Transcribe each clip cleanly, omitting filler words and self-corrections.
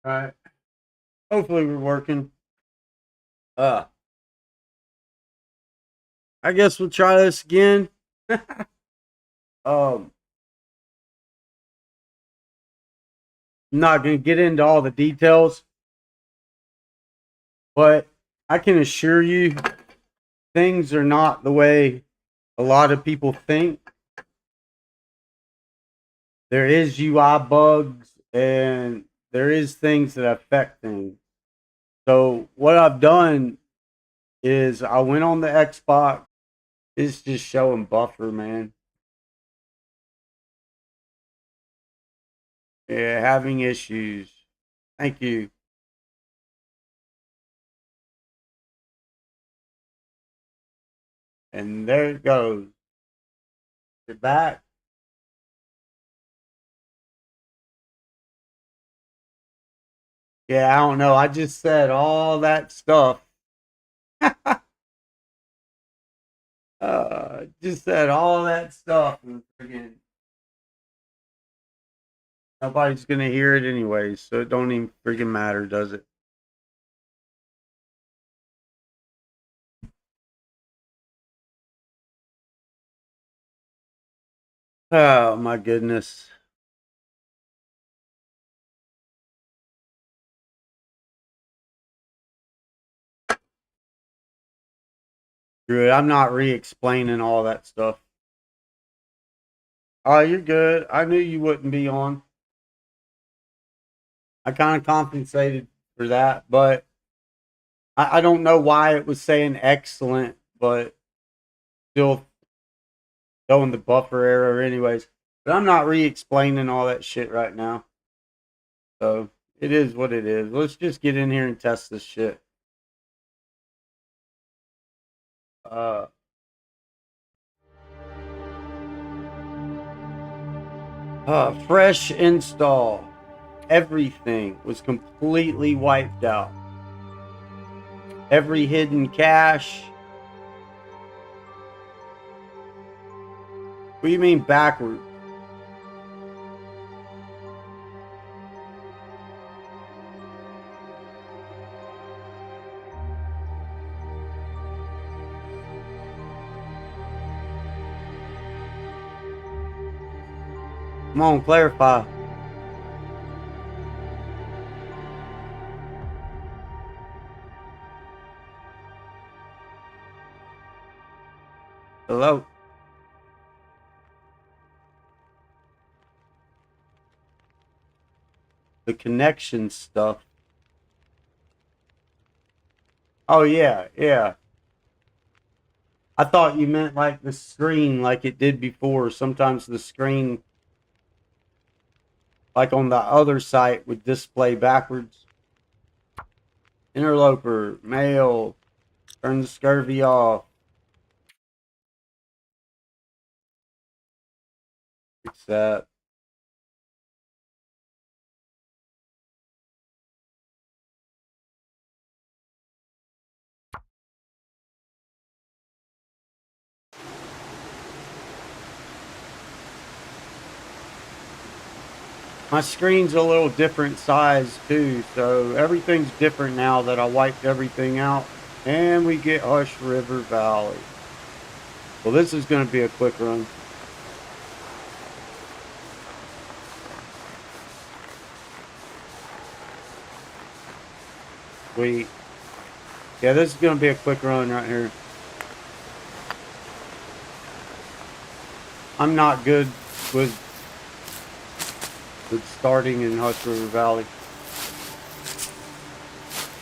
All right. Hopefully we're working. Uh, I guess we'll try this again. I'm not gonna get into all the details, but I can assure you things are not the way a lot of people think. There is UI bugs and there is things that affect things. So what I've done is I went on the Xbox. It's just showing buffer, man. Yeah, having issues. Thank you. And there it goes. You're back. Yeah, I don't know. I just said all that stuff. Just said all that stuff. And friggin' nobody's gonna hear it anyways, so it don't even friggin' matter, does it? Oh my goodness. Good. I'm not re-explaining all that stuff. Oh, you're good. I knew you wouldn't be on. I kind of compensated for that, but I don't know why it was saying excellent, but still showing the buffer error anyways. But I'm not re-explaining all that shit right now. So it is what it is. Let's just get in here and test this shit. Uh, Fresh install. Everything was completely wiped out. Every hidden cache. What do you mean backward? Come on, clarify. Hello? The connection stuff. Oh, yeah, yeah. I thought you meant like the screen, like it did before. Sometimes the screen, like on the other site, would display backwards. Interloper, mail, turn the scurvy off. Accept. My screen's a little different size too, so everything's different now that I wiped everything out. And we get Hush River Valley. Well, this is going to be a quick run. Sweet. Yeah, this is going to be a quick run right here. I'm not good with starting in Hush River Valley.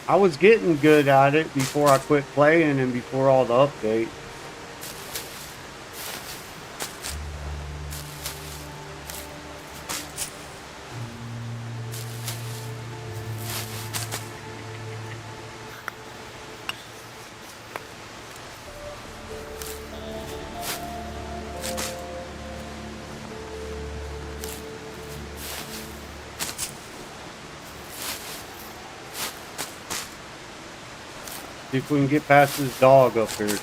I was getting good at it before I quit playing and before all the updates. See if we can get past this dog up here.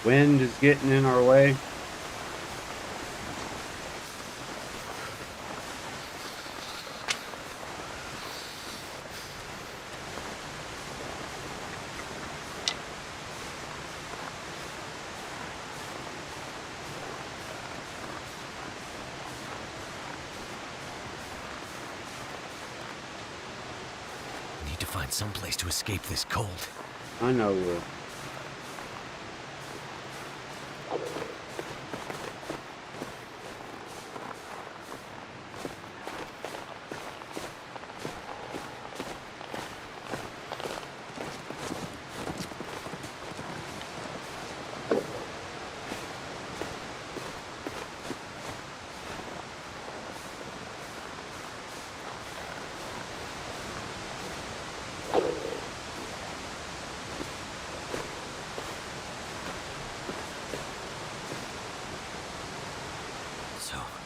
Wind is getting in our way. Need to find some place to escape this cold. I know we'll.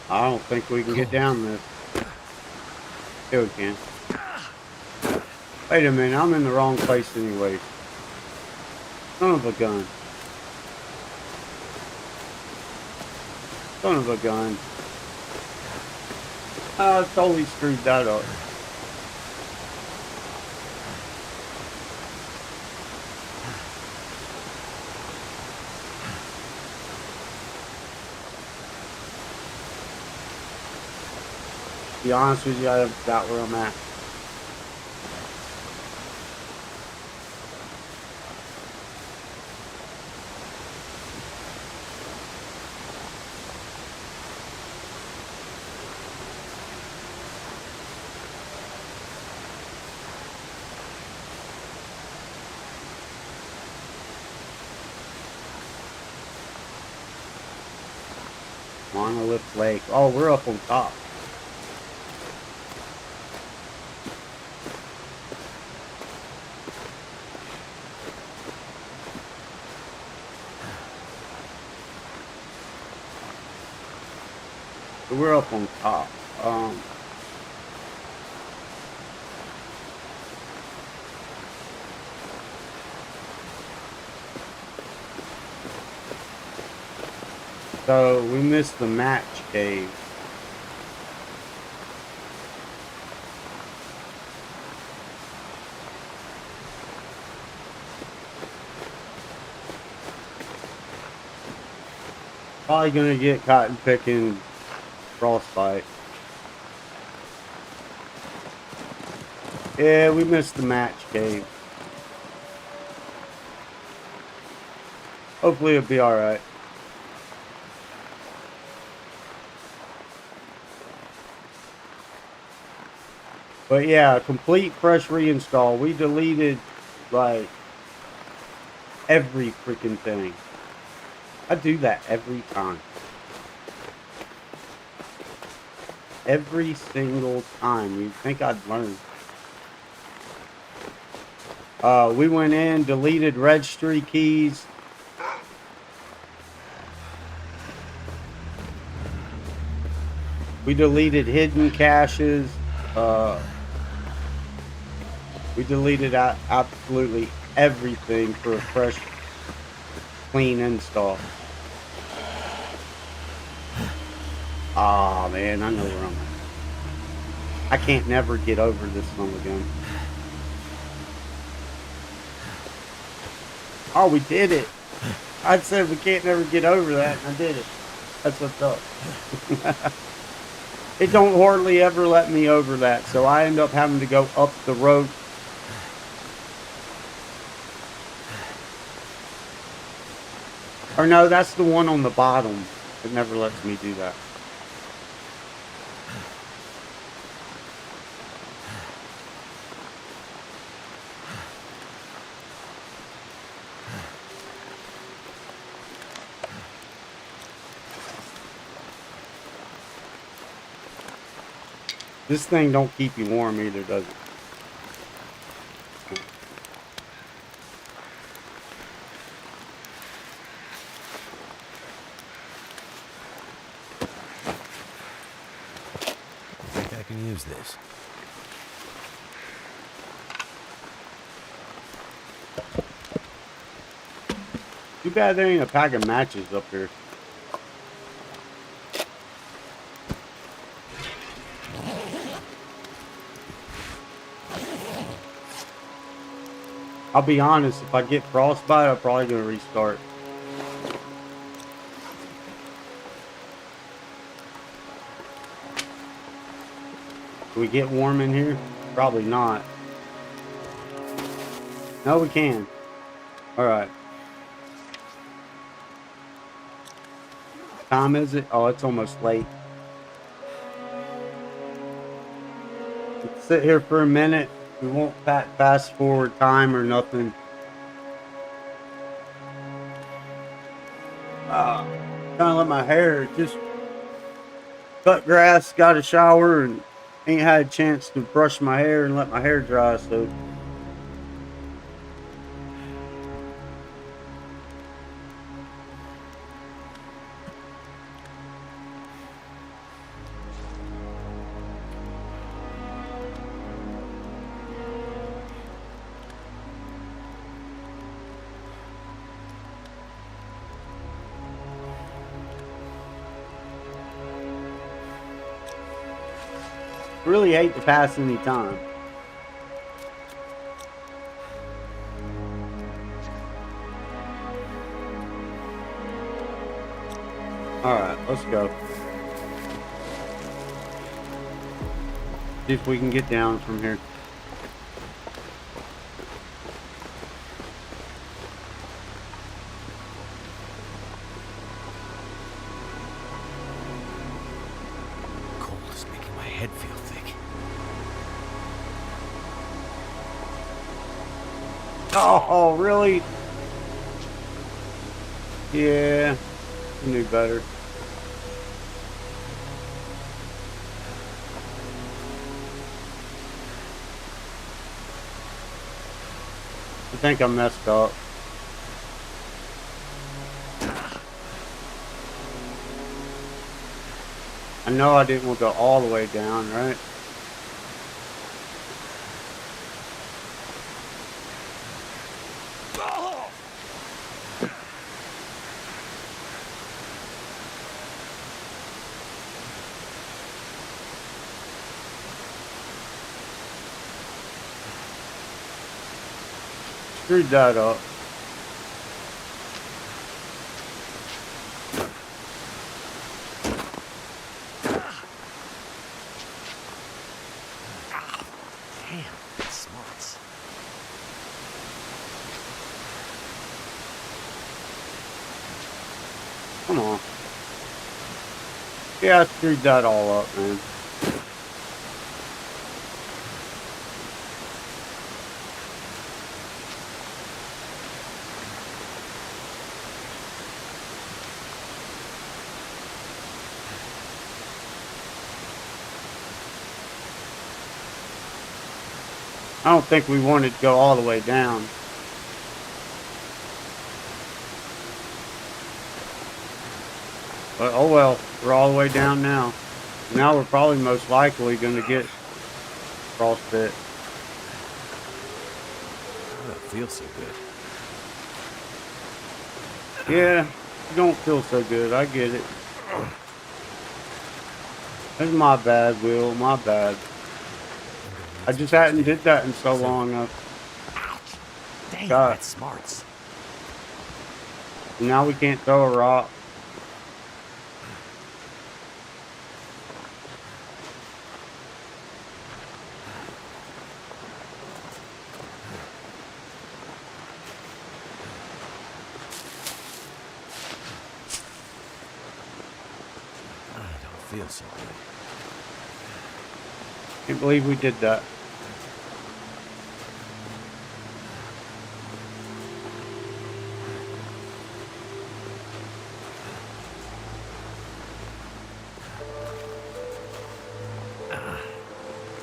I don't think we can get down this. Yeah, we can. Wait a minute, I'm in the wrong place anyway. Son of a gun. Son of a gun. I totally screwed that up. To be honest with you, I forgot where I'm at. Monolith Lake. Oh, we're up on top. We're up on top. So we missed the match cave. Probably gonna get cotton picking frostbite. Yeah, we missed the match cave. Hopefully it'll be alright. But yeah, complete fresh reinstall. We deleted like every freaking thing. I do that every time. Every single time. You'd think I'd learn. We went in, deleted registry keys. We deleted hidden caches. We deleted absolutely everything for a fresh, clean install. Oh man, I know where I'm at. I can't never get over this one again. Oh, we did it. I said we can't never get over that, and I did it. That's what's up. It don't hardly ever let me over that, so I end up having to go up the road. Or no, that's the one on the bottom. It never lets me do that. This thing don't keep you warm either, does it? I think I can use this. Too bad there ain't a pack of matches up here. I'll be honest, if I get frostbite, I'm probably gonna restart. Can we get warm in here? Probably not. No, we can. Alright. What time is it? Oh, it's almost late. Let's sit here for a minute. We won't fast forward time or nothing. Trying to let my hair just cut grass, got a shower, and ain't had a chance to brush my hair and let my hair dry, so really hate to pass any time. Alright, let's go. See if we can get down from here. Cold is making my head feel thick. Oh, really? Yeah, I knew better. I think I messed up. I know I didn't want to go all the way down, right? Screwed that up. Damn, that's smarts. Come on. Yeah, I screwed that all up, man. I don't think we wanted to go all the way down. But oh well, we're all the way down now. Now we're probably most likely going to get frostbite. I don't feel so good. Yeah, you don't feel so good. I get it. That's my bad, Will. My bad. I just hadn't did that in so long. Dang, God. that's smarts. Now we can't throw a rock. I don't feel so good. Can't believe we did that.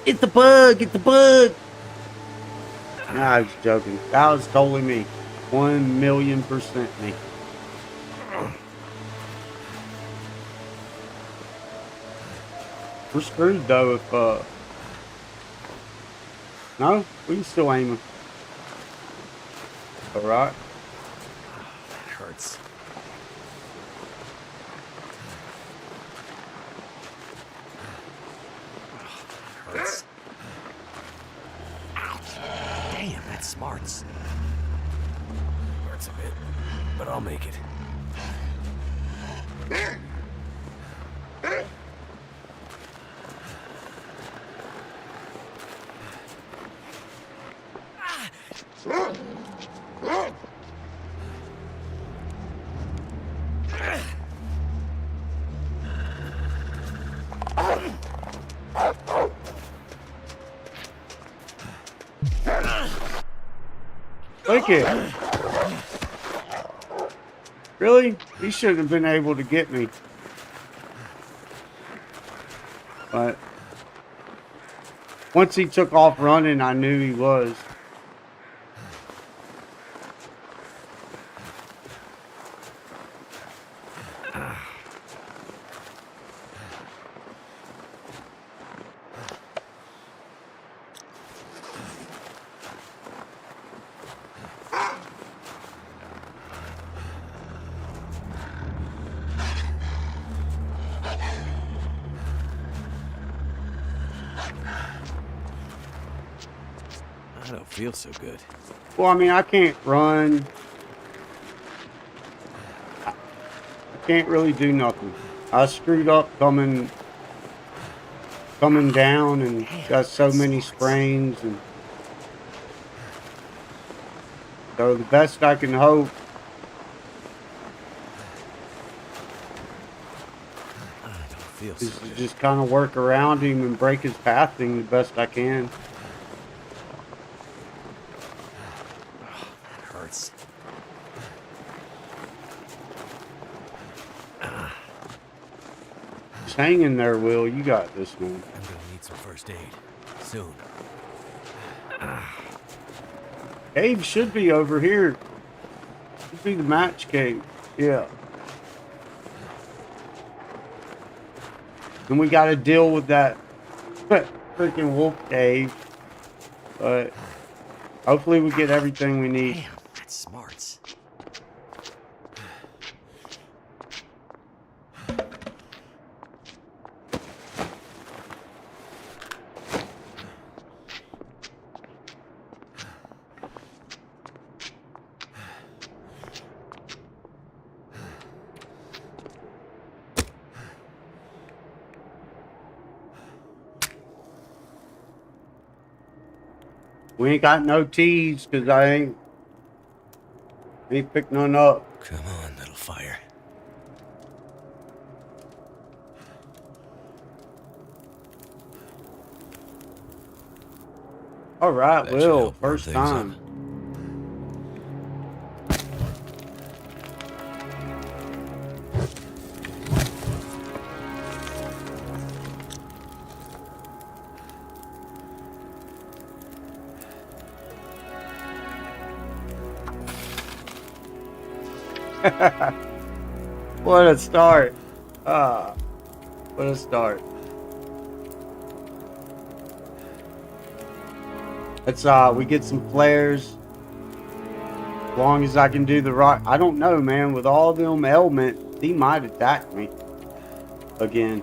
It's the bug! It's the bug! Nah, I was joking. That was totally me. 1,000,000% me. We're screwed though if no, we can still aim him. Alright. That hurt. hurts. Hurts. Damn, that smarts. Hurts a bit, but I'll make it. Look it. Really? He shouldn't have been able to get me. But once he took off running, I knew he was. I don't feel so good. Well, I mean, I can't run. I can't really do nothing. I screwed up coming down and got so many sprains, and so the best I can hope I don't feel is so to good. just kind of work around him and break his pathing the best I can. That hurts. Just hang in there, Will. You got this, man. I'm gonna need some first aid soon. Cave should be over here. Should be the match cave. Yeah. And we got to deal with that freaking wolf cave. But hopefully we get everything we need. Damn, that smarts. We ain't got no teas because I ain't picked none up. Come on, little fire. All right, That should Will. help warm First things up. time. What a start. What a start. Let's we get some flares. As long as I can do the rock. I don't know, man. With all them ailments, he might attack me again.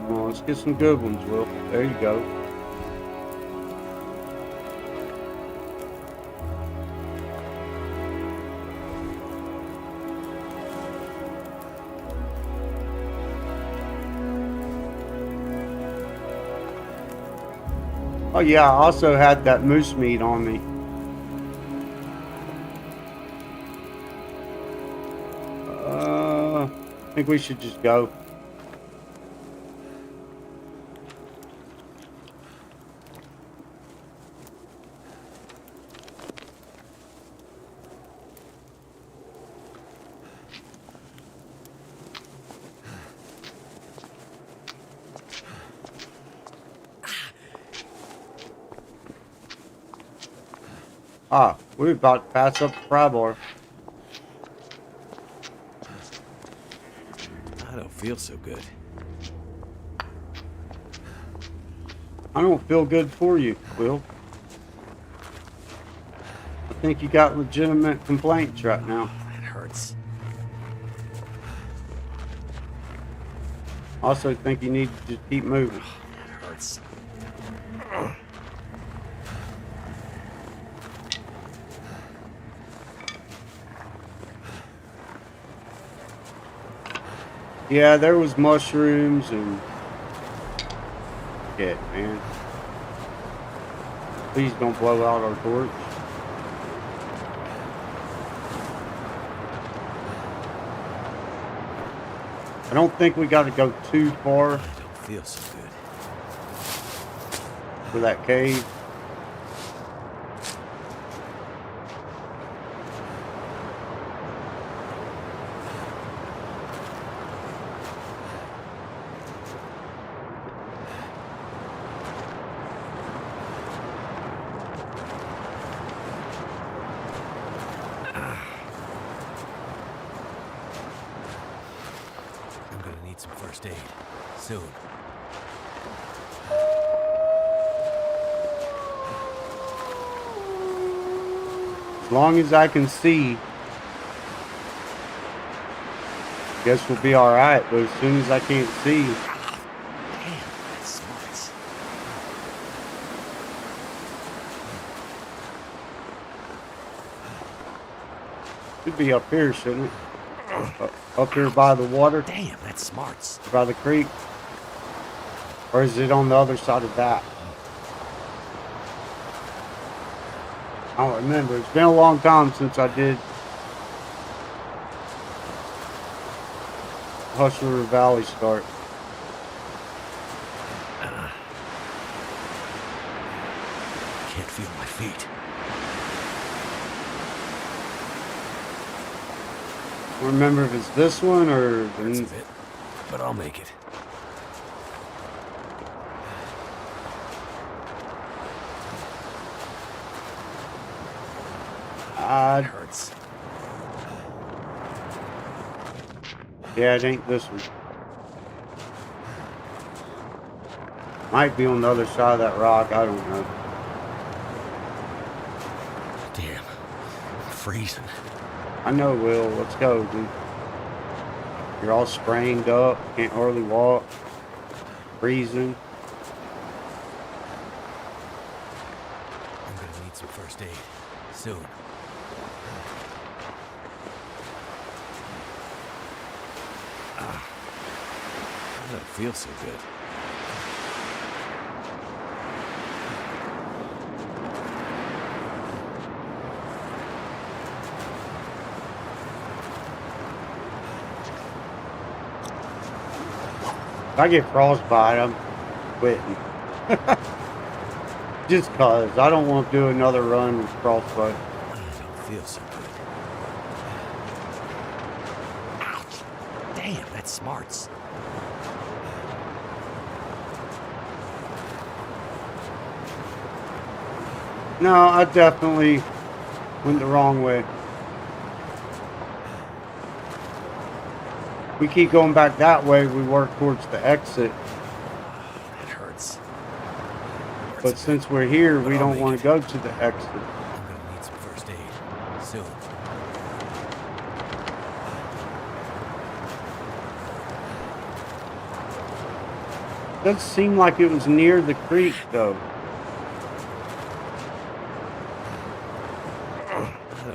Well, let's get some good ones, Will. There you go. Oh yeah, I also had that moose meat on me. I think we should just go. Ah, we're about to pass up the fry bar. I don't feel so good. I don't feel good for you, Will. I think you got legitimate complaints right now. That hurts. I also think you need to just keep moving. That hurts. Yeah, there was mushrooms and shit, man. Please don't blow out our torch. I don't think we got to go too far I don't feel so good. for that cave. I'm gonna need some first aid soon. As long as I can see, guess we'll be all right. But as soon as I can't see, Damn, that smarts. should be up here, shouldn't it? Up here by the water, Damn, that smarts. by the creek, or is it on the other side of that? I don't remember. It's been a long time since I did Hush River Valley start. Can't feel my feet. I don't remember if it's this one or Hurts a bit, but I'll make it. That hurts. Yeah, it ain't this one. Might be on the other side of that rock. I don't know. Damn, I'm freezing. I know, Will. Let's go, dude. You're all sprained up. Can't hardly walk. Freezing. I'm gonna need some first aid soon. I don't feel so good. If I get frostbite, I'm quitting. Just cause I don't want to do another run with frostbite. I don't feel so good. Ouch! Damn, that smarts. No, I definitely went the wrong way. We keep going back that way, we work towards the exit. That hurts. But since we're here, we don't want to go to the exit. I'm gonna need some first aid soon. Does seem like it was near the creek, though.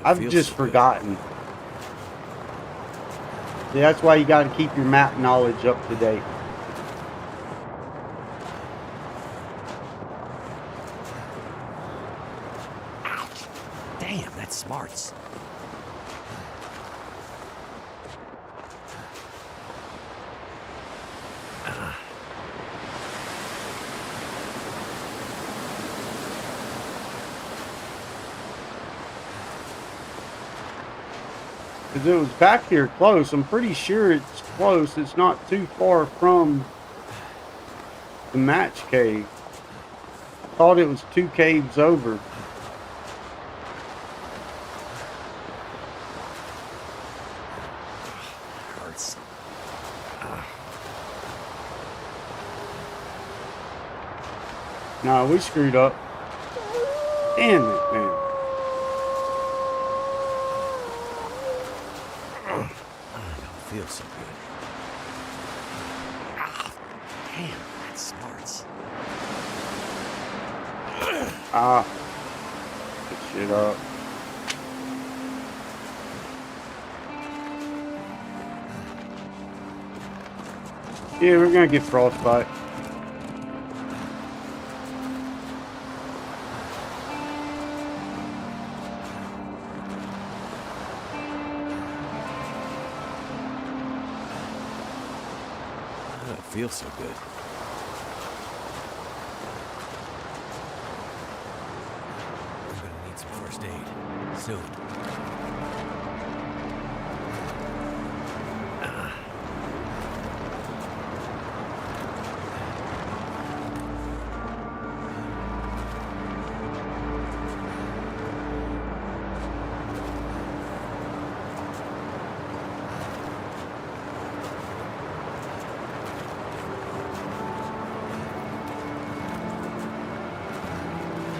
I've just forgotten. See, that's why you got to keep your map knowledge up to date. Because it was back here close. I'm pretty sure it's close. It's not too far from the match cave. I thought it was 2 caves over. Hurts. Nah, we screwed up. Damn it, man. I don't feel so good. Damn, that smarts. Ah. Get shit up. Yeah, we're gonna get frostbite. I don't feel so good. I'm gonna need some first aid soon.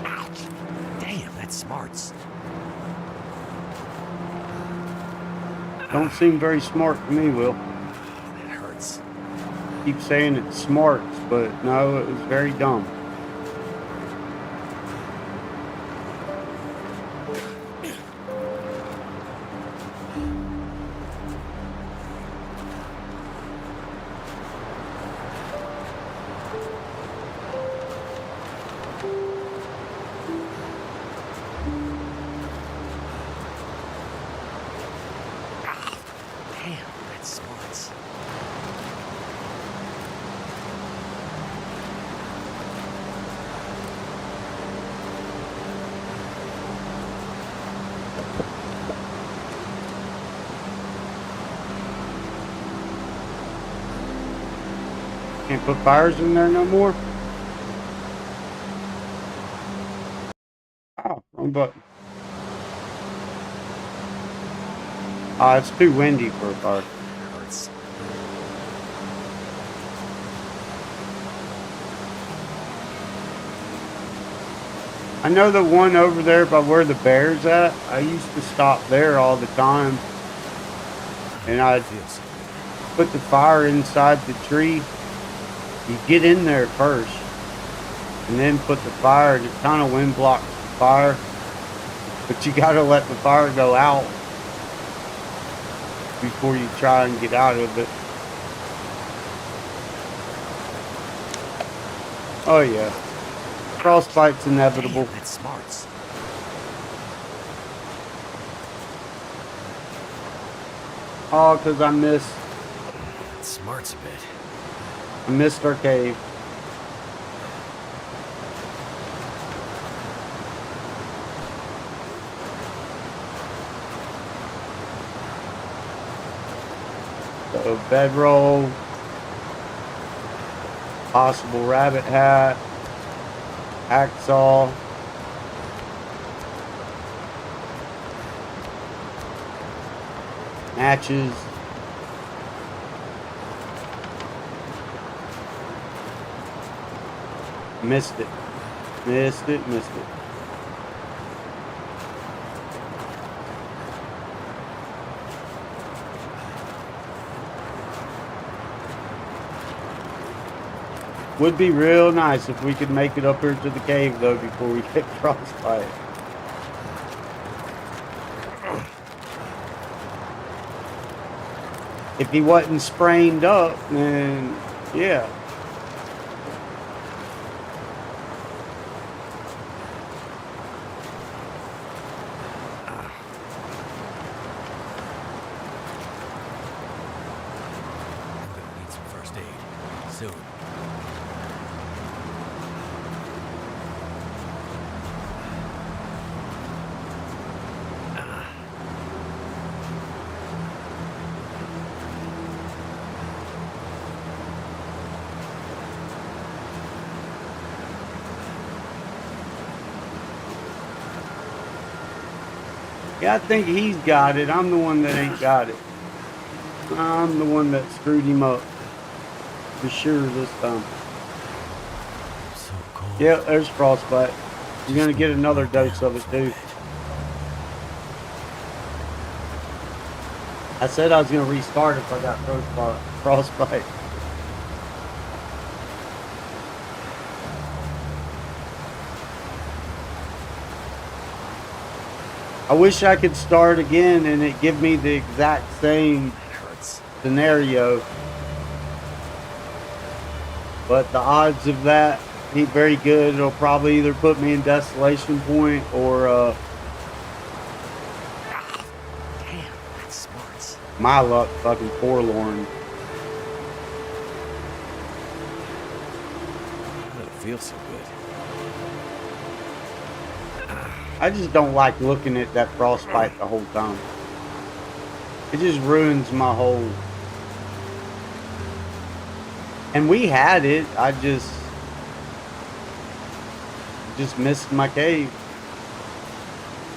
Ouch! Damn, that smarts. Don't seem very smart to me, Will. That hurts. Keep saying it smarts, but no, it was very dumb. Damn, that smarts. Can't put fires in there no more? Oh, wrong button. Ah, it's too windy for a fire. That hurts. I know the one over there by where the bear's at. I used to stop there all the time. And I'd Feel so good. put the fire inside the tree. You get in there first. And then put the fire, and it kind of wind blocks the fire. But you gotta let the fire go out before you try and get out of it. Oh yeah. Frostbite's inevitable. Damn, that smarts. Oh, because I missed That smarts a bit. our cave. So bedroll, possible rabbit hat, hacksaw, matches. Missed it. Missed it. Would be real nice if we could make it up here to the cave though before we get frostbite. If he wasn't sprained up, then yeah. I'm gonna need some first aid soon. Yeah, I think he's got it. I'm the one that ain't got it. I'm the one that screwed him up. For sure this time. So cold. Yeah, there's frostbite. You're gonna get another dose of it too. I said I was gonna restart if I got frostbite. I wish I could start again and it give me the exact same scenario. But the odds of that ain't very good. It'll probably either put me in Desolation Point or Damn, that's smarts. my luck fucking forlorn. How did it feel so good? I just don't like looking at that frostbite the whole time. It just ruins my whole. And we had it. I just missed my cave.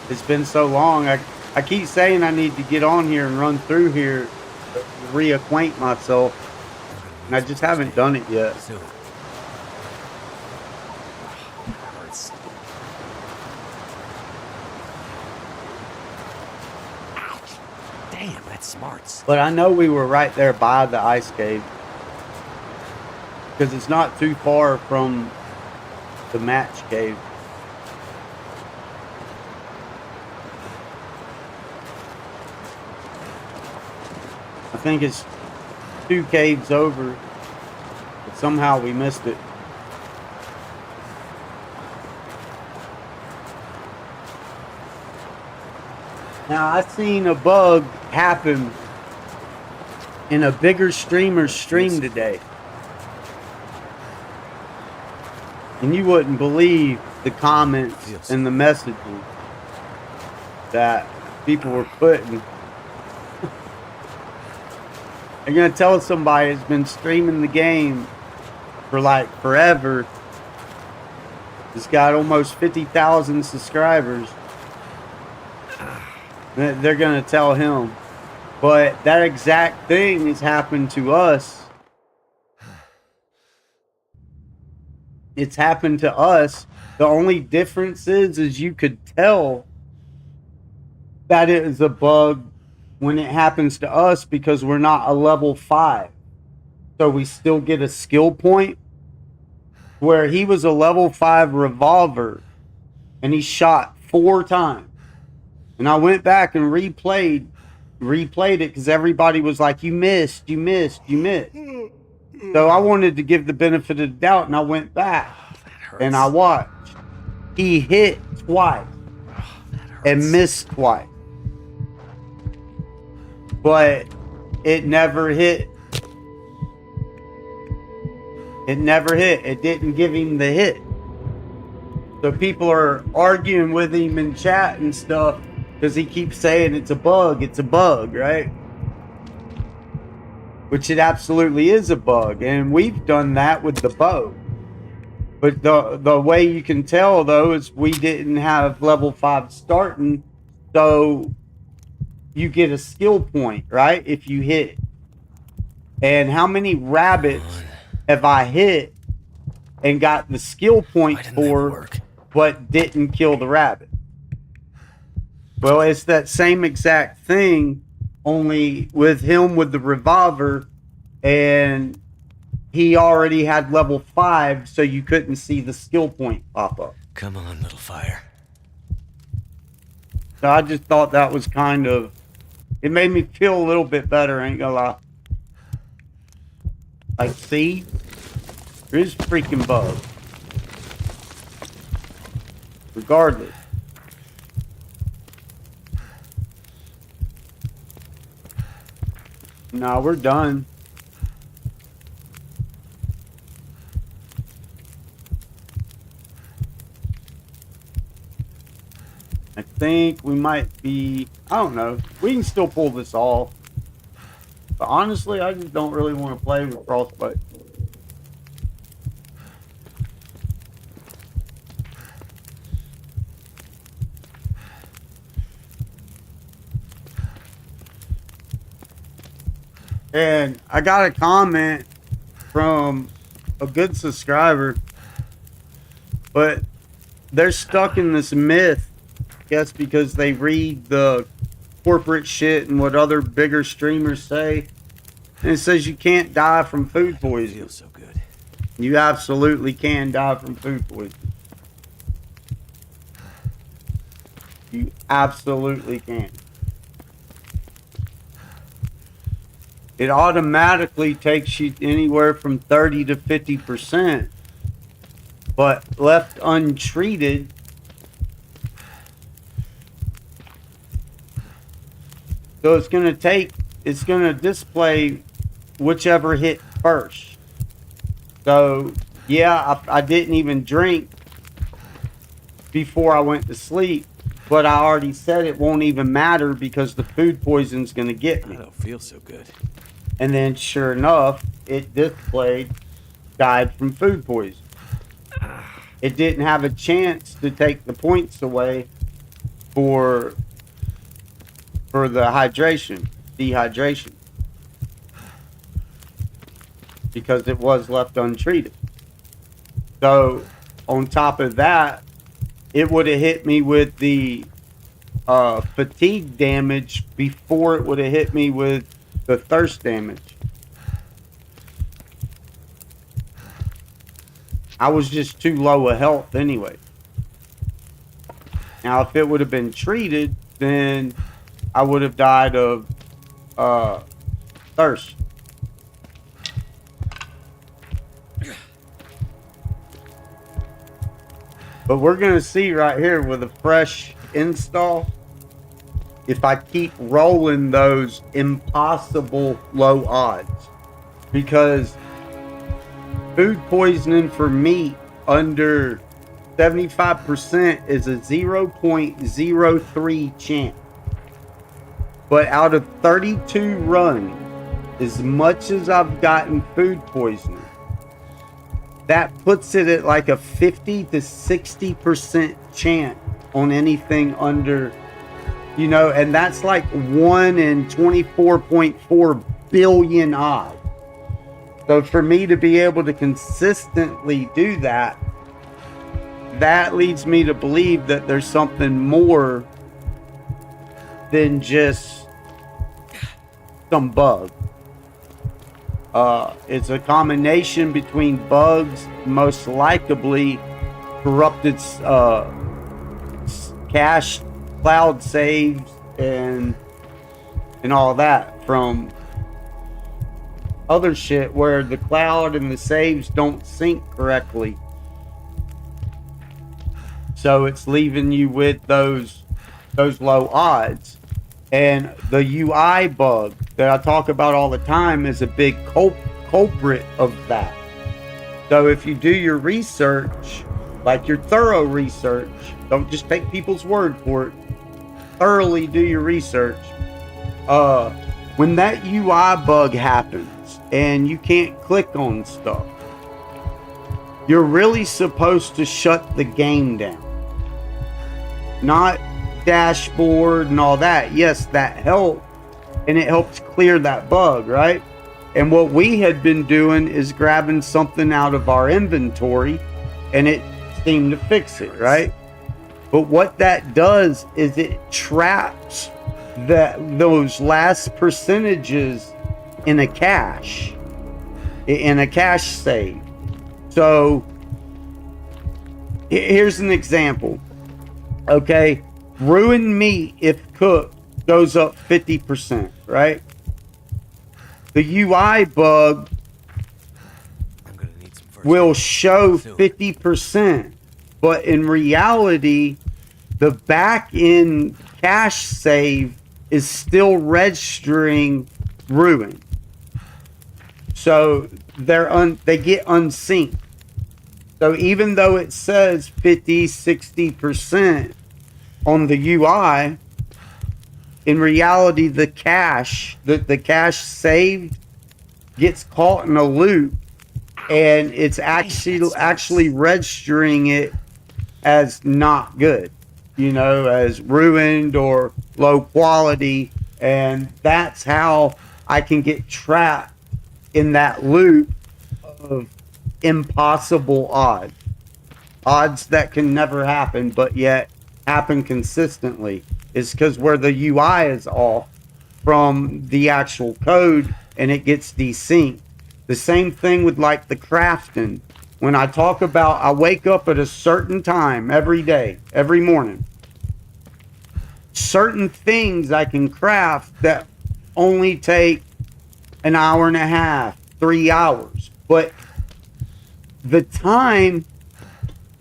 It's been so long. I keep saying I need to get on here and run through here, to reacquaint myself, and I just haven't done it yet. Soon. Hurts. Ouch. Damn, that's smarts. But I know we were right there by the ice cave. Because it's not too far from the match cave. I think it's 2 caves over. But somehow we missed it. Now I seen a bug happen in a bigger streamer's stream today. And you wouldn't believe the comments and the messages that people were putting. They're gonna tell somebody that's been streaming the game for like forever. It's got almost 50,000 subscribers. They're gonna tell him. But that exact thing has happened to us. It's happened to us. The only difference is you could tell that it is a bug when it happens to us because we're not a level 5. So we still get a skill point. Where he was a level 5 revolver and he shot 4 times. And I went back and replayed it because everybody was like, you missed. So I wanted to give the benefit of the doubt, and I went back and I watched. He hit twice and missed twice, but it never hit. It never hit. It didn't give him the hit. So people are arguing with him in chat and stuff because he keeps saying it's a bug, right? Which it absolutely is a bug, and we've done that with the bow. But the way you can tell though is we didn't have level 5 starting, so you get a skill point, right? If you hit. And how many rabbits have I hit and got the skill point for, but didn't kill the rabbit? Well, it's that same exact thing, only with him with the revolver, and he already had level 5, so you couldn't see the skill point pop up. Come on, little fire. So I just thought that was kind of, it made me feel a little bit better, ain't gonna lie. Like, see? There is freaking bug. Regardless. Nah, we're done. I think we might be, I don't know. We can still pull this off. But honestly, I just don't really want to play with frostbite. And I got a comment from a good subscriber, but they're stuck in this myth, I guess, because they read the corporate shit and what other bigger streamers say. And it says you can't die from food poisoning. Feels so good. You absolutely can die from food poisoning. You absolutely can. It automatically takes you anywhere from 30 to 50%, but left untreated, so it's going to display whichever hit first. So yeah, I didn't even drink before I went to sleep, but I already said it won't even matter because the food poison's going to get me. I don't feel so good. And then sure enough, it displayed died from food poison. It didn't have a chance to take the points away for the dehydration, because it was left untreated. So on top of that, it would have hit me with the fatigue damage before it would have hit me with the thirst damage. I was just too low of health anyway. Now, if it would have been treated, then I would have died of thirst. But we're going to see right here with a fresh install, if I keep rolling those impossible low odds. Because food poisoning for meat under 75% is a 0.03 chance. But out of 32 runs, as much as I've gotten food poisoning, that puts it at like a 50 to 60% chance on anything under, and that's like 1 in 24.4 billion odds. So for me to be able to consistently do that, that leads me to believe that there's something more than just some bug. It's a combination between bugs, most likely corrupted cache, cloud saves, and all that from other shit where the cloud and the saves don't sync correctly. So it's leaving you with those low odds. And the UI bug that I talk about all the time is a big culprit of that. So if you do your research, like your thorough research, don't just take people's word for it, thoroughly do your research. When that UI bug happens and you can't click on stuff, you're really supposed to shut the game down. Not dashboard and all that. Yes, that helps, and it helps clear that bug, right? And what we had been doing is grabbing something out of our inventory, and it seemed to fix it, right? But what that does is it traps those last percentages in a cache save. So here's an example. Okay, ruined meat, if cooked, goes up 50%, right? The UI bug will show 50%, but in reality, the back end cache save is still registering ruined. So they get unsynced. So even though it says 50, 60% on the UI, in reality, the cache saved gets caught in a loop, and it's actually registering it as not good, as ruined or low quality, and that's how I can get trapped in that loop of impossible odds that can never happen, but yet happen consistently, is because where the UI is off from the actual code and it gets desynced. The same thing with like the crafting. When I talk about I wake up at a certain time every day, every morning, certain things I can craft that only take an hour and a half, 3 hours, but the time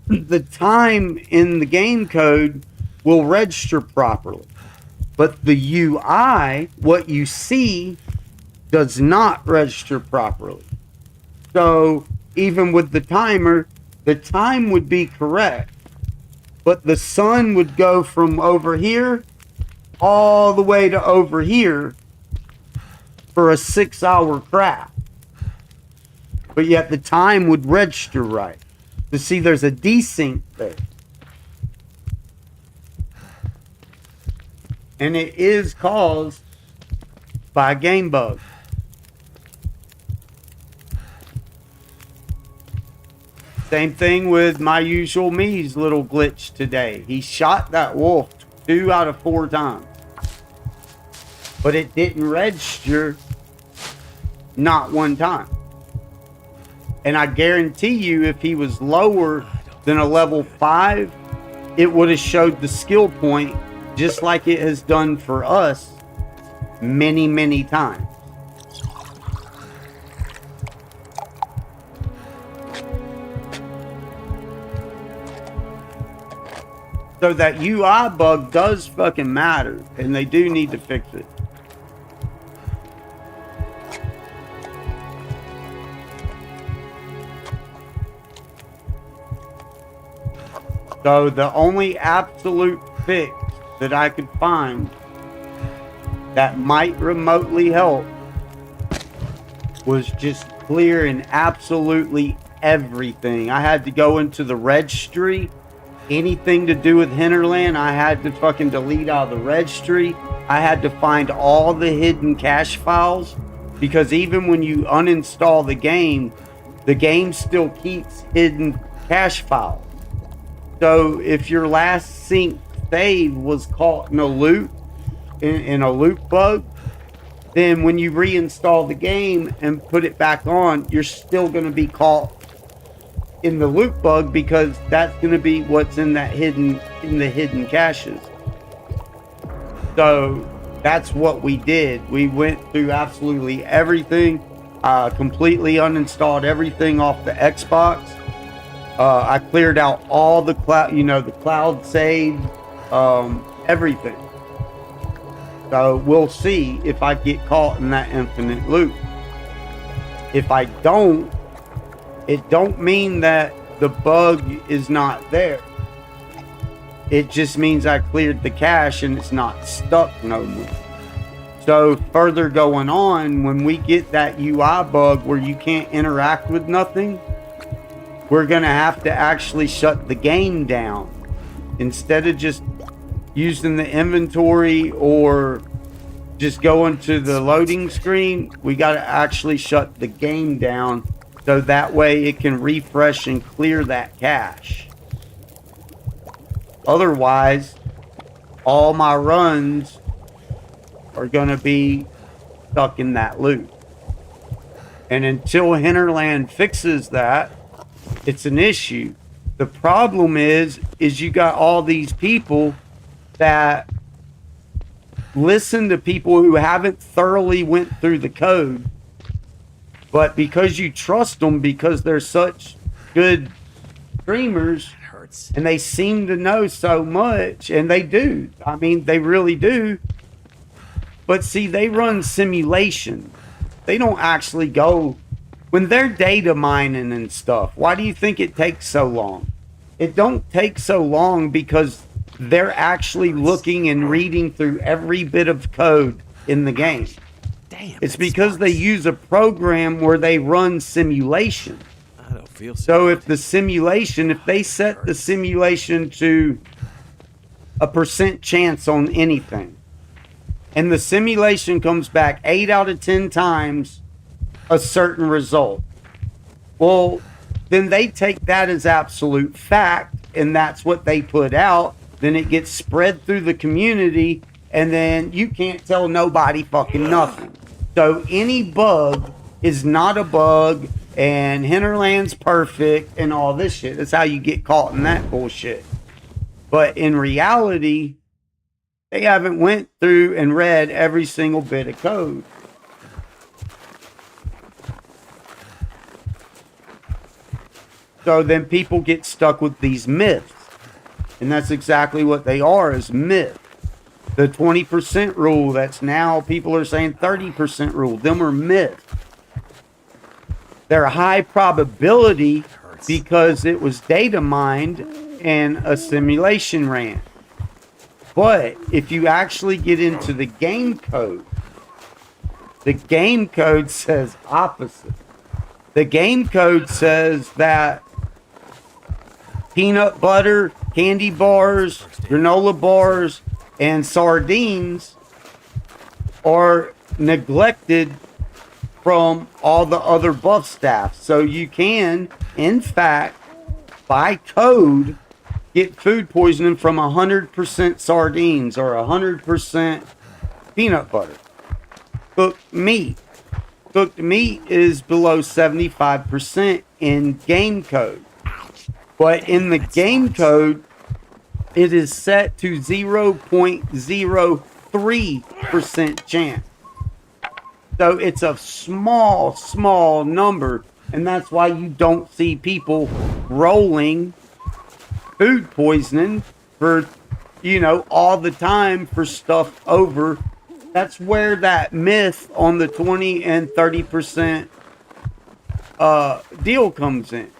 in the game code will register properly, but the UI, what you see, does not register properly. So even with the timer, the time would be correct, but the sun would go from over here all the way to over here for a 6-hour craft. But yet the time would register right. To see there's a desync there. And it is caused by a game bug. Same thing with my usual me's little glitch today. He shot that wolf 2 out of 4 times. But it didn't register not one time. And I guarantee you, if he was lower than a level 5, it would have showed the skill point just like it has done for us many, many times. So that UI bug does fucking matter, and they do need to fix it. So the only absolute fix that I could find that might remotely help was just clearing absolutely everything. I had to go into the registry. Anything to do with Hinterland, I had to fucking delete out of the registry. I had to find all the hidden cache files, because even when you uninstall the game still keeps hidden cache files. So if your last sync save was caught in a loop, in a loop bug, then when you reinstall the game and put it back on, you're still going to be caught in the loop bug, because that's going to be what's in the hidden caches. So that's what we did. We went through absolutely everything, completely uninstalled everything off the Xbox. I cleared out all the cloud, the cloud save, everything. So we'll see if I get caught in that infinite loop. If I don't, it don't mean that the bug is not there. It just means I cleared the cache and it's not stuck no more. So further going on, when we get that UI bug where you can't interact with nothing, we're going to have to actually shut the game down. Instead of just using the inventory or just going to the loading screen, we got to actually shut the game down, so that way it can refresh and clear that cache. Otherwise, all my runs are going to be stuck in that loop. And until Hinterland fixes that, it's an issue. The problem is you got all these people that listen to people who haven't thoroughly went through the code, but because you trust them, because they're such good streamers, and they seem to know so much, and they do. I mean, they really do. But see, they run simulation. They don't actually go when they're data mining and stuff. Why do you think it takes so long? It don't take so long because they're actually looking and reading through every bit of code in the game. Damn, it's because they use a program where they run simulation. I don't feel so if the simulation, if they set the simulation to a % chance on anything, and the simulation comes back 8 out of 10 times a certain result. Well, then they take that as absolute fact, and that's what they put out. Then it gets spread through the community, and then you can't tell nobody fucking nothing. So any bug is not a bug, and Hinterland's perfect, and all this shit. That's how you get caught in that bullshit. But in reality, they haven't went through and read every single bit of code. So then people get stuck with these myths. And that's exactly what they are, is myths. The 20% rule, that's now people are saying 30% rule. Them are myths. They're high probability because it was data mined and a simulation ran. But if you actually get into the game code says opposite. The game code says that peanut butter, candy bars, granola bars, and sardines are neglected from all the other buff staff. So you can, in fact, by code, get food poisoning from 100% sardines or 100% peanut butter. Cooked meat. Cooked meat is below 75% in game code. But in the game code, it is set to 0.03% chance. So it's a small number, and that's why you don't see people rolling food poisoning for, all the time for stuff over. That's where that myth on the 20 and 30% deal comes in.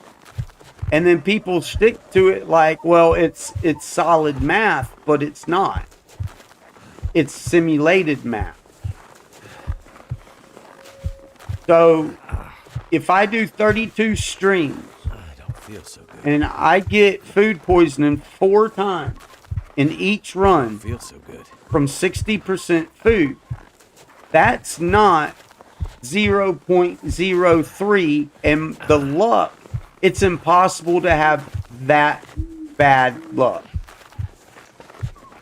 And then people stick to it like, well, it's solid math, but it's not. It's simulated math. So if I do 32 streams, I don't feel so good. and I get food poisoning 4 times in each run, Feel so good. from 60% food, that's not 0.03, and the luck, it's impossible to have that bad luck.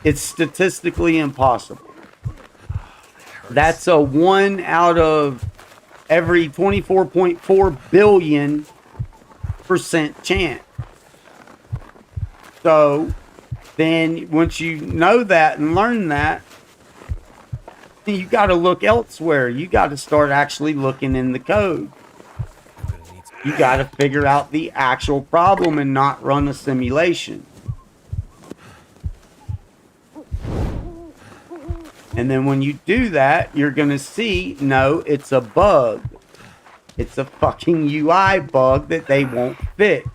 It's statistically impossible. That's a 1 out of every 24.4 billion % chance. So then once you know that and learn that, you got to look elsewhere. You got to start actually looking in the code. You got to figure out the actual problem and not run a simulation. And then when you do that, you're going to see, no, it's a bug. It's a fucking UI bug that they won't fix.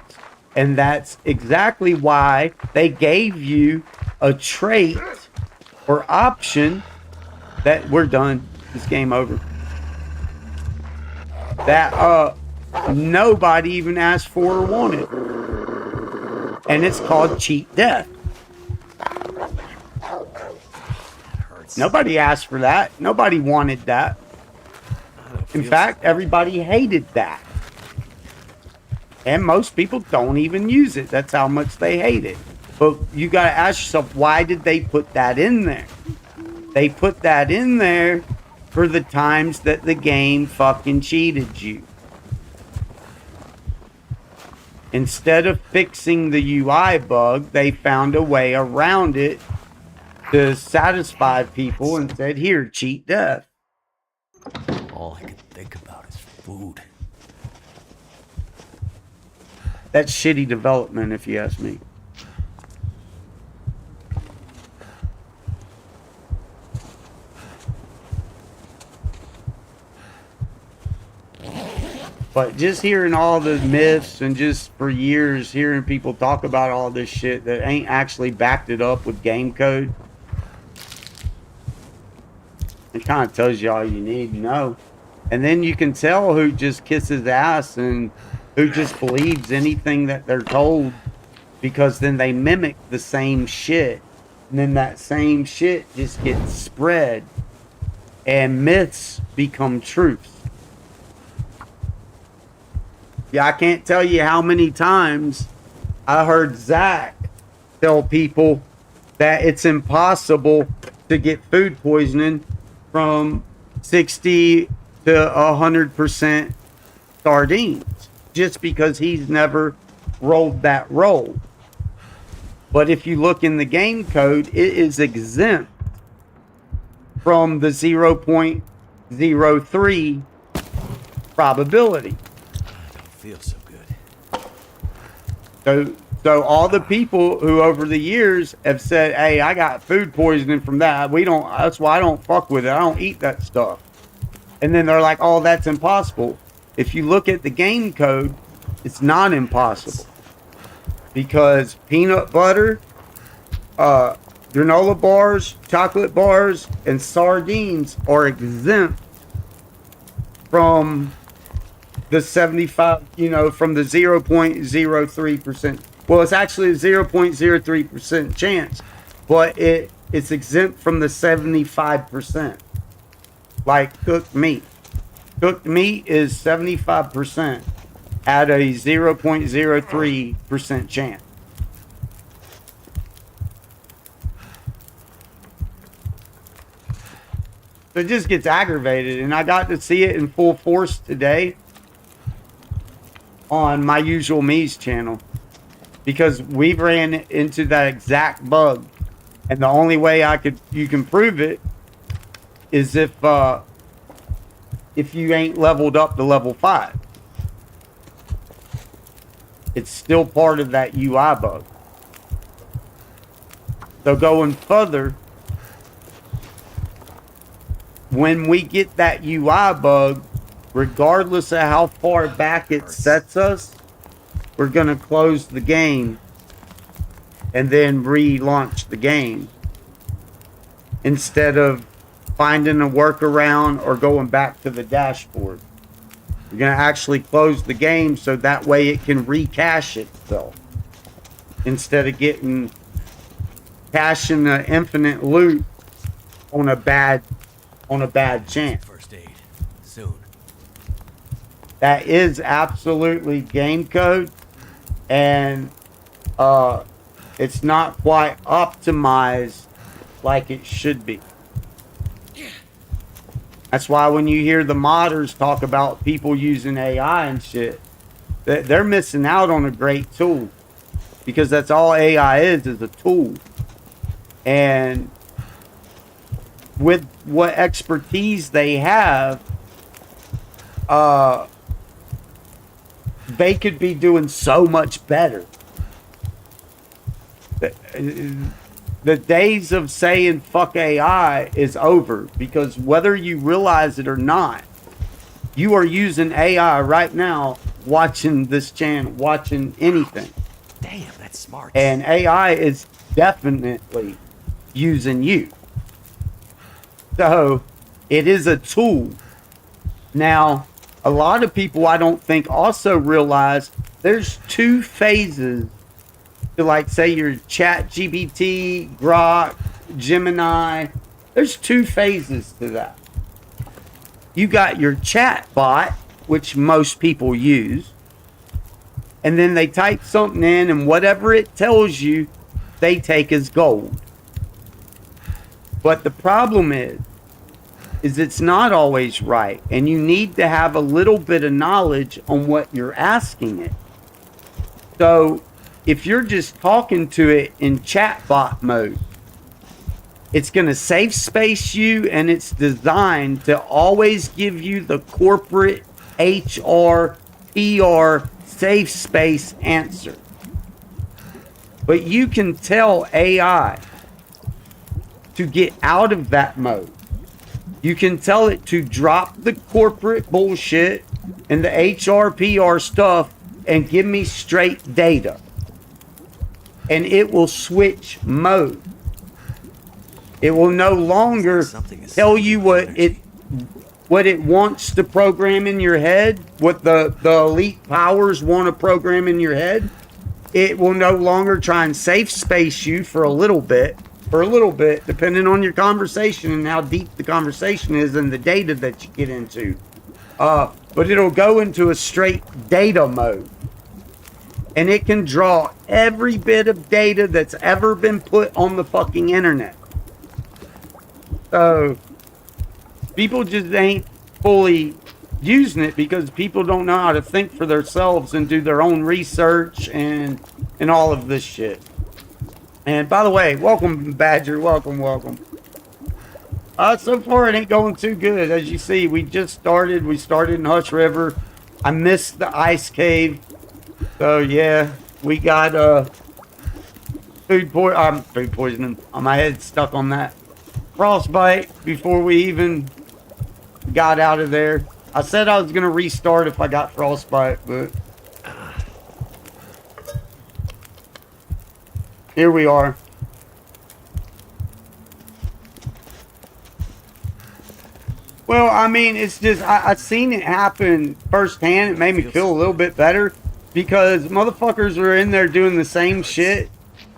And that's exactly why they gave you a trait or option that we're done. This game over. That nobody even asked for or wanted. And it's called cheat death. Nobody asked for that. Nobody wanted that. In fact, everybody hated that. And most people don't even use it. That's how much they hate it. But you got to ask yourself, why did they put that in there? They put that in there for the times that the game fucking cheated you. Instead of fixing the UI bug, they found a way around it to satisfy people and said, here, cheat death. All I can think about is food. That's shitty development, if you ask me. But just hearing all the myths and just for years hearing people talk about all this shit that ain't actually backed it up with game code, it kind of tells you all you need to know. And then you can tell who just kisses ass and who just believes anything that they're told, because then they mimic the same shit. And then that same shit just gets spread. and myths become truths. Yeah, I can't tell you how many times I heard Zach tell people that it's impossible to get food poisoning from 60 to 100% sardines just because he's never rolled that roll. But if you look in the game code, it is exempt from the 0.03 probability. I don't feel so good. So all the people who over the years have said, "Hey, I got food poisoning from that. That's why I don't fuck with it. I don't eat that stuff." And then they're like, "Oh, that's impossible." If you look at the game code, it's not impossible. Because peanut butter, granola bars, chocolate bars, and sardines are exempt from the 75, from the 0.03%. Well, it's actually a 0.03% chance, but it's exempt from the 75%. Like cooked meat. Cooked meat is 75% at a 0.03% chance. So it just gets aggravated, and I got to see it in full force today on My Usual Me's channel because we ran into that exact bug, and the only way you can prove it is if you ain't leveled up to level 5. It's still part of that UI bug. So going further, when we get that UI bug, regardless of how far back it sets us, we're going to close the game and then relaunch the game instead of finding a workaround or going back to the dashboard. We're going to actually close the game so that way it can recache itself instead of caching an infinite loop on a bad chance. First aid. Soon. That is absolutely game code, and it's not quite optimized like it should be. That's why when you hear the modders talk about people using AI and shit, they're missing out on a great tool, because that's all AI is a tool. And with what expertise they have, they could be doing so much better. The days of saying fuck AI is over, because whether you realize it or not, you are using AI right now watching this channel, watching anything. Damn, that's smart. And AI is definitely using you. So it is a tool. Now, a lot of people, I don't think, also realize there's 2 phases to, like, say your ChatGPT, Grok, Gemini. There's 2 phases to that. You got your chat bot, which most people use, and then they type something in, and whatever it tells you, they take as gold. But the problem is it's not always right, and you need to have a little bit of knowledge on what you're asking it. So if you're just talking to it in chatbot mode, it's going to safe space you, and it's designed to always give you the corporate HR, PR, safe space answer. But you can tell AI to get out of that mode. You can tell it to drop the corporate bullshit and the HR, PR stuff and give me straight data. And it will switch mode. It will no longer tell you what it wants to program in your head, what the elite powers want to program in your head. It will no longer try and safe space you for a little bit for a little bit, depending on your conversation and how deep the conversation is and the data that you get into. But it'll go into a straight data mode. And it can draw every bit of data that's ever been put on the fucking internet. So people just ain't fully using it because people don't know how to think for themselves and do their own research and all of this shit. And by the way, welcome Badger, welcome. So far it ain't going too good. As you see, we started in Hush River. I missed the ice cave. So yeah, we got food poisoning. My head stuck on that frostbite before we even got out of there. I said I was gonna restart if I got frostbite, but here we are. Well, I mean, it's just I seen it happen firsthand. It made me feel a little bit better because motherfuckers were in there doing the same shit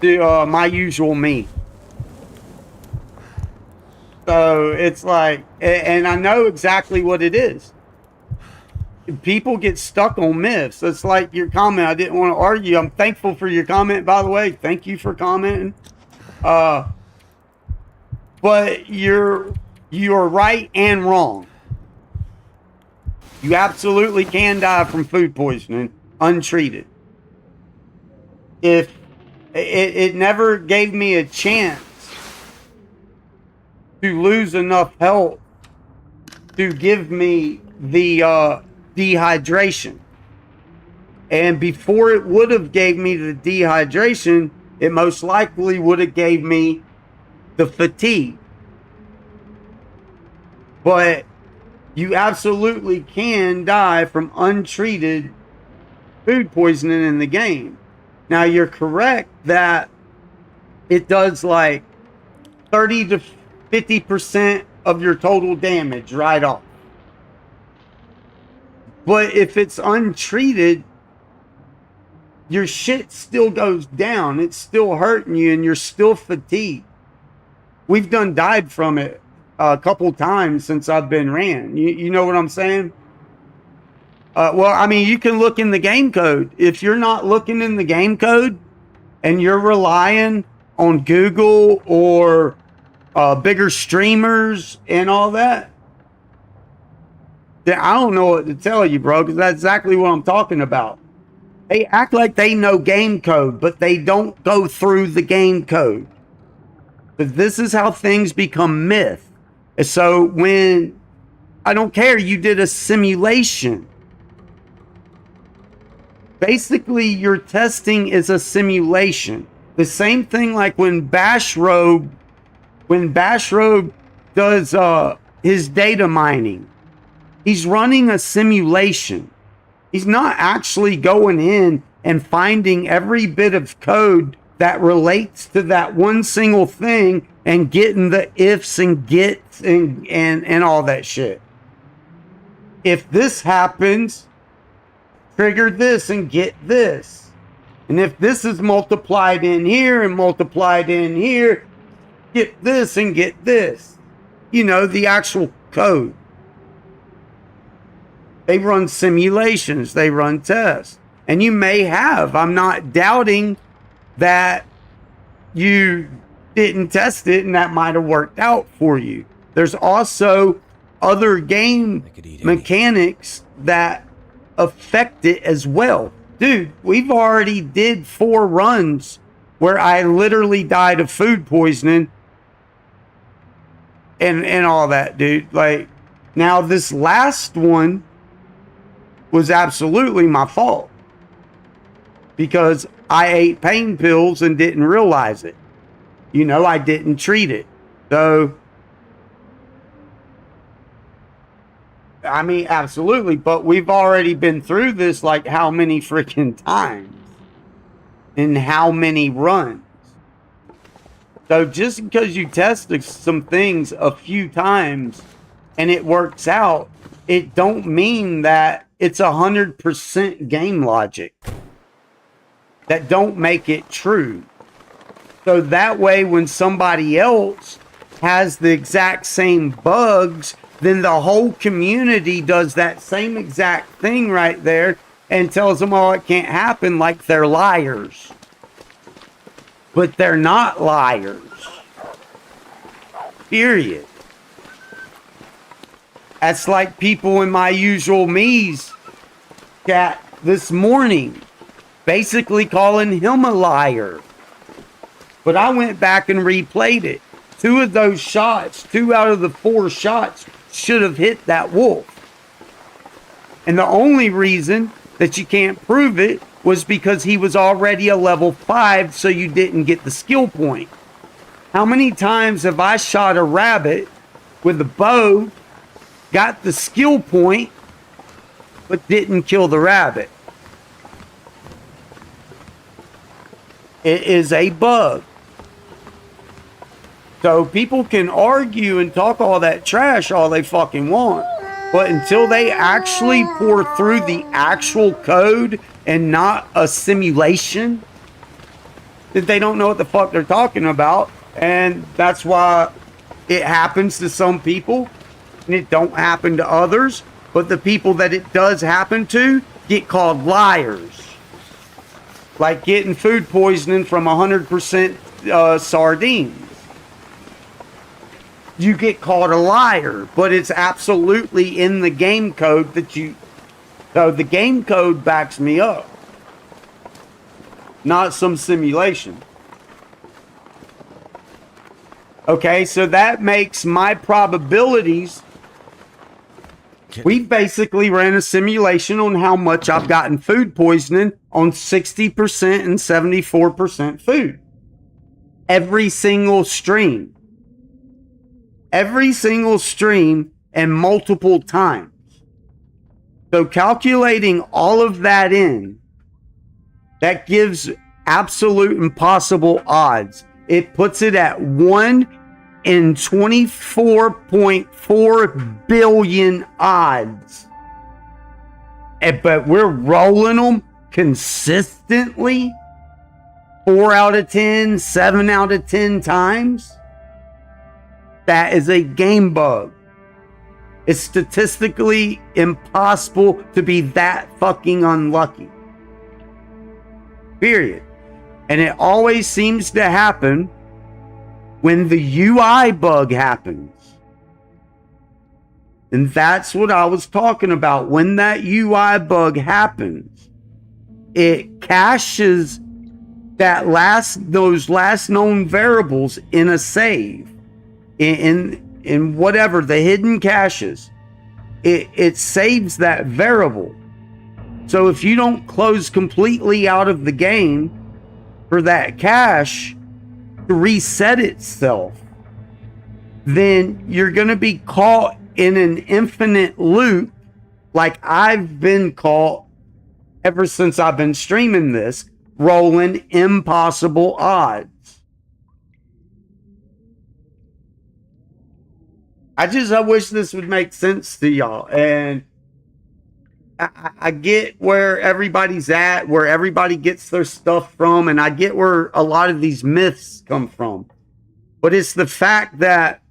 to my usual me. So it's like, and I know exactly what it is. People get stuck on myths. It's like your comment. I didn't want to argue. I'm thankful for your comment, by the way. Thank you for commenting. But you're right and wrong. You absolutely can die from food poisoning untreated. If it never gave me a chance to lose enough health to give me the dehydration. And before it would have gave me the dehydration, it most likely would have gave me the fatigue. But you absolutely can die from untreated food poisoning in the game. Now you're correct that it does like 30 to 50% of your total damage right off. But if it's untreated, your shit still goes down. It's still hurting you and you're still fatigued. We've done died from it a couple times since I've been ran. You know what I'm saying? Well, I mean, you can look in the game code. If you're not looking in the game code and you're relying on Google or bigger streamers and all that, then I don't know what to tell you, bro, because that's exactly what I'm talking about. They act like they know game code, but they don't go through the game code. But this is how things become myth. And so when, I don't care, you did a simulation. Basically, your testing is a simulation. The same thing like when Bashrobe does his data mining, he's running a simulation. He's not actually going in and finding every bit of code that relates to that one single thing and getting the ifs and gets and all that shit. If this happens, trigger this and get this. And if this is multiplied in here and multiplied in here, get this and get this. You know, the actual code. They run simulations, they run tests. And you may have, I'm not doubting that you didn't test it and that might have worked out for you. There's also other game mechanics that affect it as well. Dude, we've already did 4 runs where I literally died of food poisoning and all that, dude. Like, now this last one was absolutely my fault because I ate pain pills and didn't realize it. You know, I didn't treat it. So, I mean, absolutely. But we've already been through this like how many freaking times and how many runs. So just because you tested some things a few times and it works out, it don't mean that it's 100% game logic. That don't make it true. So that way, when somebody else has the exact same bugs, then the whole community does that same exact thing right there and tells them, oh, it can't happen, like they're liars. But they're not liars. Period. That's like people in my usual me's chat this morning, basically calling him a liar. But I went back and replayed it. 2 of those shots, 2 out of the 4 shots should have hit that wolf. And the only reason that you can't prove it was because he was already a level 5, so you didn't get the skill point. How many times have I shot a rabbit with a bow, got the skill point, but didn't kill the rabbit? It is a bug. So people can argue and talk all that trash all they fucking want. But until they actually pour through the actual code and not a simulation, that they don't know what the fuck they're talking about. And that's why it happens to some people and it don't happen to others. But the people that it does happen to get called liars. Like getting food poisoning from 100% sardines. You get called a liar, but it's absolutely in the game code that you... So the game code backs me up. Not some simulation. Okay, so that makes my probabilities... We basically ran a simulation on how much I've gotten food poisoning on 60% and 74% food. Every single stream. Every single stream and multiple times. So calculating all of that in, that gives absolute impossible odds. It puts it at 1 in 24.4 billion odds. But we're rolling them consistently 4 out of 10, 7 out of 10 times. That is a game bug. It's statistically impossible to be that fucking unlucky. Period. And it always seems to happen when the UI bug happens. And that's what I was talking about. When that UI bug happens, it caches those last known variables in a save. In whatever the hidden caches, it saves that variable. So if you don't close completely out of the game for that cache to reset itself, then you're going to be caught in an infinite loop, like I've been caught ever since I've been streaming this, rolling impossible odds. I wish this would make sense to y'all. And I get where everybody's at, where everybody gets their stuff from, and I get where a lot of these myths come from. But it's the fact that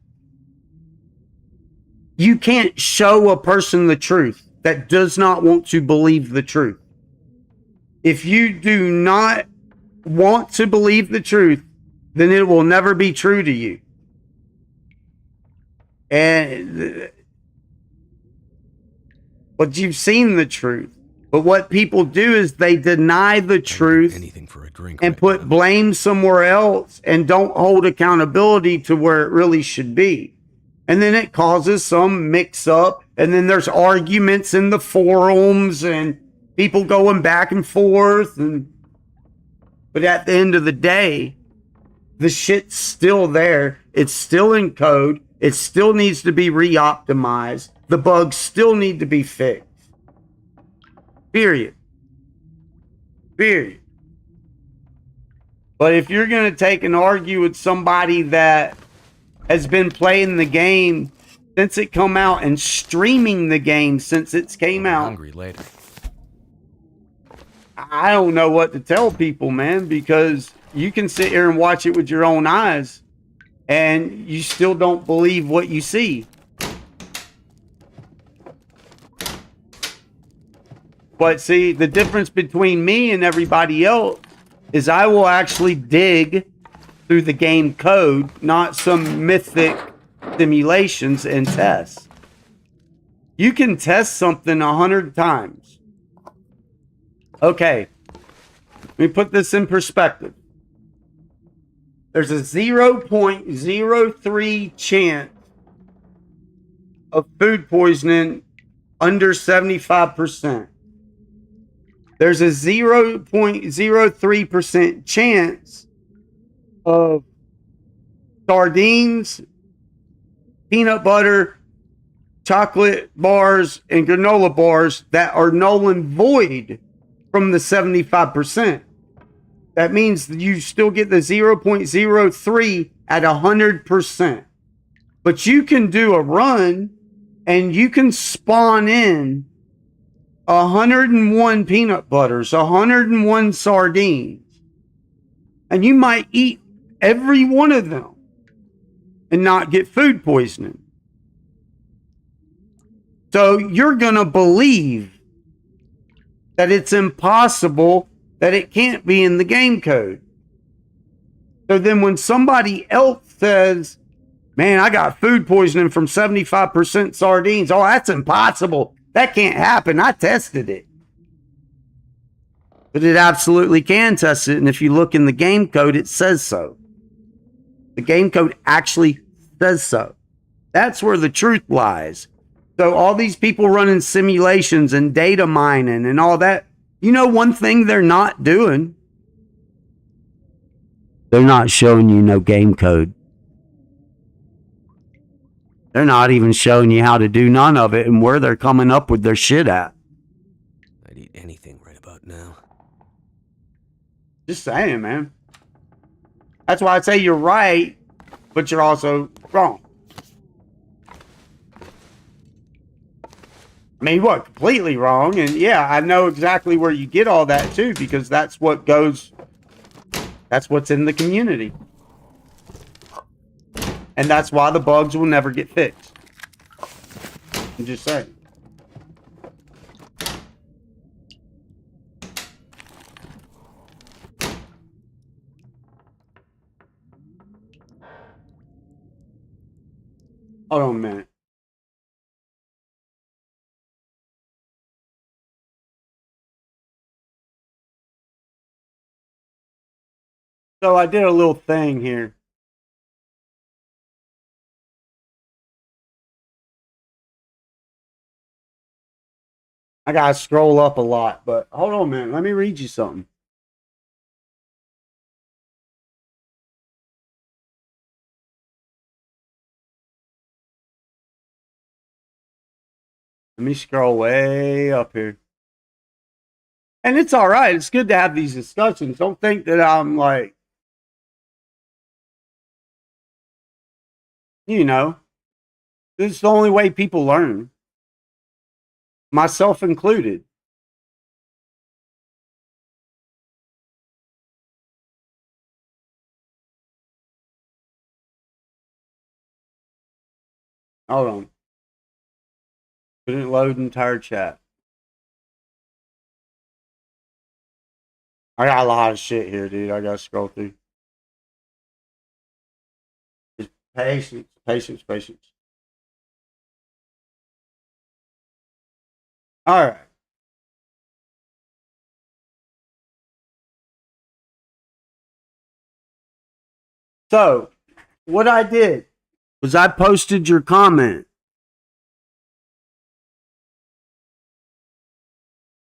you can't show a person the truth that does not want to believe the truth. If you do not want to believe the truth, then it will never be true to you. But you've seen the truth. But what people do is they deny the truth and put blame somewhere else and don't hold accountability to where it really should be. And then it causes some mix up. And then there's arguments in the forums and people going back and forth. But at the end of the day, the shit's still there. It's still in code. It still needs to be re-optimized. The bugs still need to be fixed. Period. Period. But if you're going to take and argue with somebody that has been playing the game since it come out and streaming the game since it came out, hungry later. I don't know what to tell people, man, because you can sit here and watch it with your own eyes, and you still don't believe what you see. But see, the difference between me and everybody else is I will actually dig through the game code, not some mythic simulations and tests. You can test something 100 times. Okay, let me put this in perspective. There's a 0.03 chance of food poisoning under 75%. There's a 0.03% chance of sardines, peanut butter, chocolate bars, and granola bars that are null and void from the 75%. That means you still get the 0.03 at 100%. But you can do a run and you can spawn in 101 peanut butters, 101 sardines, and you might eat every one of them and not get food poisoning. So you're going to believe that it's impossible, that it can't be in the game code. So then when somebody else says, man, I got food poisoning from 75% sardines. Oh, that's impossible. That can't happen. I tested it. But it absolutely can test it. And if you look in the game code, it says so. The game code actually says so. That's where the truth lies. So all these people running simulations and data mining and all that, you know one thing they're not doing? They're not showing you no game code. They're not even showing you how to do none of it and where they're coming up with their shit at. I'd eat anything right about now. Just saying, man. That's why I say you're right, but you're also wrong. I mean, what? Completely wrong. And yeah, I know exactly where you get all that too, because that's what goes, that's what's in the community. And that's why the bugs will never get fixed. I'm just saying. Hold on a minute. So I did a little thing here. I gotta scroll up a lot, but hold on a minute. Let me read you something. Let me scroll way up here. And it's all right. It's good to have these discussions. Don't think that I'm like, you know, this is the only way people learn, myself included. Hold on. Couldn't load entire chat. I got a lot of shit here, dude. I gotta scroll through. Just patience, patience, patience. All right. So, what I did was I posted your comment.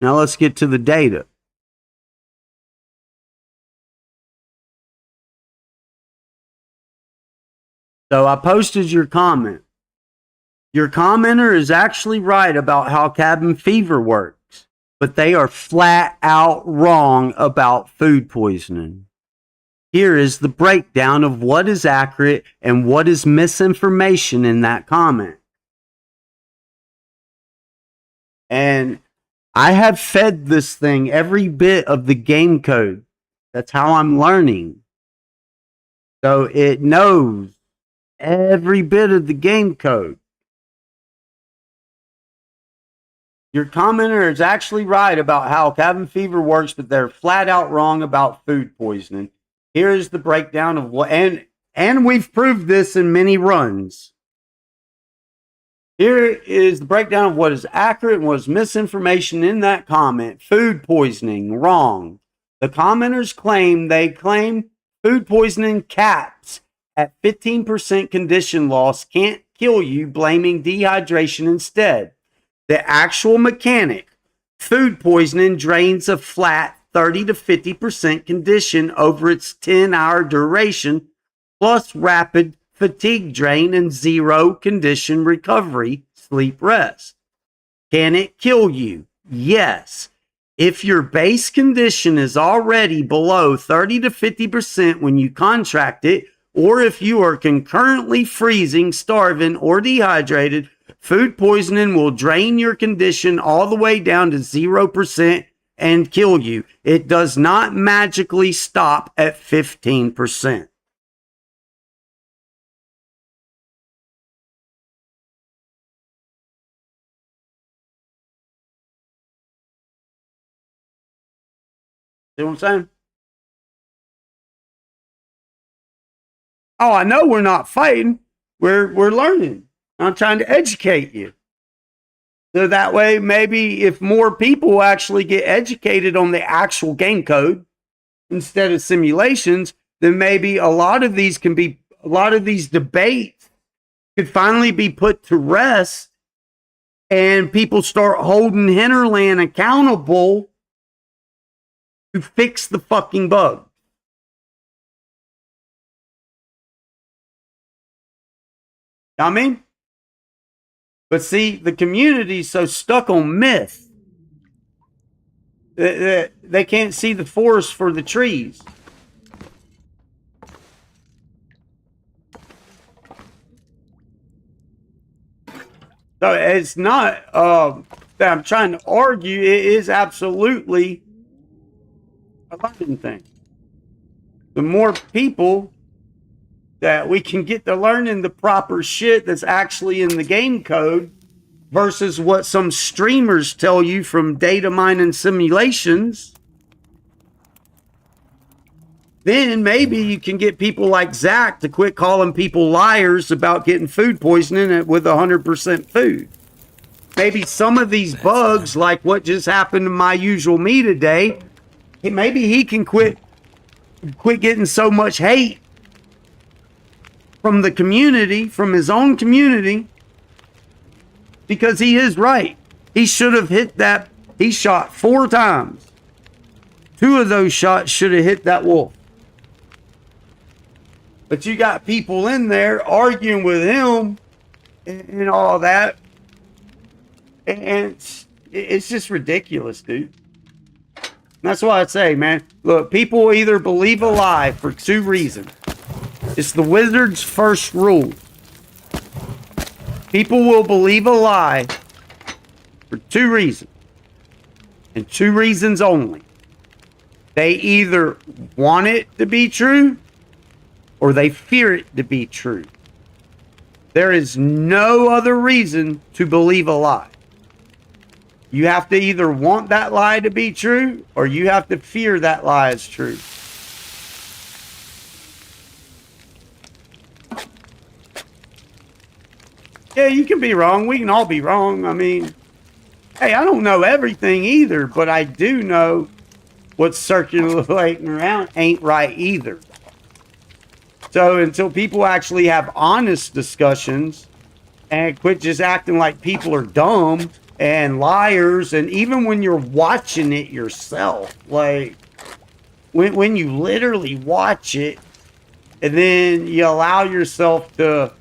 Now let's get to the data. So I posted your comment. Your commenter is actually right about how cabin fever works, but they are flat out wrong about food poisoning. Here is the breakdown of what is accurate and what is misinformation in that comment. And I have fed this thing every bit of the game code That's how I'm learning. So it knows every bit of the game code. Your commenter is actually right about how cabin fever works, but they're flat out wrong about food poisoning. Here is the breakdown of what, and we've proved this in many runs. Here is the breakdown of what is accurate and what is misinformation in that comment. Food poisoning, wrong. The commenters claim food poisoning caps at 15% condition loss can't kill you, blaming dehydration instead. The actual mechanic, food poisoning drains a flat 30 to 50% condition over its 10-hour duration, plus rapid fatigue drain and zero condition recovery, sleep rest. Can it kill you? Yes. If your base condition is already below 30 to 50% when you contract it, or if you are concurrently freezing, starving, or dehydrated, food poisoning will drain your condition all the way down to 0% and kill you. It does not magically stop at 15%. See what I'm saying? Oh, I know we're not fighting. We're learning. I'm trying to educate you. So that way, maybe if more people actually get educated on the actual game code instead of simulations, then maybe a lot of these debates could finally be put to rest and people start holding Hinterland accountable to fix the fucking bug. I mean? But see, the community's so stuck on myth that they can't see the forest for the trees. So it's not that I'm trying to argue. It is absolutely a learning thing. The more people that we can get to learning the proper shit that's actually in the game code versus what some streamers tell you from data mining simulations, then maybe you can get people like Zach to quit calling people liars about getting food poisoning with 100% food. Maybe some of these bugs, like what just happened to my usual me today, maybe he can quit getting so much hate from the community, from his own community, because he is right. He should have hit that. He shot 4 times. 2 of those shots should have hit that wolf. But you got people in there arguing with him and all that. And it's just ridiculous, dude. And that's why I say, man, look, people either believe a lie for 2 reasons. It's the wizard's first rule. People will believe a lie for 2 reasons. And 2 reasons only. They either want it to be true or they fear it to be true. There is no other reason to believe a lie. You have to either want that lie to be true or you have to fear that lie is true. Yeah, you can be wrong. We can all be wrong. I mean, hey, I don't know everything either, but I do know what's circulating around ain't right either. So until people actually have honest discussions and quit just acting like people are dumb and liars, and even when you're watching it yourself, like when you literally watch it and then you allow yourself to,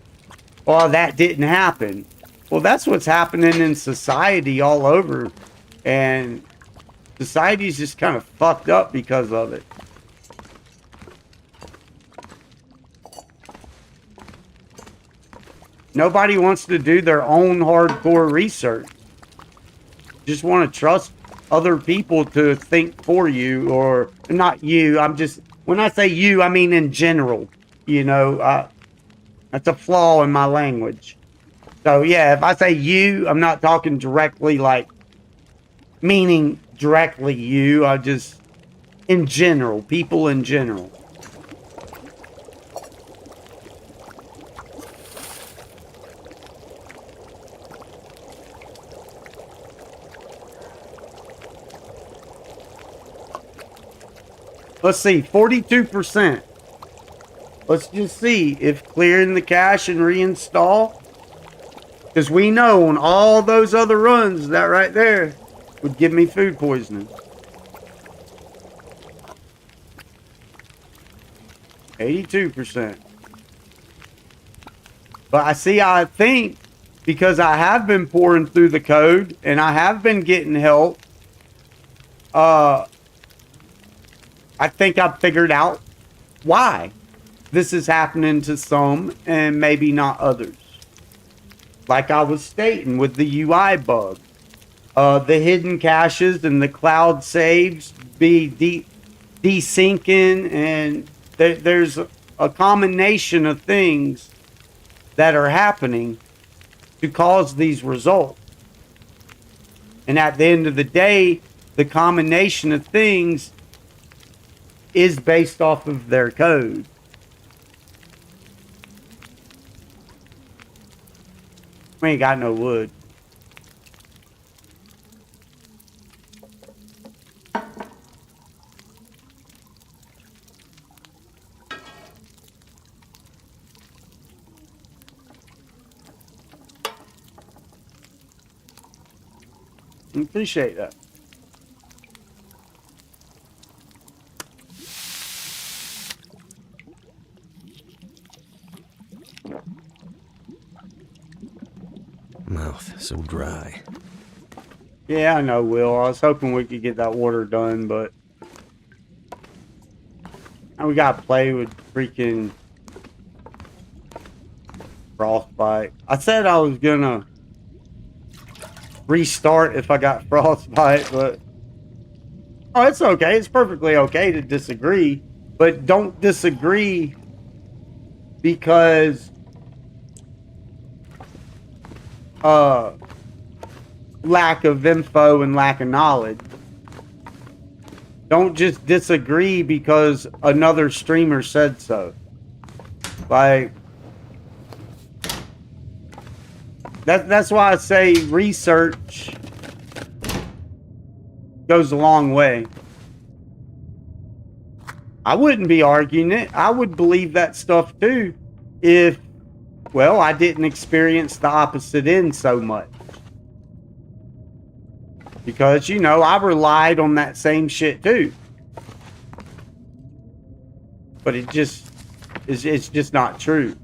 well, that didn't happen. Well, that's what's happening in society all over. And society's just kind of fucked up because of it. Nobody wants to do their own hardcore research. Just want to trust other people to think for you, or not you. When I say you, I mean in general. You know, that's a flaw in my language. So yeah, if I say you, I'm not talking directly, like meaning directly you. I just in general, people in general. Let's see, 42%. Let's just see if clearing the cache and reinstall. Because we know on all those other runs, that right there would give me food poisoning. 82%. But I think because I have been pouring through the code and I have been getting help, I think I've figured out why this is happening to some and maybe not others. Like I was stating with the UI bug, the hidden caches and the cloud saves be desyncing, and there's a combination of things that are happening to cause these results. And at the end of the day, the combination of things is based off of their code. We ain't got no wood. Appreciate that. Mouth so dry. Yeah, I know, Will. I was hoping we could get that water done, but now we gotta play with freaking frostbite. I said I was gonna restart if I got frostbite, but oh, it's okay. It's perfectly okay to disagree, but don't disagree because lack of info and lack of knowledge. Don't just disagree because another streamer said so. Like, that's why I say research goes a long way. I wouldn't be arguing it. I would believe that stuff too if, well, I didn't experience the opposite end so much. Because, you know, I relied on that same shit too. But it's just not true.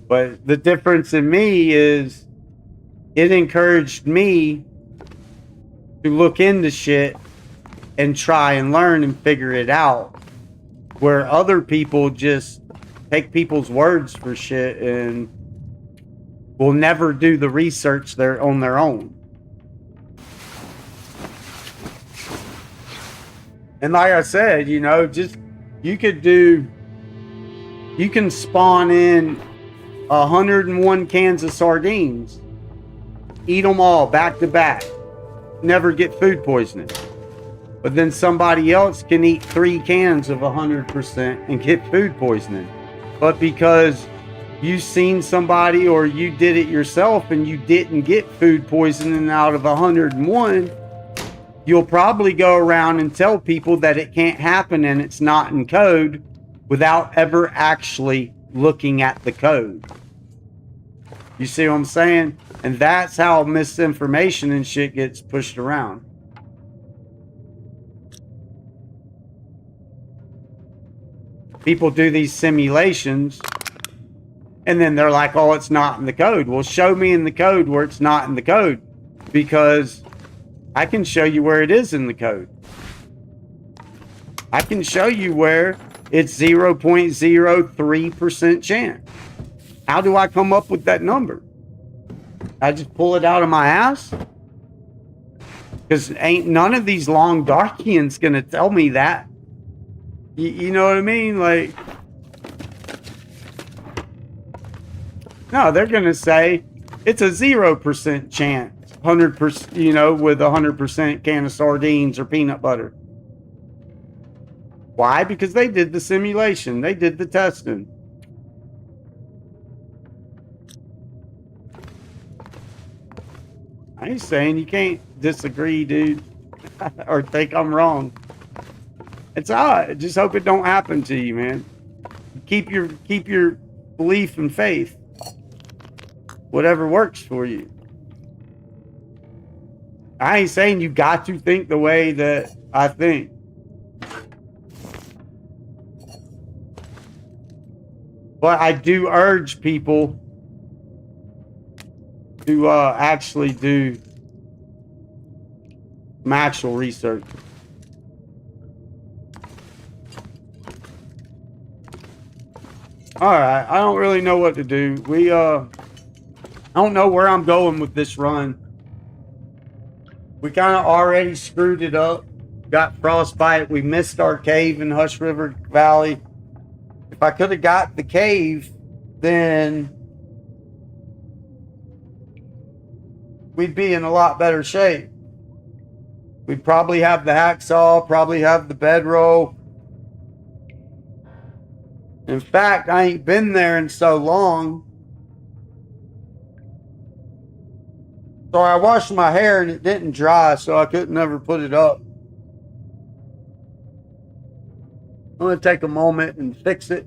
But the difference in me is it encouraged me to look into shit and try and learn and figure it out. Where other people just take people's words for shit and will never do the research there on their own. And like I said, you know, just you can spawn in 101 cans of sardines, eat them all back to back, never get food poisoning. But then somebody else can eat 3 cans of 100% and get food poisoning. But because you seen somebody or you did it yourself and you didn't get food poisoning out of 101, you'll probably go around and tell people that it can't happen and it's not in code without ever actually looking at the code. You see what I'm saying? And that's how misinformation and shit gets pushed around. People do these simulations and then they're like, oh, it's not in the code. Well, show me in the code where it's not in the code, because I can show you where it is in the code. I can show you where it's 0.03% chance. How do I come up with that number? I just pull it out of my ass? Because ain't none of these long Darkians gonna tell me that. You know what I mean? Like, no, they're gonna say it's a 0% chance, 100%, you know, with 100% can of sardines or peanut butter. Why? Because they did the simulation, they did the testing. I ain't saying you can't disagree, dude, or think I'm wrong. It's odd. Just hope it don't happen to you, man. Keep your belief and faith. Whatever works for you. I ain't saying you got to think the way that I think. But I do urge people to actually do some actual research. All right, I don't really know what to do. I don't know where I'm going with this run. We kind of already screwed it up. Got frostbite. We missed our cave in Hush River Valley. If I could have got the cave, then we'd be in a lot better shape. We'd probably have the hacksaw, probably have the bedroll. In fact, I ain't been there in so long. So I washed my hair and it didn't dry, so I couldn't ever put it up. I'm gonna take a moment and fix it.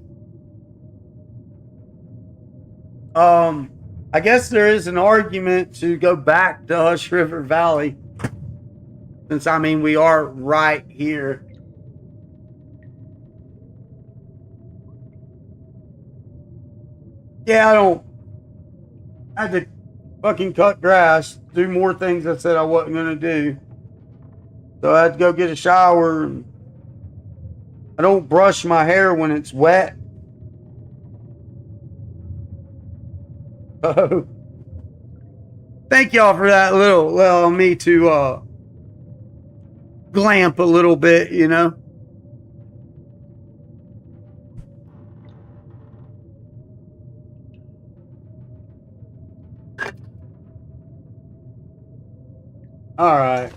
I guess there is an argument to go back to Hush River Valley, since I mean we are right here. Yeah, I had to fucking cut grass, do more things I said I wasn't gonna do. So I had to go get a shower. And I don't brush my hair when it's wet. Oh, thank y'all for that little allow me to glamp a little bit, you know. All right,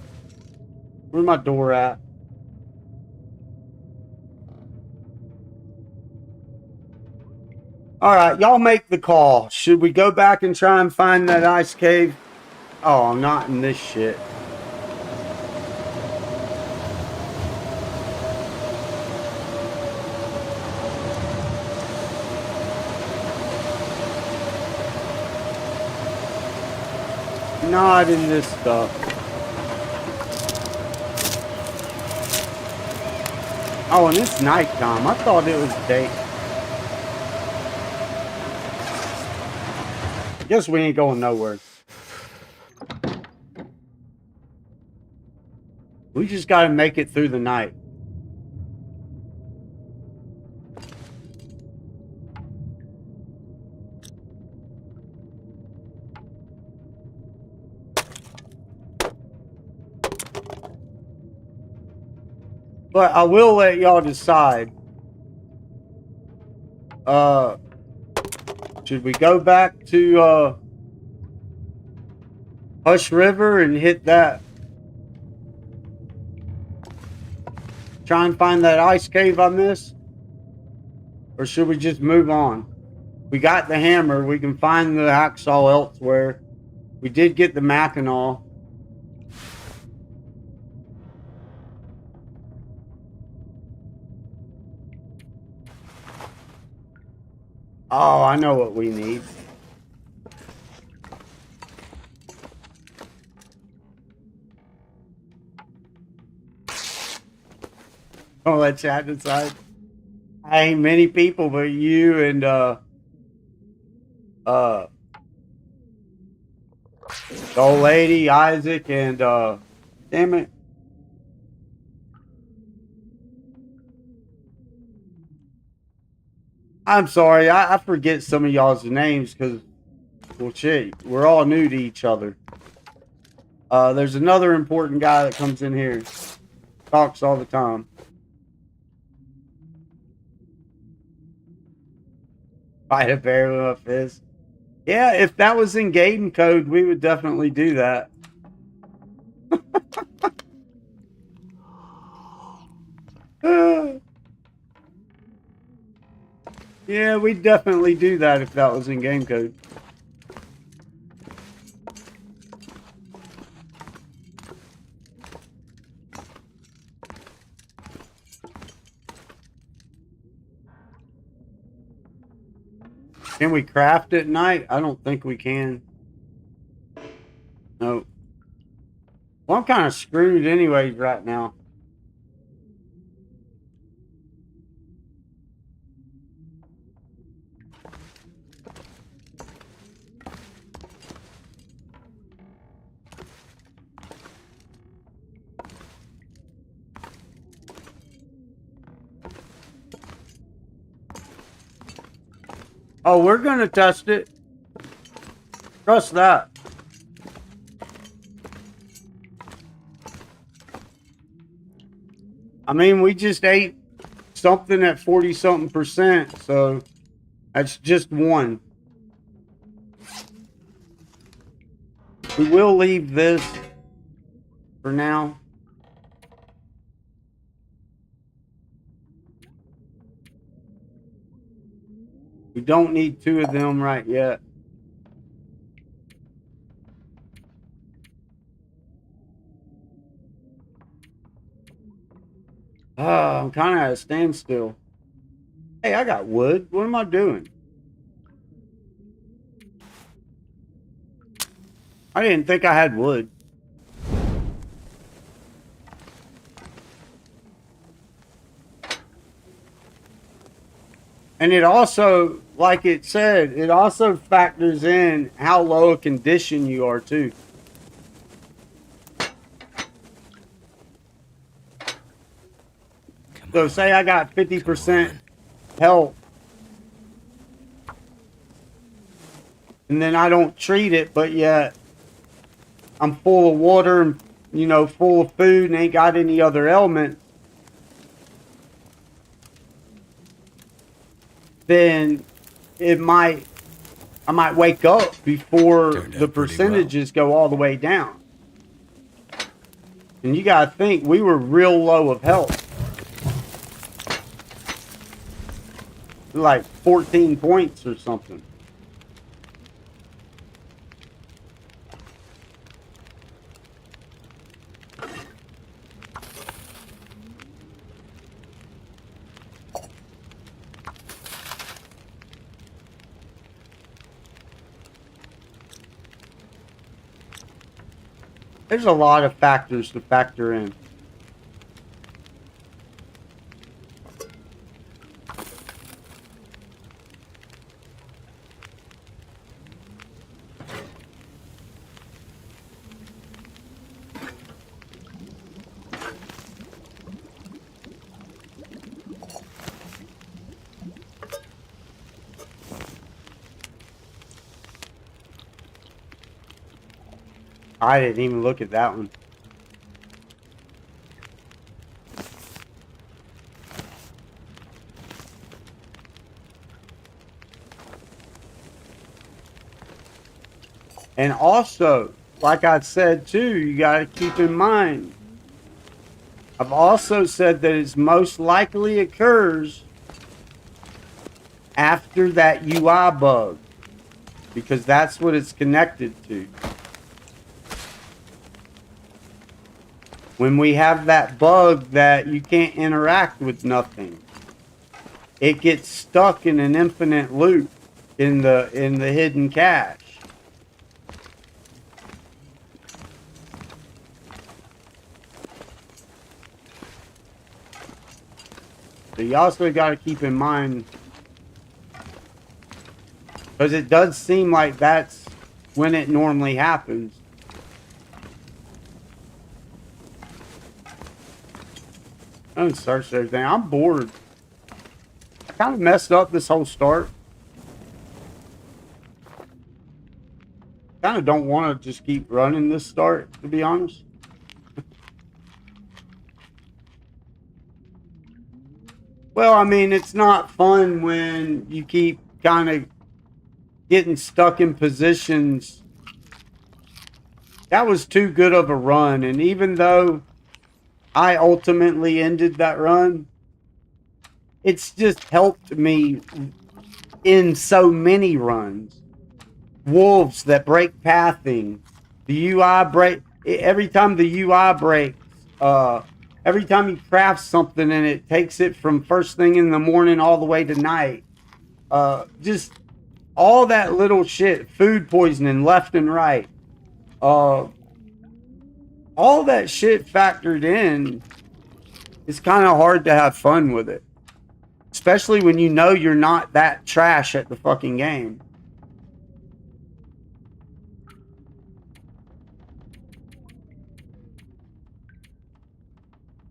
where's my door at? All right, y'all make the call. Should we go back and try and find that ice cave? Oh, I'm not in this shit. Not in this stuff. Oh, and it's nighttime. I thought it was day. Guess we ain't going nowhere. We just got to make it through the night. But I will let y'all decide. Should we go back to Hush River and hit that? Try and find that ice cave I missed? Or should we just move on? We got the hammer. We can find the hacksaw elsewhere. We did get the Mackinaw. Oh, I know what we need. Oh, let chat decide. I ain't many people but you and the old lady, Isaac, and damn it. I'm sorry, I forget some of y'all's names because Well, shit, we're all new to each other. There's another important guy that comes in here. Talks all the time. Fight a bear with a fist. Yeah, if that was in game code, we would definitely do that. Yeah, we'd definitely do that if that was in game code. Can we craft at night? I don't think we can. No. Well, I'm kind of screwed anyways right now. Oh, we're going to test it. Trust that. I mean, we just ate something at 40-something percent, so that's just one. We will leave this for now. We don't need two of them right yet. I'm kind of at a standstill. Hey, I got wood. What am I doing? I didn't think I had wood. And it also, like it said, it also factors in how low a condition you are too. So say I got 50% health, and then I don't treat it, but yet I'm full of water and, you know, full of food and ain't got any other elements, then I might wake up before the percentages go all the way down. And you gotta think, we were real low of health. Like 14 points or something. There's a lot of factors to factor in. I didn't even look at that one. And also, like I said too, you got to keep in mind, I've also said that it's most likely occurs after that UI bug, because that's what it's connected to. When we have that bug that you can't interact with nothing, it gets stuck in an infinite loop in the hidden cache. So you also got to keep in mind, because it does seem like that's when it normally happens. I don't search everything. I'm bored. I kind of messed up this whole start. kind of don't want to just keep running this start, to be honest. Well, I mean, it's not fun when you keep kind of getting stuck in positions. That was too good of a run. And even though I ultimately ended that run, it's just helped me in so many runs. Wolves that break pathing, the UI break, every time the UI breaks, every time you craft something and it takes it from first thing in the morning all the way to night, just all that little shit, food poisoning left and right, all that shit factored in, it's kind of hard to have fun with it. Especially when you know you're not that trash at the fucking game.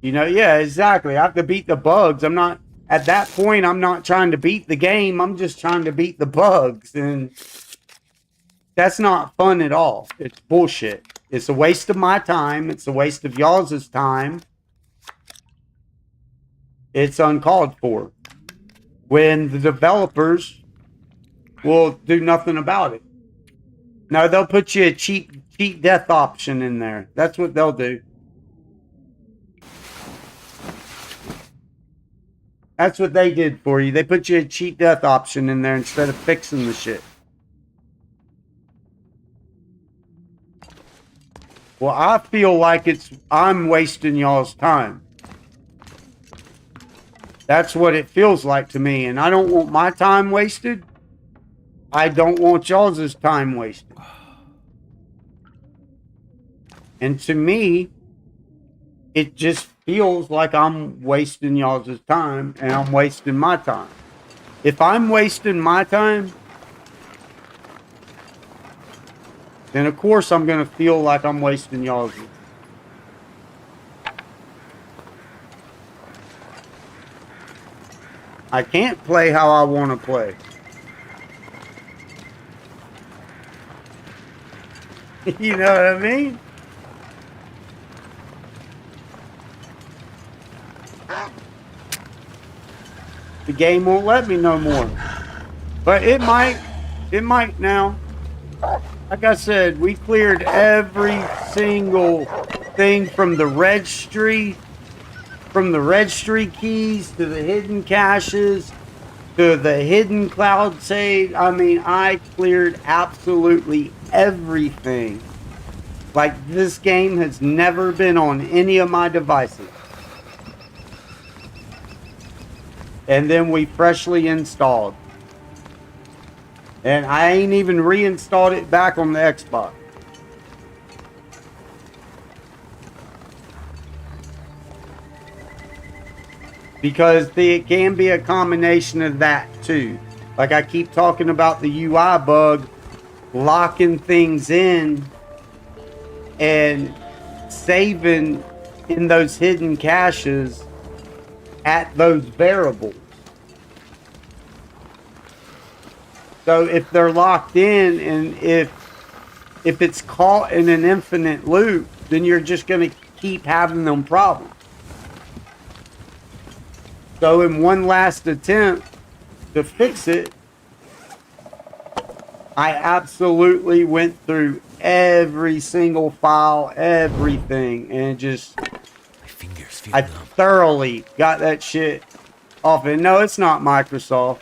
You know, yeah, exactly. I have to beat the bugs. I'm not, at that point, I'm not trying to beat the game. I'm just trying to beat the bugs. And that's not fun at all. It's bullshit. It's a waste of my time. It's a waste of y'all's time. It's uncalled for. When the developers will do nothing about it. No, they'll put you a cheat death option in there. That's what they'll do. That's what they did for you. They put you a cheat death option in there instead of fixing the shit. Well, I feel like I'm wasting y'all's time. That's what it feels like to me, and I don't want my time wasted. I don't want y'all's time wasted. And to me, it just feels like I'm wasting y'all's time, and I'm wasting my time. If I'm wasting my time, then of course I'm going to feel like I'm wasting y'all's. I can't play how I want to play. You know what I mean? The game won't let me no more. But it might. It might now. Like I said, we cleared every single thing from the registry keys to the hidden caches to the hidden cloud save. I mean, I cleared absolutely everything. Like, this game has never been on any of my devices. And then we freshly installed. And I ain't even reinstalled it back on the Xbox. Because it can be a combination of that too. Like I keep talking about the UI bug, locking things in and saving in those hidden caches at those variables. So if they're locked in and if it's caught in an infinite loop, then you're just going to keep having them problems. So in one last attempt to fix it, I absolutely went through every single file, everything, and just My fingers feel I numb. thoroughly got that shit off it. No, it's not Microsoft.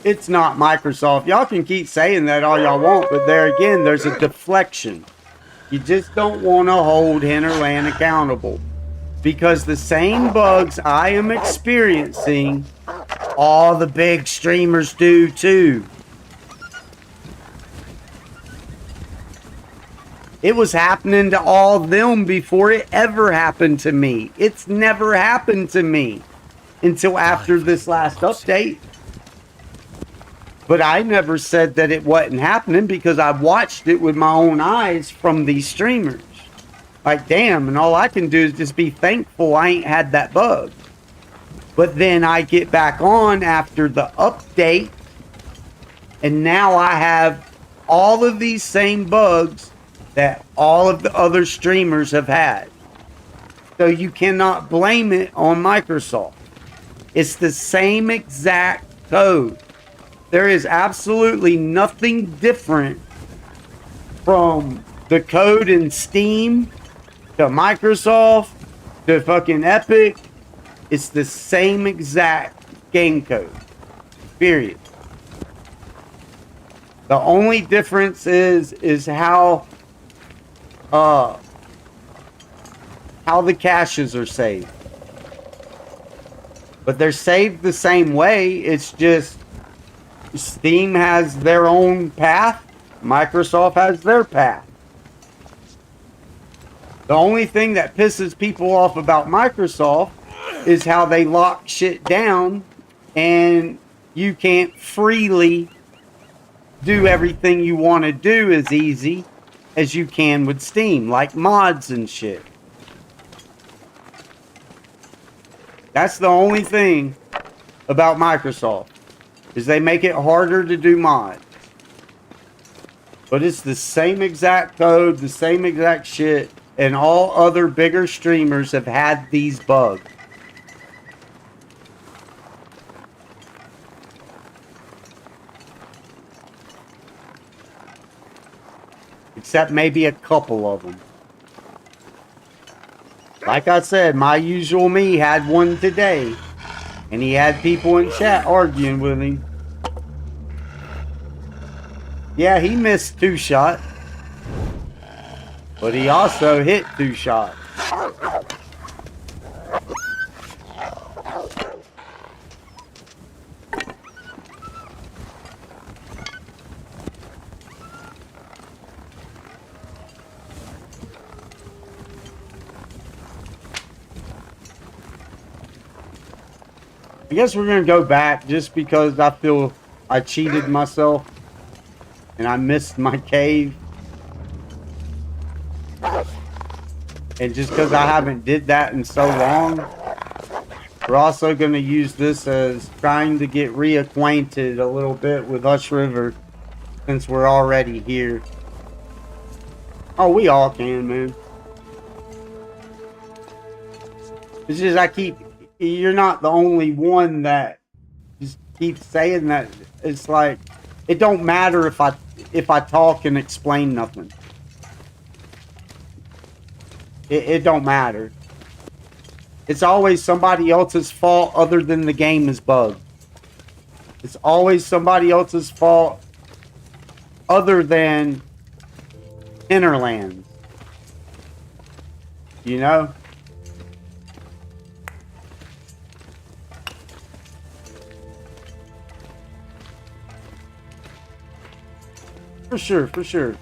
It's not Microsoft. Y'all can keep saying that all y'all want, but there again, there's a deflection. You just don't want to hold Hinterland accountable. Because the same bugs I am experiencing, all the big streamers do too. It was happening to all of them before it ever happened to me. It's never happened to me until after this last update. But I never said that it wasn't happening because I watched it with my own eyes from these streamers. Like, damn, and all I can do is just be thankful I ain't had that bug. But then I get back on after the update And now I have all of these same bugs that all of the other streamers have had. So you cannot blame it on Microsoft. It's the same exact code. There is absolutely nothing different from the code in Steam to Microsoft to fucking Epic. It's the same exact game code. Period. The only difference is how the caches are saved. But they're saved the same way. It's just Steam has their own path. Microsoft has their path. The only thing that pisses people off about Microsoft is how they lock shit down and you can't freely do everything you want to do as easy as you can with Steam, like mods and shit. That's the only thing about Microsoft, is they make it harder to do mods. But it's the same exact code, the same exact shit, and all other bigger streamers have had these bugs. Except maybe a couple of them. Like I said, my usual me had one today. And he had people in chat arguing with him. Yeah, he missed 2 shots. But he also hit 2 shots. I guess we're going to go back just because I feel I cheated myself and I missed my cave. And just because I haven't did that in so long, we're also going to use this as trying to get reacquainted a little bit with Hush River since we're already here. Oh, we all can, man. It's just you're not the only one that just keeps saying that. It's like, it don't matter if I talk and explain nothing. It don't matter. It's always somebody else's fault other than the game is bugged. It's always somebody else's fault other than Interlands. You know? For sure, for sure.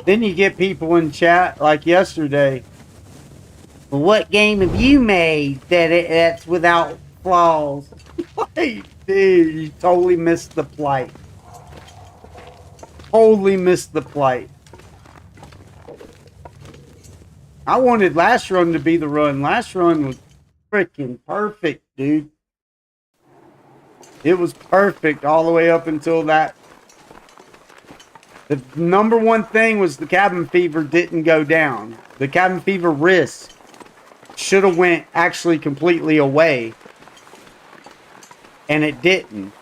Then you get people in chat like yesterday. Well, what game have you made that's without flaws? Like, dude, you totally missed the plight. Totally missed the plight. I wanted last run to be the run. Last run was freaking perfect, dude. It was perfect all the way up until that. The number one thing was the cabin fever didn't go down. The cabin fever risk should have went actually completely away. And it didn't.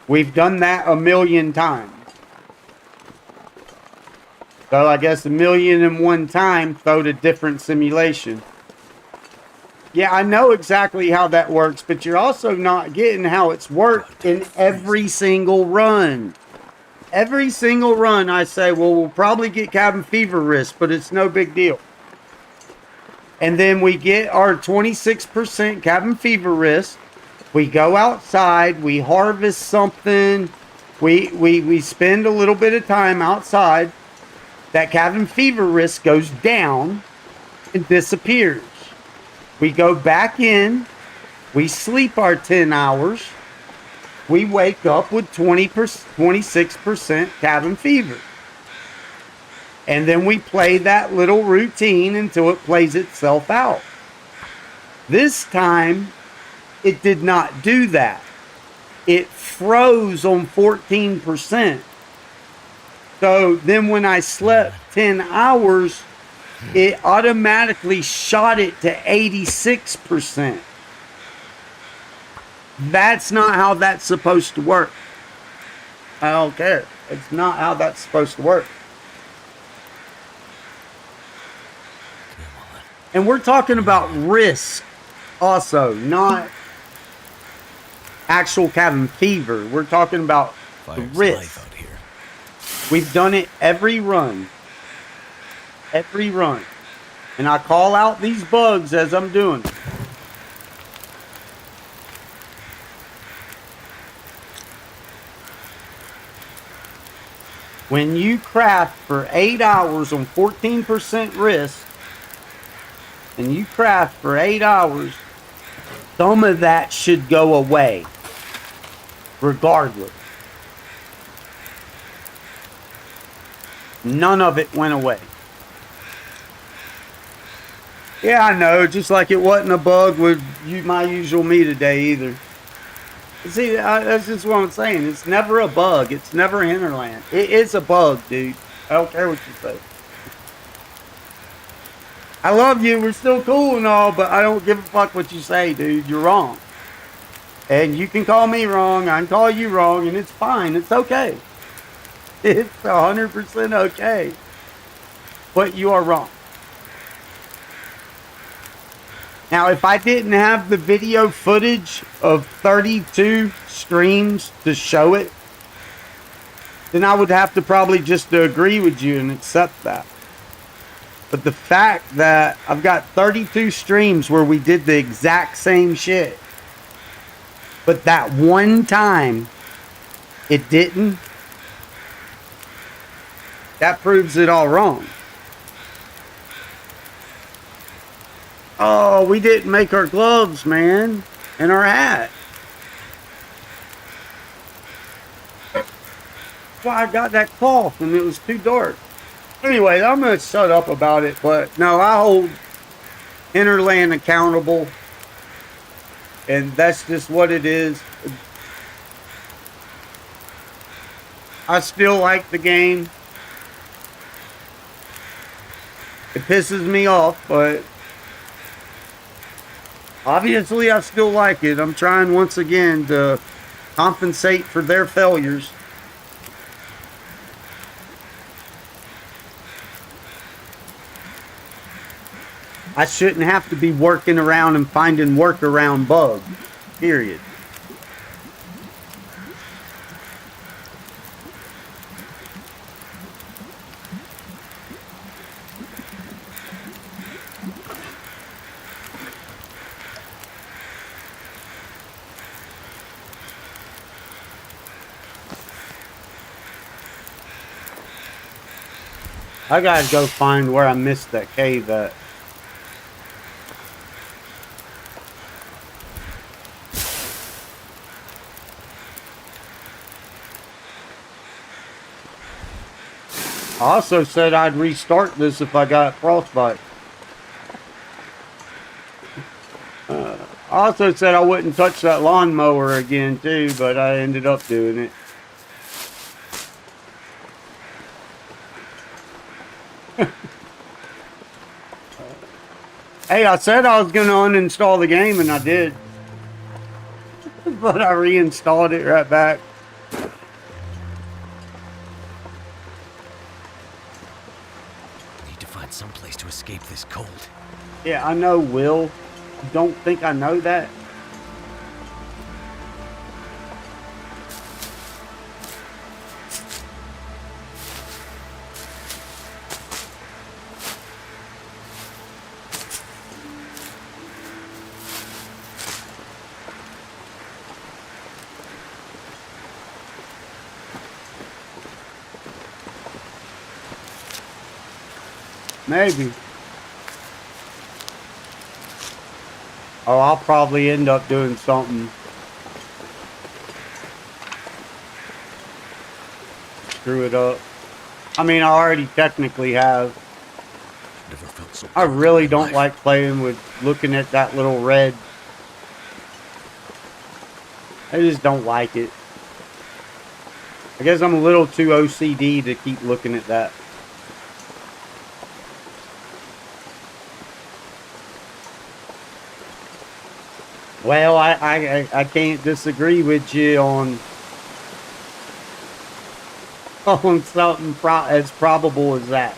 We've done that a million times. So I guess 1,000,001 times throwed a different simulation. Yeah, I know exactly how that works, but you're also not getting how it's worked in every single run. Every single run I say, well, we'll probably get cabin fever risk, but it's no big deal. And then we get our 26% cabin fever risk. We go outside, we harvest something, we spend a little bit of time outside. that cabin fever risk goes down and disappears. We go back in, we sleep our 10 hours, we wake up with 26% cabin fever. And then we play that little routine until it plays itself out. This time, it did not do that. It froze on 14%. So then when I slept 10 hours, it automatically shot it to 86%. That's not how that's supposed to work. I don't care. It's not how that's supposed to work. And we're talking about risk also, not actual cabin fever. We're talking about the risk. Out here. We've done it every run. Every run. And I call out these bugs as I'm doing it. When you craft for 8 hours on 14% risk, and you craft for 8 hours, some of that should go away, regardless. None of it went away. Yeah, I know, just like it wasn't a bug with my usual me today either. See, that's just what I'm saying. It's never a bug. It's never hinterland. It is a bug, dude. I don't care what you say. I love you. We're still cool and all, but I don't give a fuck what you say, dude. You're wrong. And you can call me wrong. I can call you wrong, and it's fine. It's okay. It's 100% okay. But you are wrong. Now, if I didn't have the video footage of 32 streams to show it, then I would have to probably just agree with you and accept that. But the fact that I've got 32 streams where we did the exact same shit, but that one time it didn't, that proves it all wrong. Oh, we didn't make our gloves, man, and our hat. That's why I got that cough and it was too dark. Anyway, I'm going to shut up about it, but no, I hold Interland accountable, and that's just what it is. I still like the game. It pisses me off, but obviously I still like it. I'm trying once again to compensate for their failures. I shouldn't have to be working around and finding workaround bugs, period. I gotta go find where I missed that cave at. I also said I'd restart this if I got frostbite. I also said I wouldn't touch that lawnmower again too, but I ended up doing it. Hey, I said I was going to uninstall the game, and I did. But I reinstalled it right back. Need to find some place to escape this cold. Yeah, I know, Will. You don't think I know that? Maybe. Oh, I'll probably end up doing something. Screw it up. I mean, I already technically have. Never felt so I good really in my don't life. like playing with looking at that little red. I just don't like it. I guess I'm a little too OCD to keep looking at that. Well, I can't disagree with you on something as probable as that.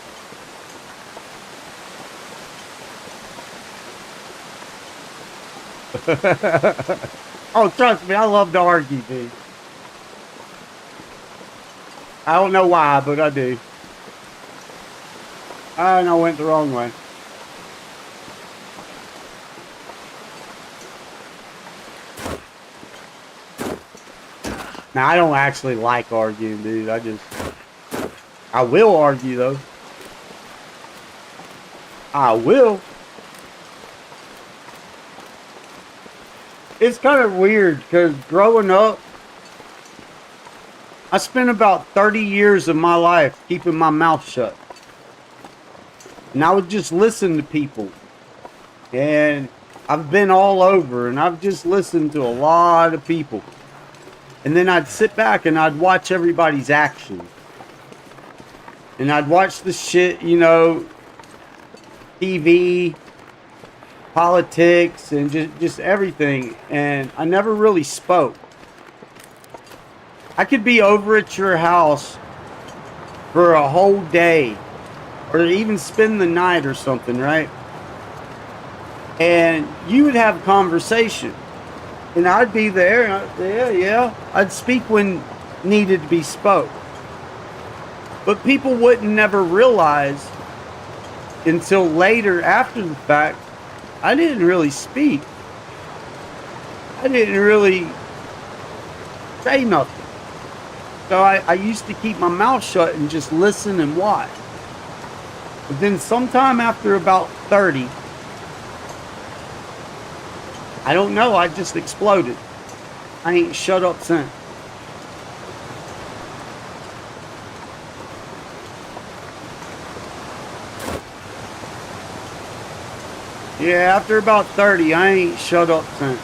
Oh, trust me, I love to argue, dude. I don't know why, but I do. And I went the wrong way. Now, I don't actually like arguing, dude. I will argue, though. I will. It's kind of weird, because growing up, I spent about 30 years of my life keeping my mouth shut. And I would just listen to people. And I've been all over, and I've just listened to a lot of people. And then I'd sit back and I'd watch everybody's actions. And I'd watch the shit, you know, TV, politics, and just everything. And I never really spoke. I could be over at your house for a whole day, or even spend the night or something, right? And you would have conversation. And I'd be there, and yeah. I'd speak when needed to be spoke. But people wouldn't never realize until later, after the fact, I didn't really speak. I didn't really say nothing. So I used to keep my mouth shut and just listen and watch. But then sometime after about 30, I don't know, I just exploded. I ain't shut up since. Yeah, after about 30, I ain't shut up since.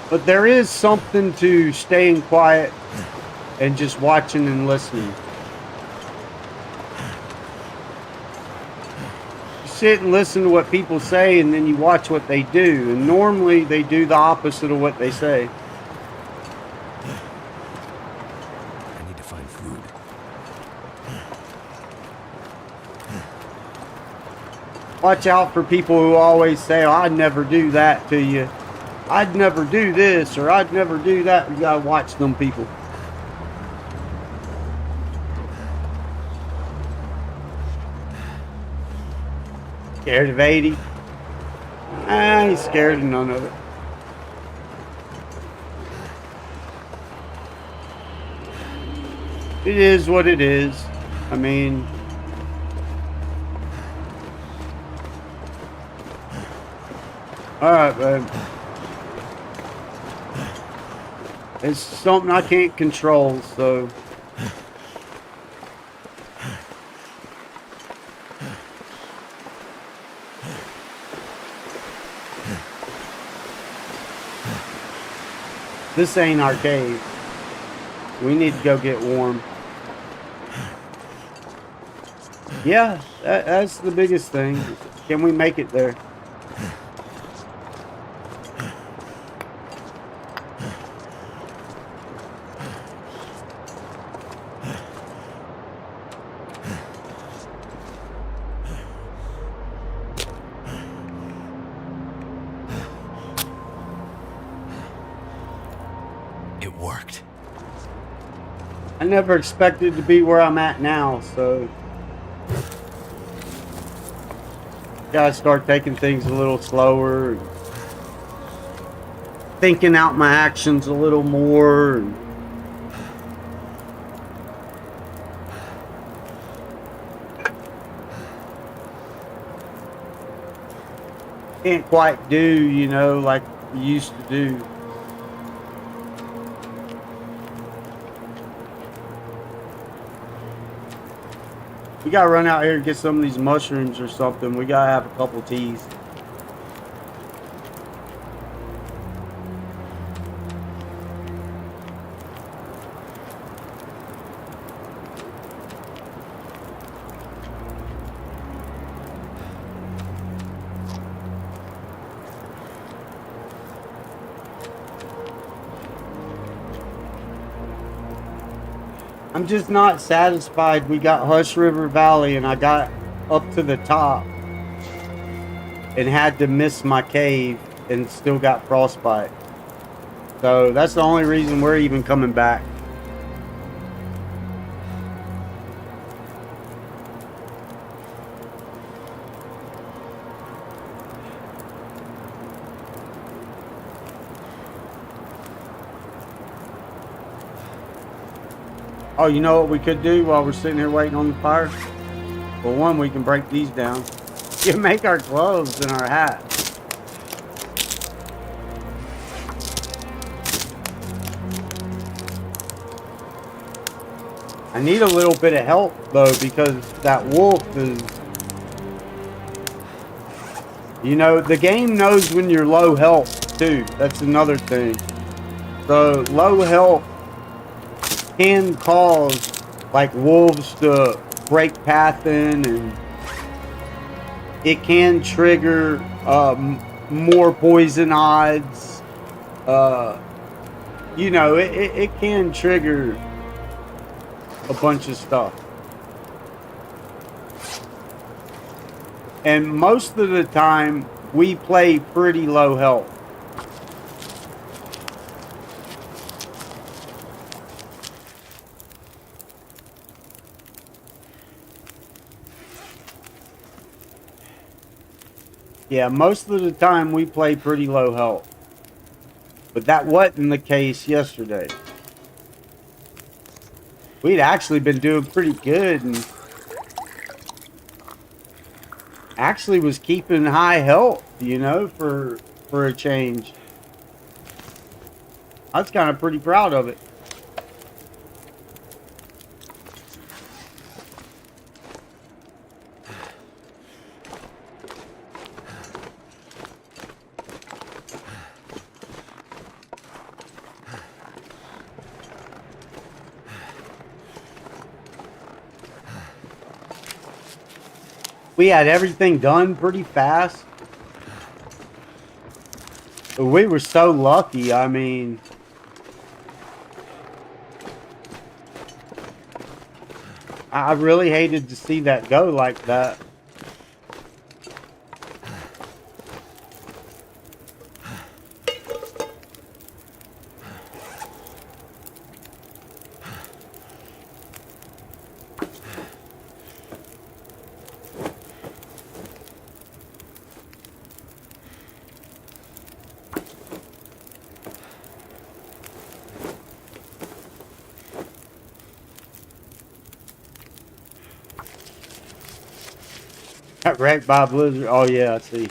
But there is something to staying quiet and just watching and listening. You sit and listen to what people say, and then you watch what they do. And normally they do the opposite of what they say. I need to find food. Watch out for people who always say, oh, I'd never do that to you. I'd never do this, or I'd never do that. You gotta watch them people. Scared of 80? I ain't scared of none of it. It is what it is. I mean, alright, babe. It's something I can't control, so. This ain't our cave. We need to go get warm. Yeah, that's the biggest thing. Can we make it there? I never expected to be where I'm at now, so gotta start taking things a little slower and thinking out my actions a little more. And can't quite do, you know, like you used to do. We gotta run out here and get some of these mushrooms or something. We gotta have a couple teas. I'm just not satisfied. We got Hush River Valley and I got up to the top and had to miss my cave and still got frostbite. So that's the only reason we're even coming back. Oh, you know what we could do while we're sitting here waiting on the fire? Well, one, we can break these down. You make our gloves and our hats. I need a little bit of help though, because that wolf is, you know, the game knows when you're low health too. That's another thing. So low health can cause like wolves to break pathing, and it can trigger more poison odds. You know, it can trigger a bunch of stuff. And most of the time we play pretty low health. Yeah, most of the time we play pretty low health. But that wasn't the case yesterday. We'd actually been doing pretty good and actually was keeping high health, you know, for a change. I was kind of pretty proud of it. We had everything done pretty fast. We were so lucky. I mean, I really hated to see that go like that. Got wrecked by a blizzard. Oh yeah, I see.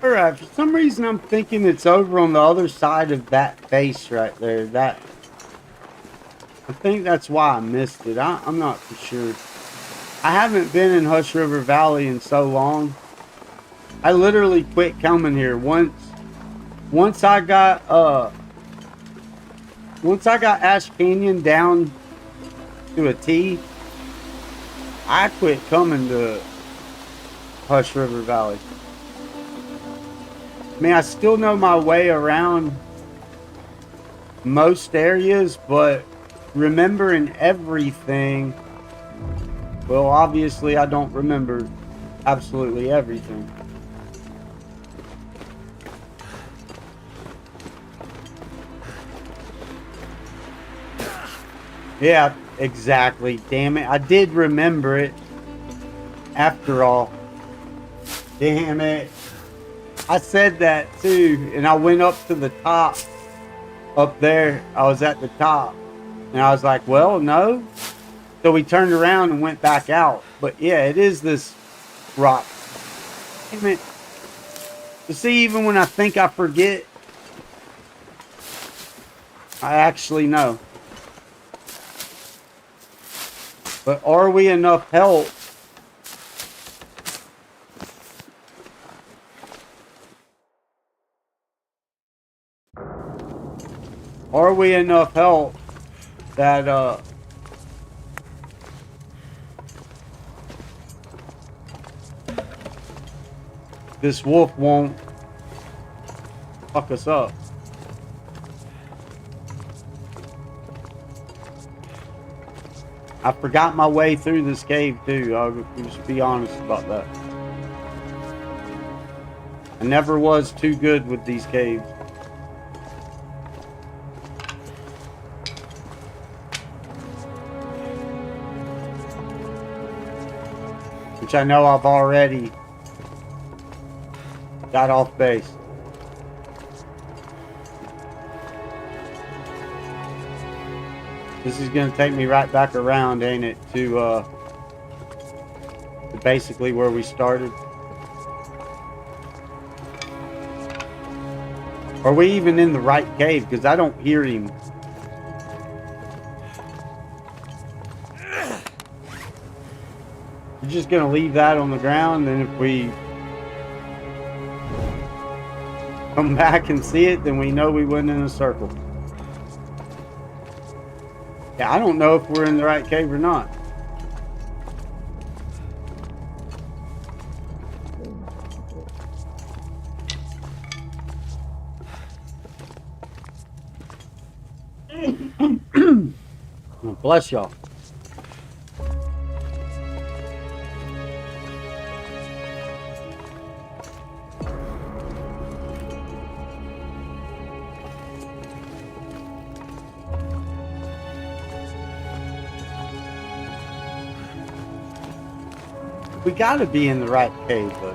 Alright, for some reason I'm thinking it's over on the other side of that face right there. I think that's why I missed it. I'm not for sure. I haven't been in Hush River Valley in so long. I literally quit coming here once I got Ash Canyon down to a T. I quit coming to Hush River Valley. I mean, I still know my way around most areas, but remembering everything, well, obviously I don't remember absolutely everything. Yeah, exactly. Damn it. I did remember it after all. Damn it. I said that too, and I went up to the top. Up there, I was at the top, and I was like, well, no. So we turned around and went back out. But yeah, it is this rock. Damn it. You see, even when I think I forget, I actually know. But are we enough help? Are we enough help that this wolf won't fuck us up? I forgot my way through this cave too. I'll just be honest about that. I never was too good with these caves. Which I know I've already got off base. This is gonna take me right back around, ain't it, to basically where we started. Are we even in the right cave? Because I don't hear him. We're just gonna leave that on the ground, and if we come back and see it, then we know we went in a circle. Yeah, I don't know if we're in the right cave or not. Bless y'all. We gotta be in the right cave, but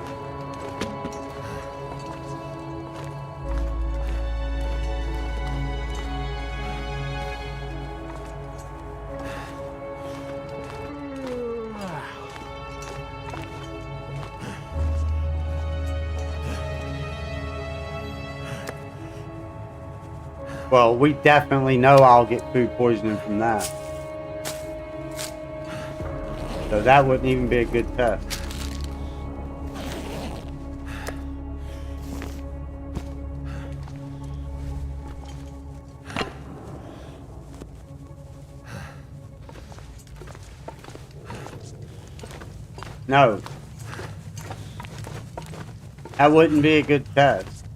well, we definitely know I'll get food poisoning from that. So that wouldn't even be a good test. No. That wouldn't be a good test.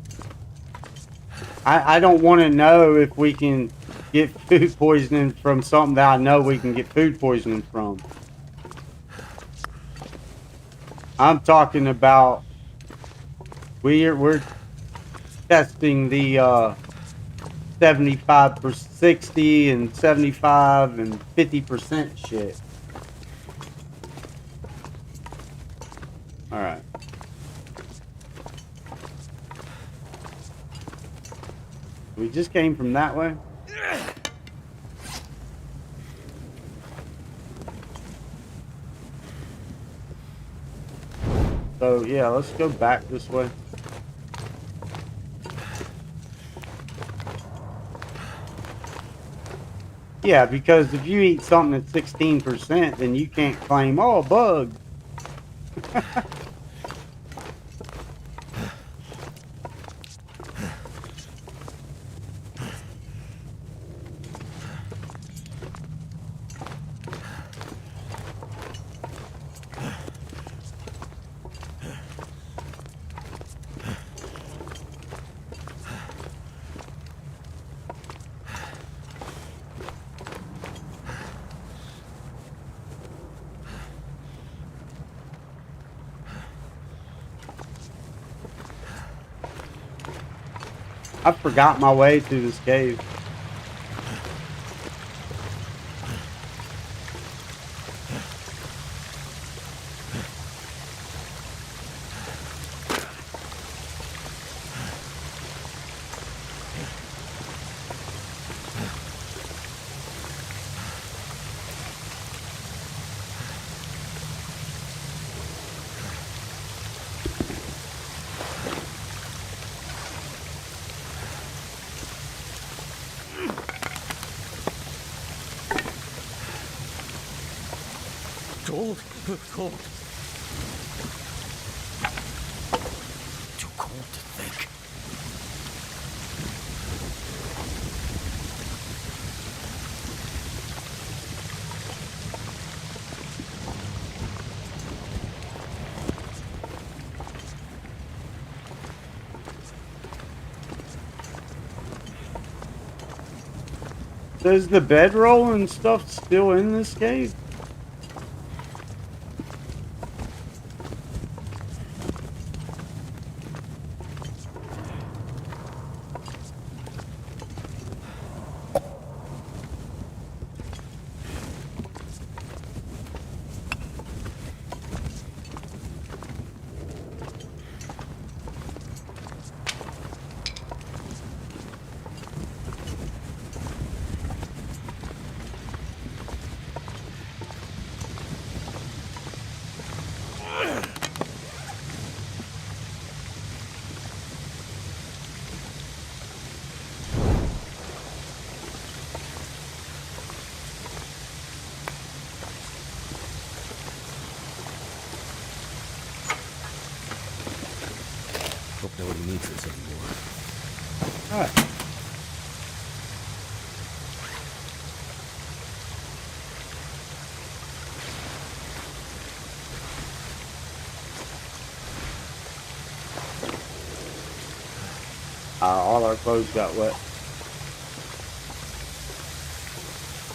I don't want to know if we can get food poisoning from something that I know we can get food poisoning from. I'm talking about we're testing the 75 60 and 75 and 50% shit. All right. We just came from that way. So yeah, let's go back this way. Yeah, because if you eat something at 16%, then you can't claim, oh, bug. I forgot my way through this cave. Cold. Cold. Too cold to think. So is the bedroll and stuff still in this cave? Hope nobody needs this anymore. All right. All our clothes got wet.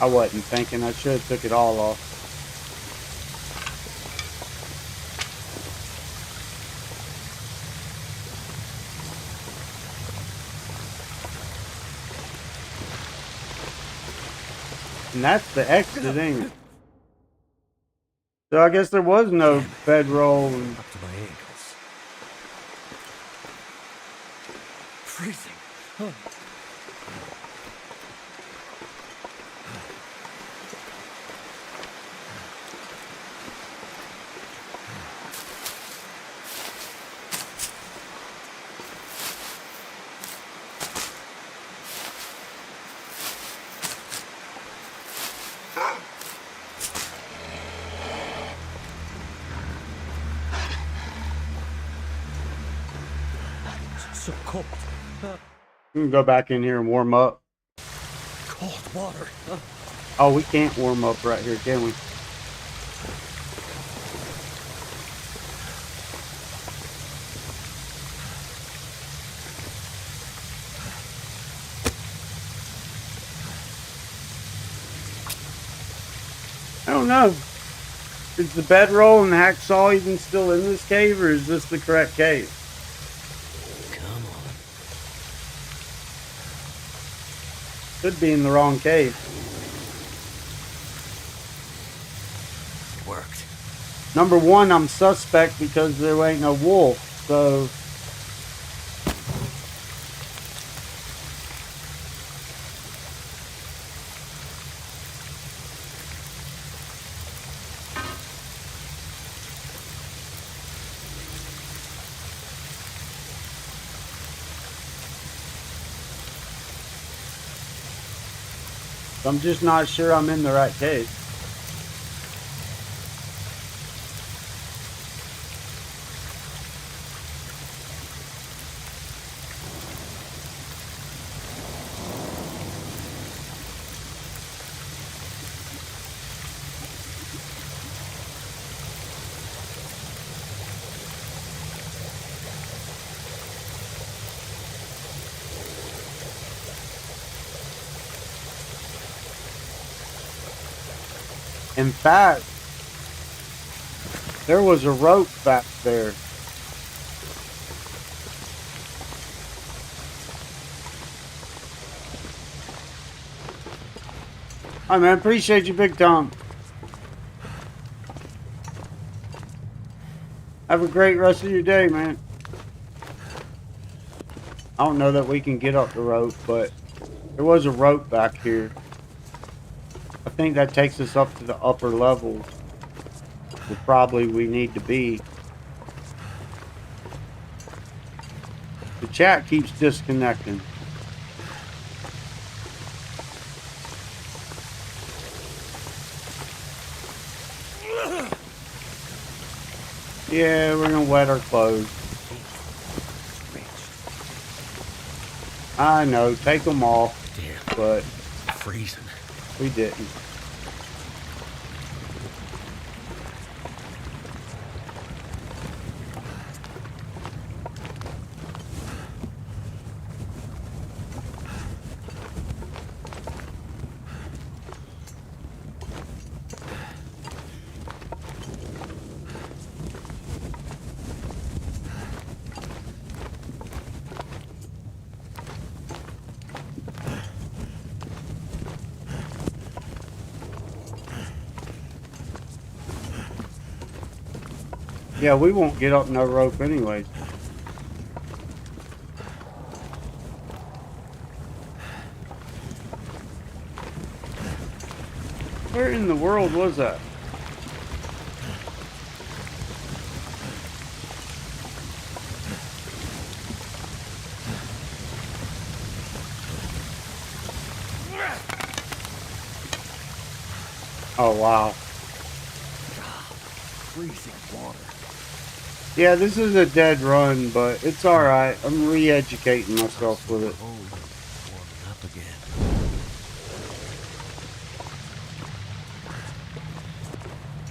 I wasn't thinking. I should have took it all off. And that's the exit, ain't it? So I guess there was no bedroll. And Up to my ankles. Freezing. Huh. So cold. we can go back in here and warm up. Cold water. Oh, we can't warm up right here, can we? I don't know. Is the bedroll and the hacksaw even still in this cave, or is this the correct cave? Come on. Could be in the wrong cave. It worked. Number one, I'm suspect because there ain't no wolf, so... I'm just not sure I'm in the right case. In fact, there was a rope back there. Hi, man. Appreciate you, Big Tom. Have a great rest of your day, man. I don't know that we can get up the rope, but there was a rope back here. I think that takes us up to the upper levels. Where probably we need to be. The chat keeps disconnecting. Yeah, we're gonna wet our clothes. I know, take them off. Damn. But Freezing. we didn't. Yeah, we won't get up no rope anyways. Where in the world was that? Oh, wow. Freezing water. Yeah, this is a dead run, but it's alright. I'm re-educating myself with it. Oh, warming up again.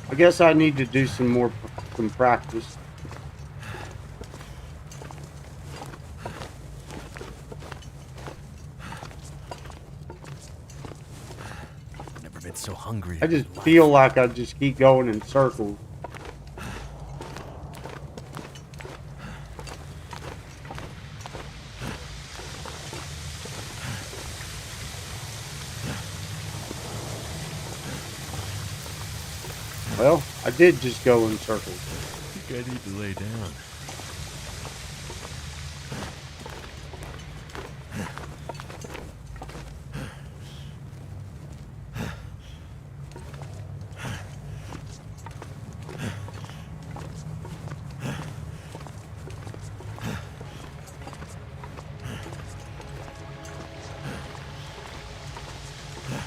I guess I need to do some practice. Never been so hungry. I just feel like I just keep going in circles. Well, I did just go in circles. I think I need to lay down.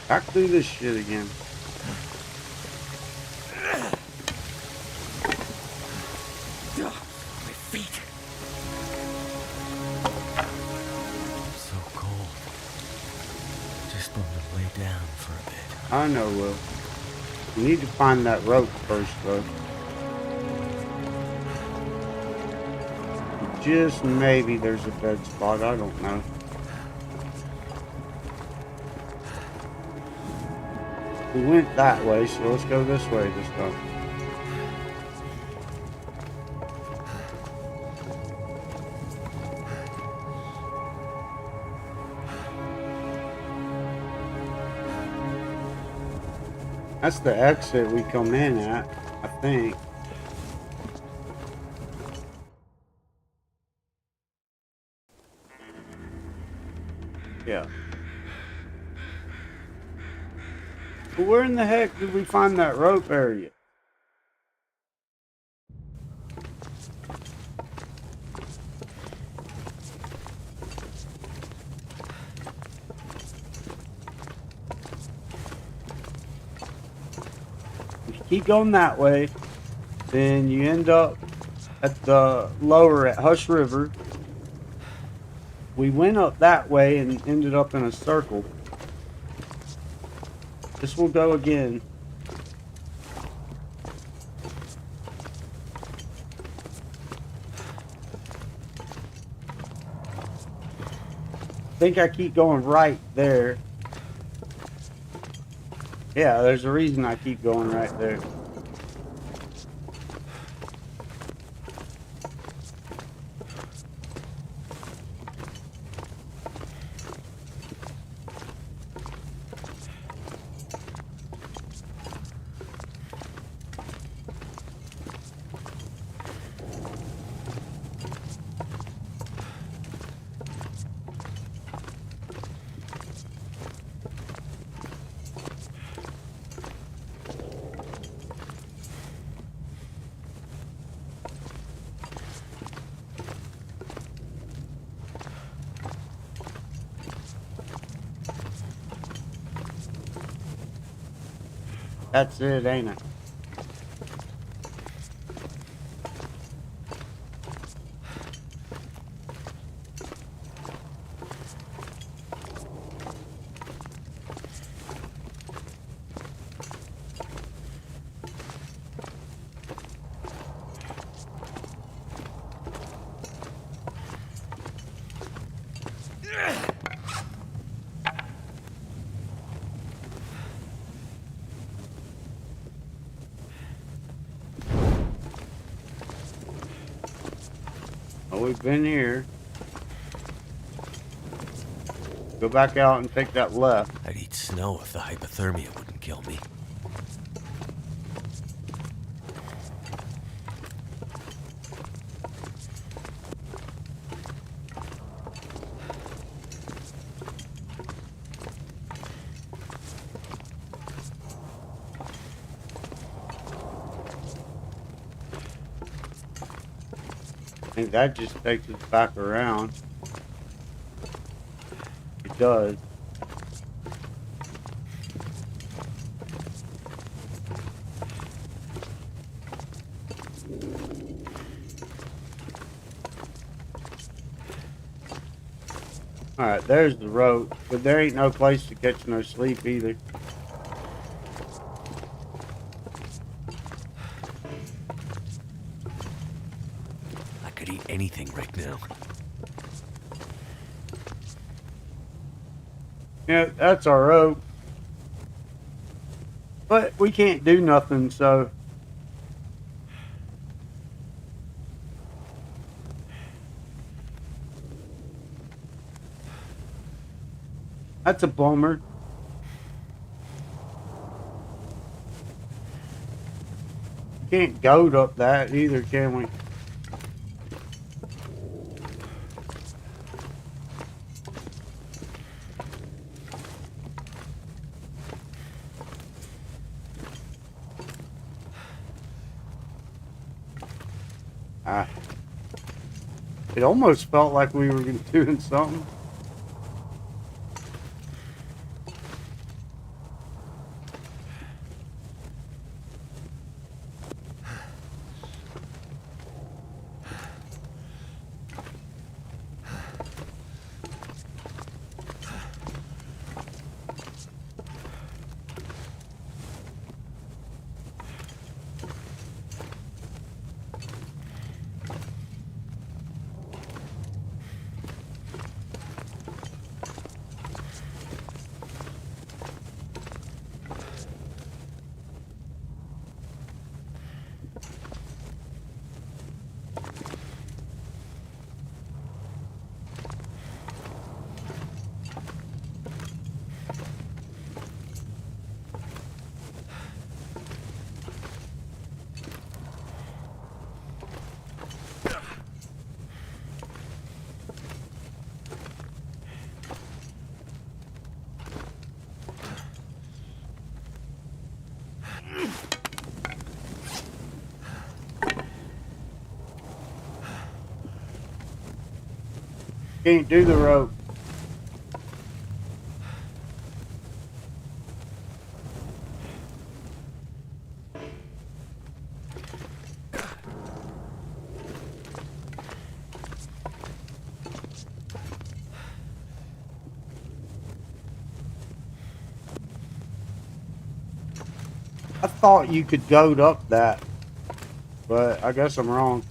Back through this shit again. My feet. So cold. Just want to lay down for a bit. I know, Will. We need to find that rope first, though. Just maybe there's a dead spot. I don't know. We went that way, so let's go this way this time. That's the exit we come in at, I think. Yeah. But where in the heck did we find that rope area? keep going that way, then you end up at the lower at Hush River. We went up that way and ended up in a circle. This will go again. I think I keep going right there. Yeah, there's a reason I keep going right there. That's it, ain't it? Well, we've been here. Go back out and take that left. I'd eat snow if the hypothermia wouldn't kill me. I think that just takes us back around. It does. Alright, there's the road, but there ain't no place to catch no sleep either. I could eat anything right now. Yeah, that's our road. But we can't do nothing, so... That's a bummer. Can't goat up that either, can we? It almost felt like we were doing something. Can't do the rope. I thought you could goad up that, but I guess I'm wrong.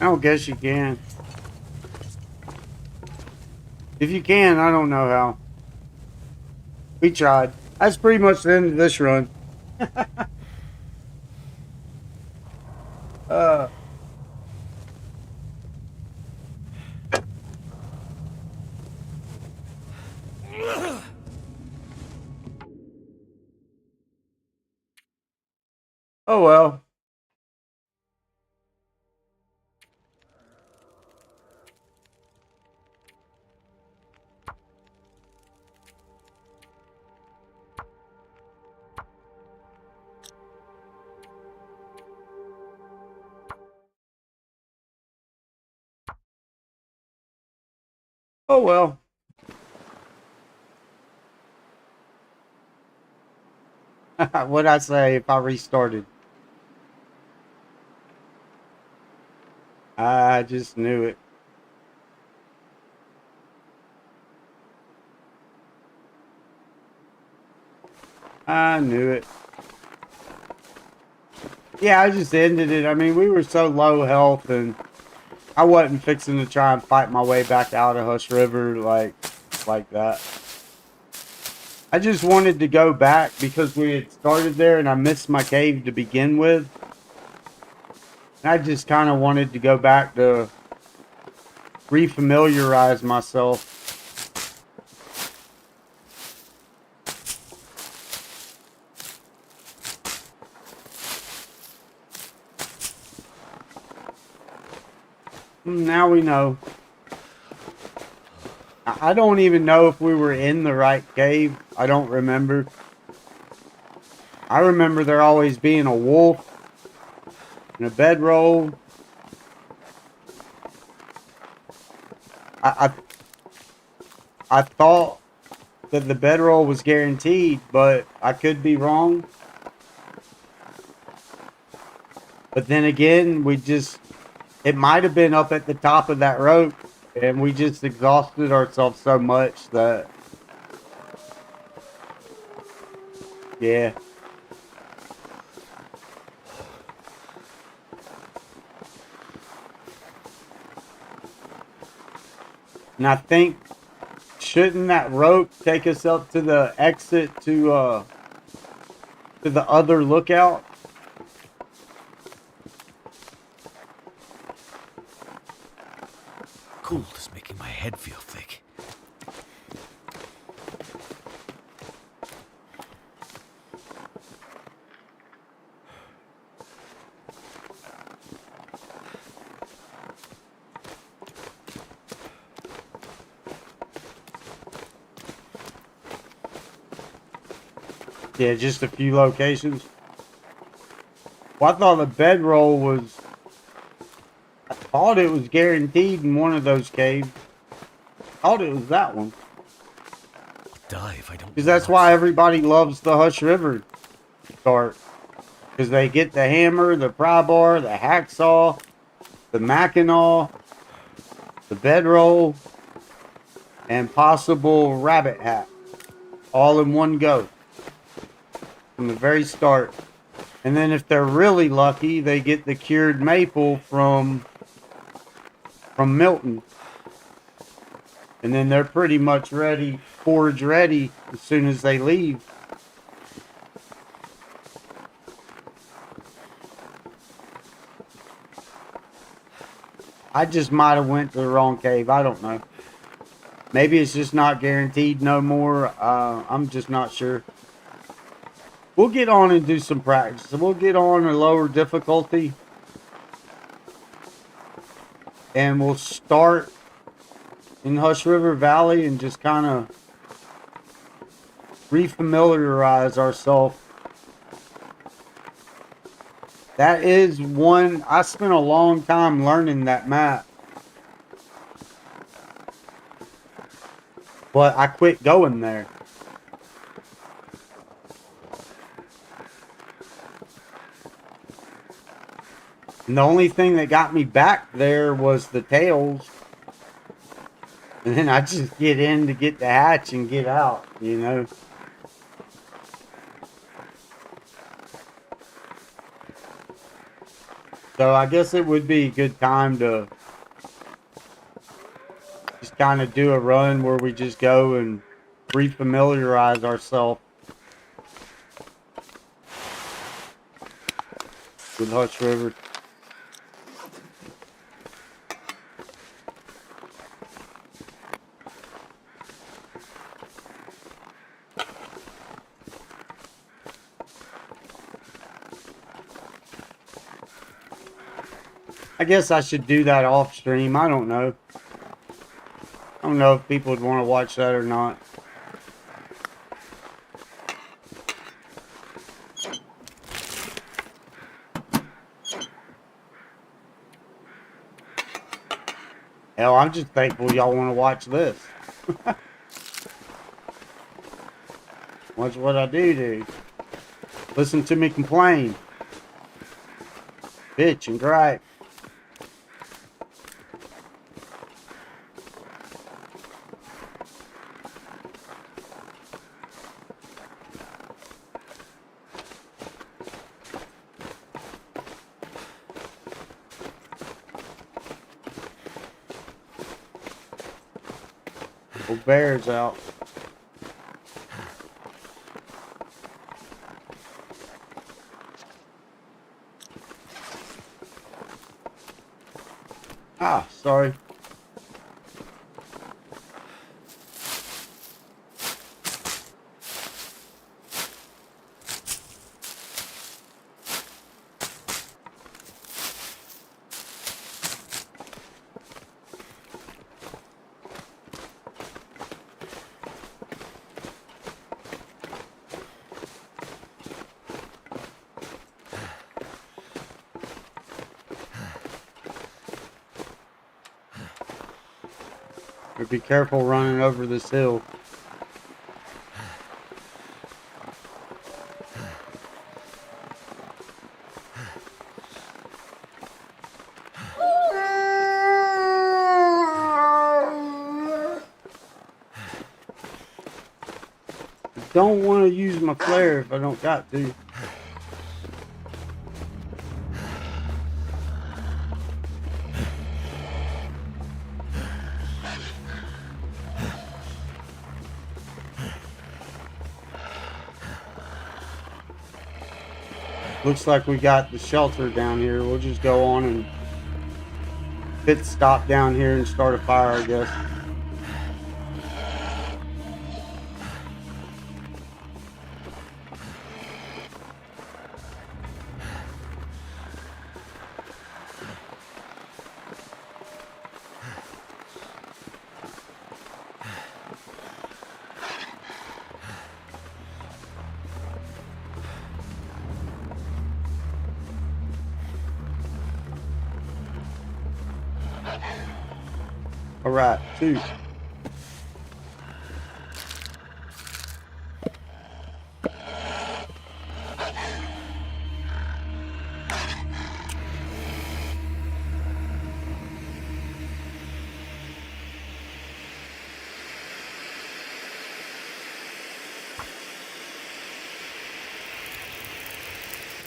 I don't guess you can. If you can, I don't know how. We tried. That's pretty much the end of this run. uh, oh well. Oh well. What'd I say if I restarted? I just knew it. I knew it. Yeah, I just ended it. I mean, we were so low health, and I wasn't fixing to try and fight my way back out of Hush River like that. I just wanted to go back because we had started there, and I missed my cave to begin with. And I just kind of wanted to go back to refamiliarize myself. Now we know. I don't even know if we were in the right cave. I don't remember. I remember there always being a wolf and a bedroll. I thought that the bedroll was guaranteed, but I could be wrong. But then again, it might have been up at the top of that rope, and we just exhausted ourselves so much that, yeah. And I think, shouldn't that rope take us up to the exit to the other lookout? Cold is making my head feel thick. Yeah, just a few locations. Well, I thought the bedroll was... I thought it was guaranteed in one of those caves. I thought it was that one. Die if I don't. Because that's why everybody loves the Hush River start. Because they get the hammer, the pry bar, the hacksaw, the mackinaw, the bedroll, and possible rabbit hat. All in one go. From the very start. And then if they're really lucky, they get the cured maple from Milton. And then they're pretty much ready, forage ready, as soon as they leave. I just might have went to the wrong cave. I don't know. Maybe it's just not guaranteed no more. I'm just not sure. We'll get on and do some practice. We'll get on a lower difficulty. And we'll start in Hush River Valley and just kind of refamiliarize ourselves. That is one, I spent a long time learning that map. but I quit going there. And the only thing that got me back there was the tails. And then I just get in to get the hatch and get out, you know. So I guess it would be a good time to just kind of do a run where we just go and refamiliarize ourselves with Hush River. I guess I should do that off stream. I don't know. I don't know if people would want to watch that or not. Hell, I'm just thankful y'all want to watch this. Watch what I do. Listen to me complain. Bitch and gripe. Old bear's out. Ah, sorry. But be careful running over this hill. I don't want to use my flare if I don't got to. Looks like we got the shelter down here. We'll just go on and pit stop down here and start a fire, I guess. All right, 2.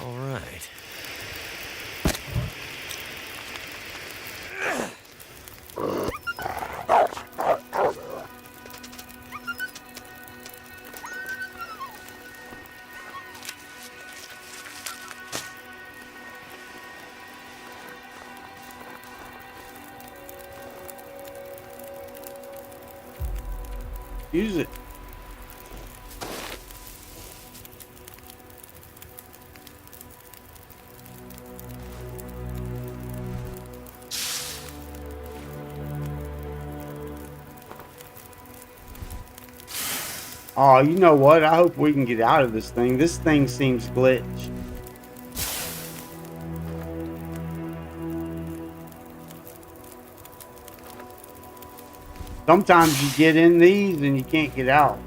All right. Use it. Oh, you know what? I hope we can get out of this thing. This thing seems glitched. Sometimes you get in these and you can't get out.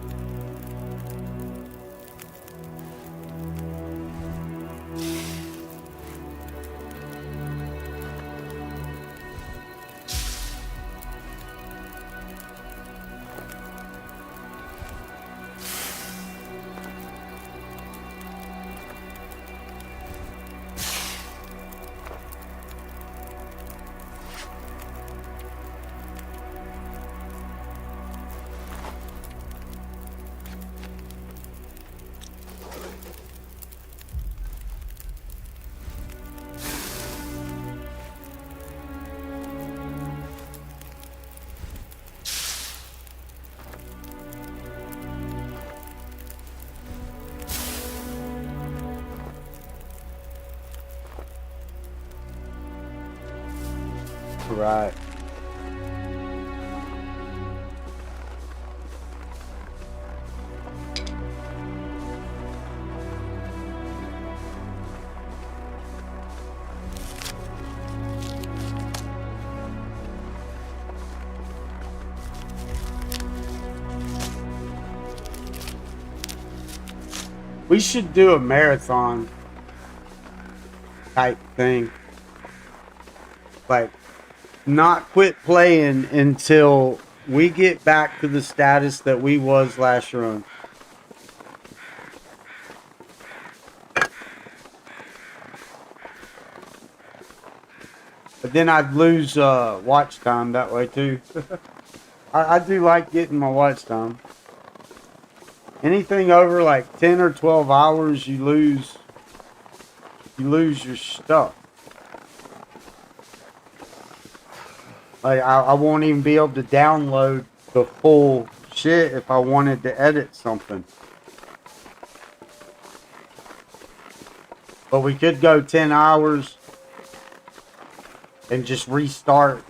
Right. We should do a marathon type thing. Like, not quit playing until we get back to the status that we was last run. But then I'd lose watch time that way too. I do like getting my watch time. Anything over like 10 or 12 hours, you lose your stuff. Like I won't even be able to download the full shit if I wanted to edit something. But we could go 10 hours and just restart.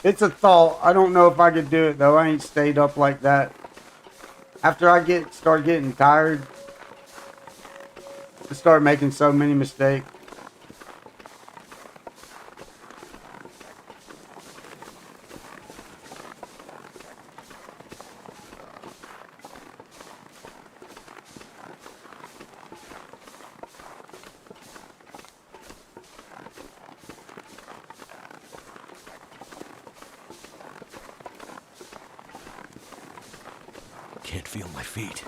It's a thought. I don't know if I could do it though. I ain't stayed up like that. After I start getting tired, I start making so many mistakes. Can't feel my feet.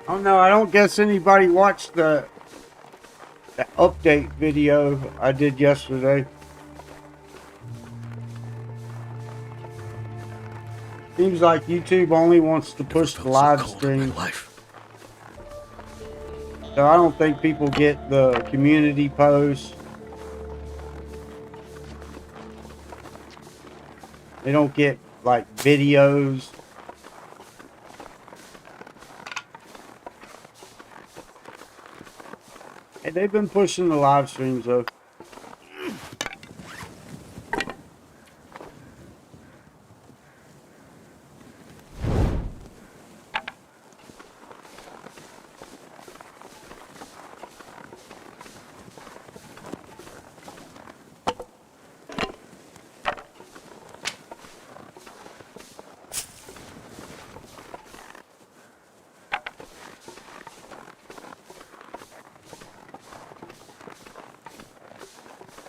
Oh no, I don't guess anybody watched the update video I did yesterday. Seems like YouTube only wants to push the live stream. So I don't think people get the community posts. They don't get like videos. Hey, they've been pushing the live streams though.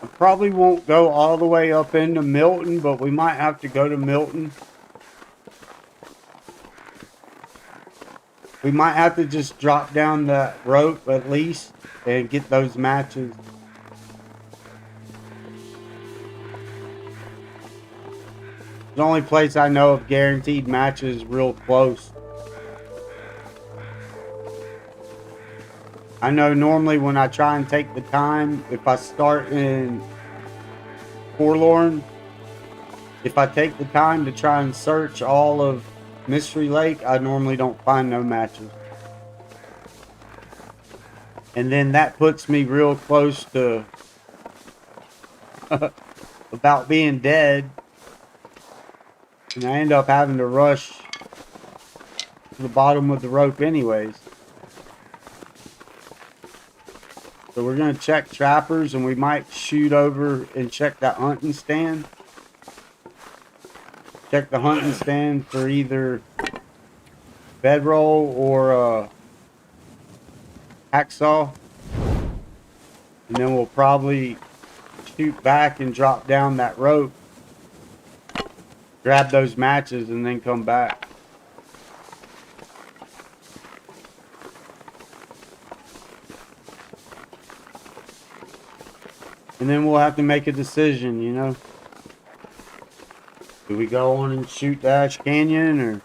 I probably won't go all the way up into Milton, but we might have to go to Milton. We might have to just drop down that rope at least and get those matches. The only place I know of guaranteed matches real close. I know normally when I try and take the time, if I start in Forlorn, if I take the time to try and search all of Mystery Lake, I normally don't find no matches. And then that puts me real close to about being dead. And I end up having to rush to the bottom of the rope anyways. So we're going to check trappers, and we might shoot over and check that hunting stand. Check the hunting stand for either bedroll or hacksaw. And then we'll probably shoot back and drop down that rope. Grab those matches and then come back. And then we'll have to make a decision, you know. Do we go on and shoot the Ash Canyon, or...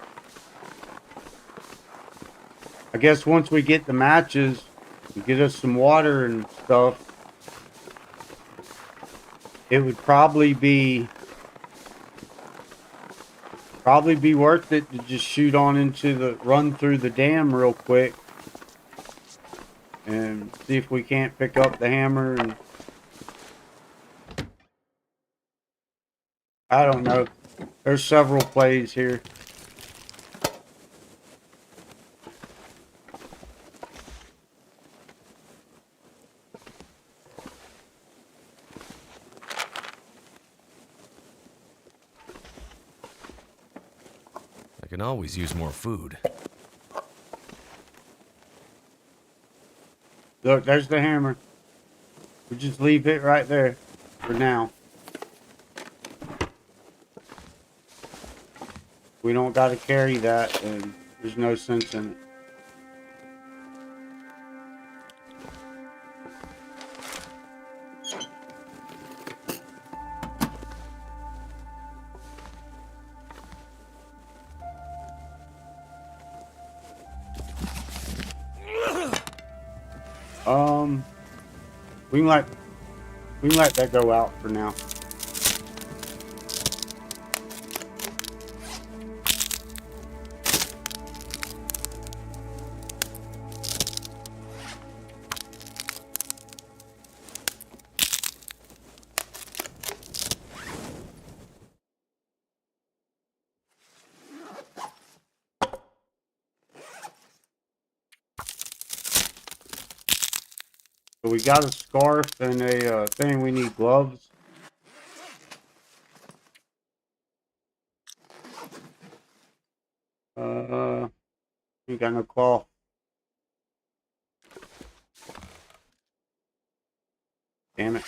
I guess once we get the matches, we get us some water and stuff, it would probably be worth it to just shoot on into the... run through the dam real quick and see if we can't pick up the hammer. And I don't know. There's several plays here. I can always use more food. Look, there's the hammer. We just leave it right there for now. We don't got to carry that, and there's no sense in it. We can let that go out for now. So we got a scarf and a thing. We need gloves. We got no cloth. Damn it.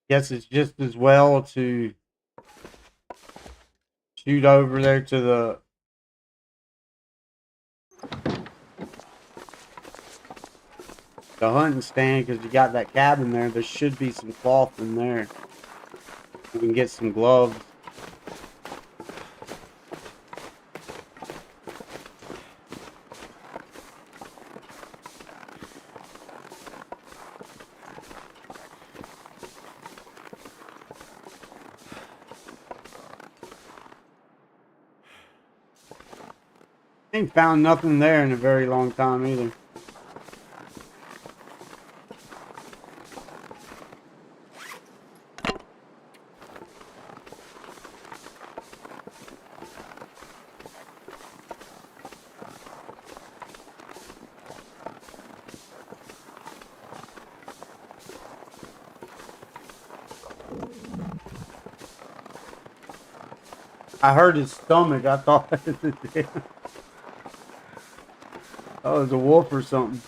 Guess it's just as well to shoot over there to the hunting stand, because you got that cabin there. There should be some cloth in there. We can get some gloves. Ain't found nothing there in a very long time either. I heard his stomach. I thought it was a wolf or something.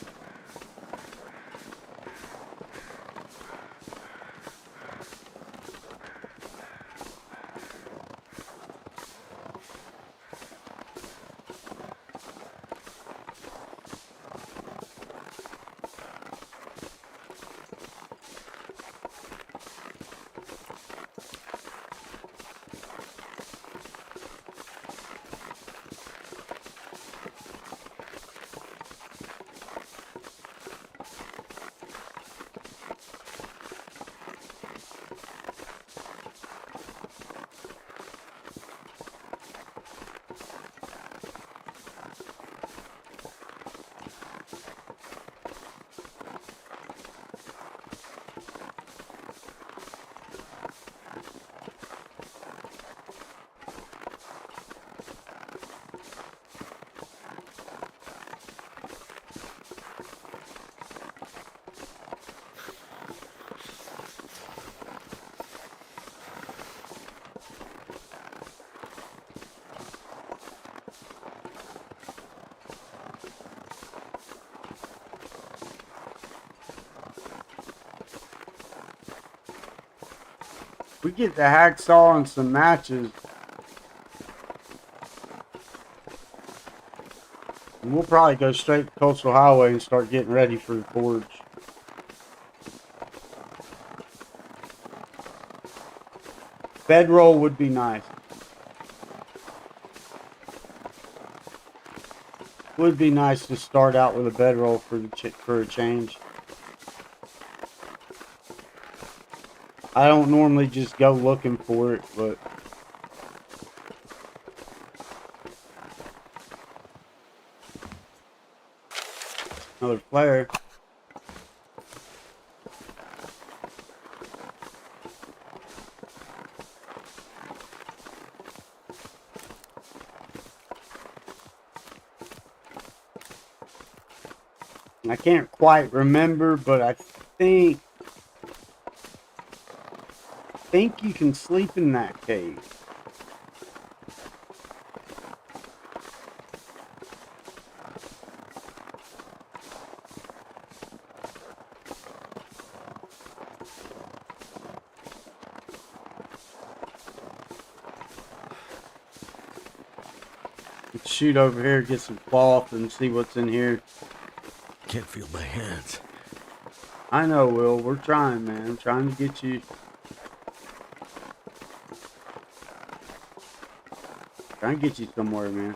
We get the hacksaw and some matches, and we'll probably go straight to Coastal Highway and start getting ready for the forge. Bedroll would be nice. Would be nice to start out with a bedroll for a change. I don't normally just go looking for it, but another flare. I can't quite remember, but I think you can sleep in that cave. Let's shoot over here, get some cloth, and see what's in here. Can't feel my hands. I know, Will. We're trying, man. Trying to get you. Trying to get you somewhere, man.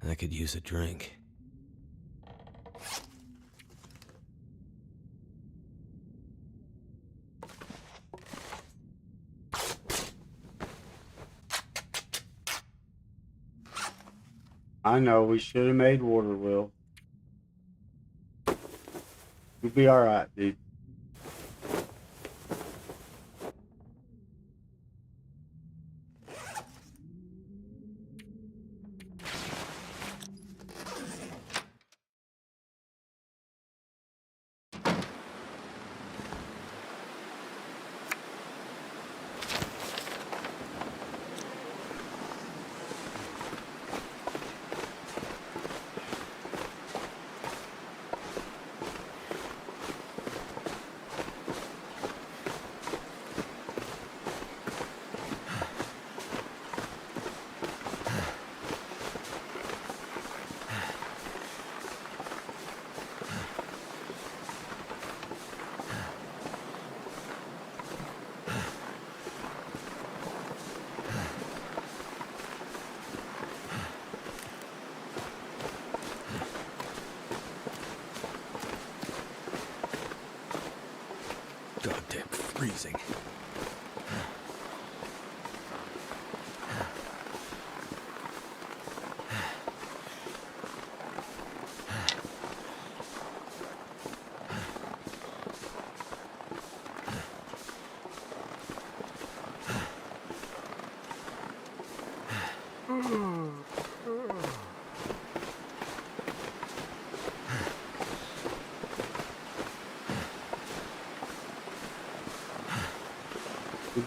I could use a drink. I know, we should have made water, Will. You'll be alright, dude.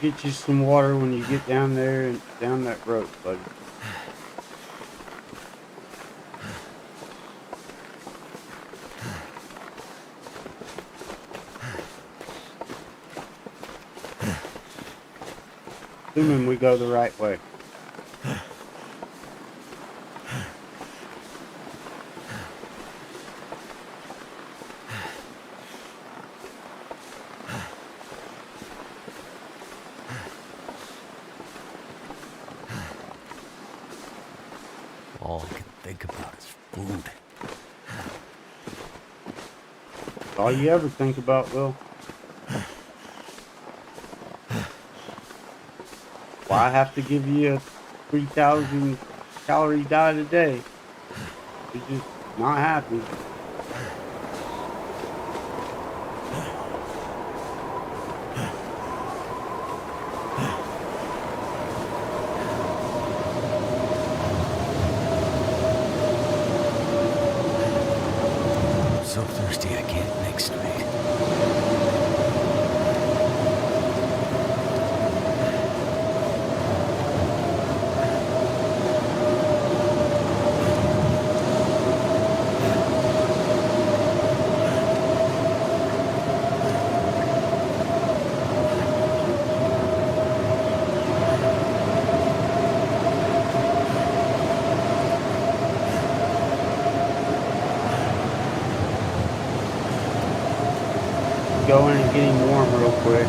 get you some water when you get down there and down that road, buddy. Assuming we go the right way. All I can think about is food. All you ever think about, Will. Why I have to give you a 3,000 calorie diet a day? You're just not happy. I'm so thirsty I can't think straight. Going and getting warm real quick.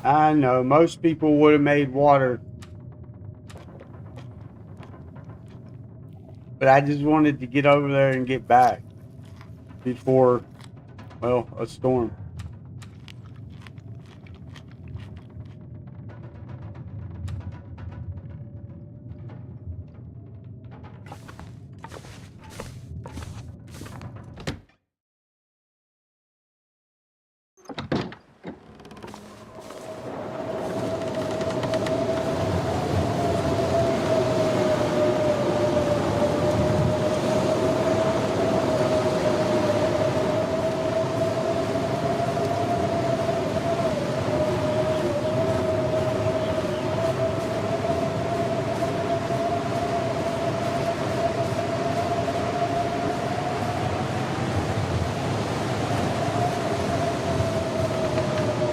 I know, most people would have made water. But I just wanted to get over there and get back before, well, a storm.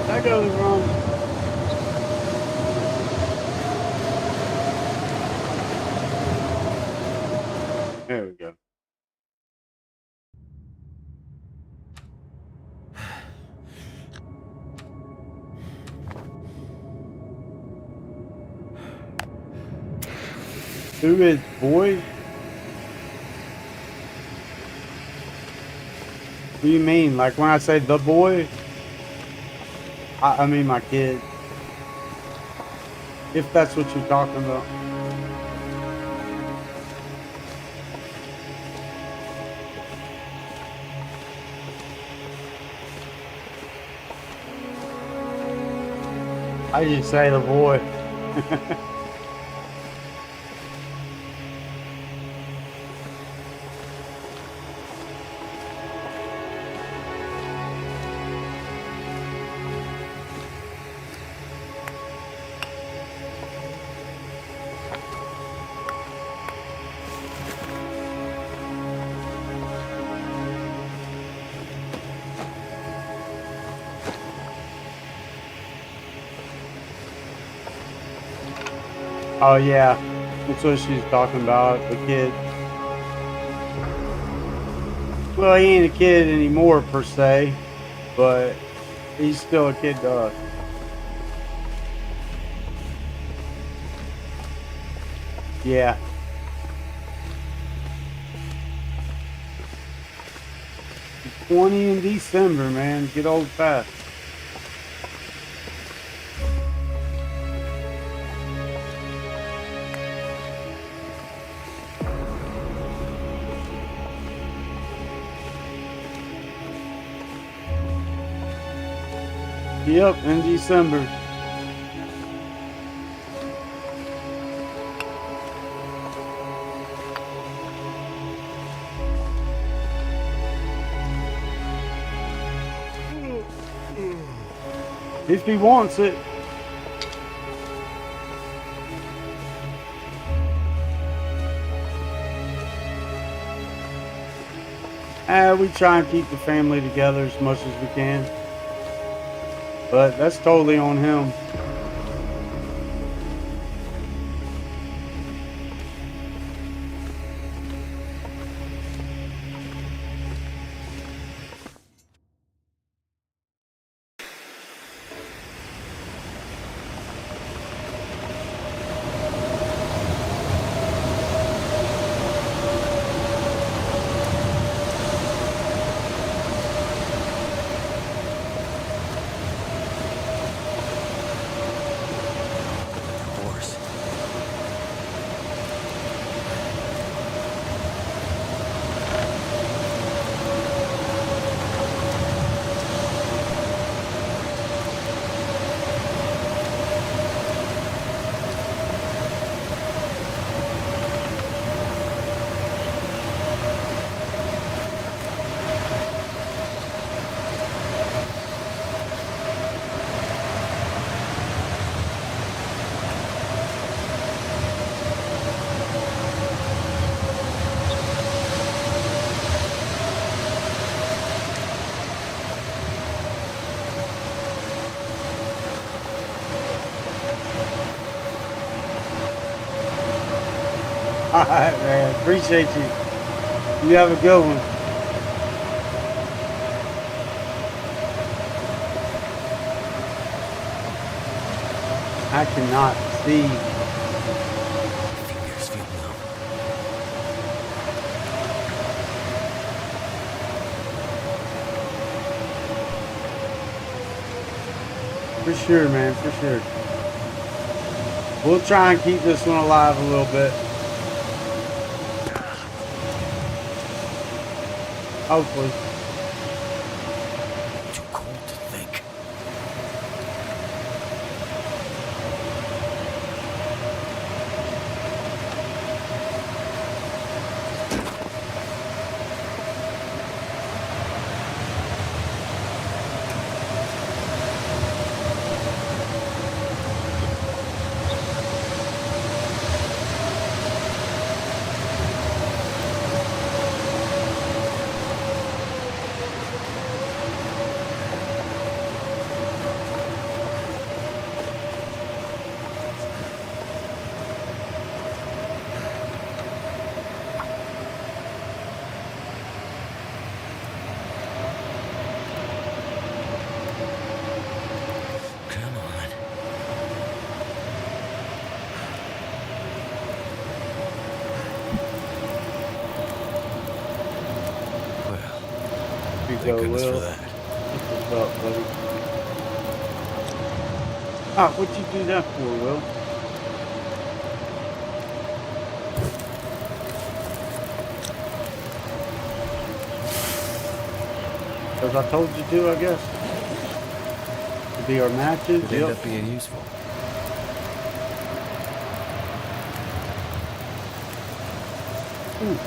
That goes wrong. There we go. Who is boy? What do you mean? Like when I say the boy? I mean my kid. If that's what you're talking about. I just say the boy. Oh yeah, that's what she's talking about, the kid. Well, he ain't a kid anymore per se, but he's still a kid to us. Yeah. He's 20 in December, man. Get old fast. Yep, in December. If he wants it. We try and keep the family together as much as we can. But that's totally on him. Horse. All right, man. Appreciate you. You have a good one. I cannot see. Fingers feel numb. For sure, man. For sure. We'll try and keep this one alive a little bit. Hopefully. Too cold to think. Come on. Well, You thank go, goodness Will. for that. What's up, buddy? Ah, what'd you do that for, Will? Because I told you to, I guess. To be our matches. Could end up being useful. Ooh.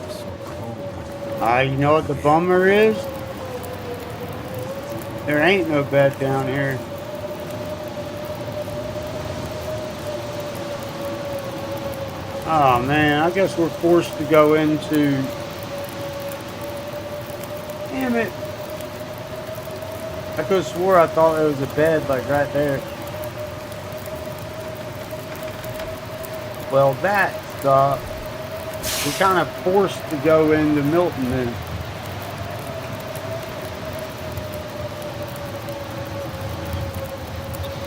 So cold. You know what the bummer is? There ain't no bed down here. Oh man, I guess we're forced to go into... Damn it. I could have swore I thought there was a bed like right there. Well, that sucks. We're kind of forced to go into Milton then.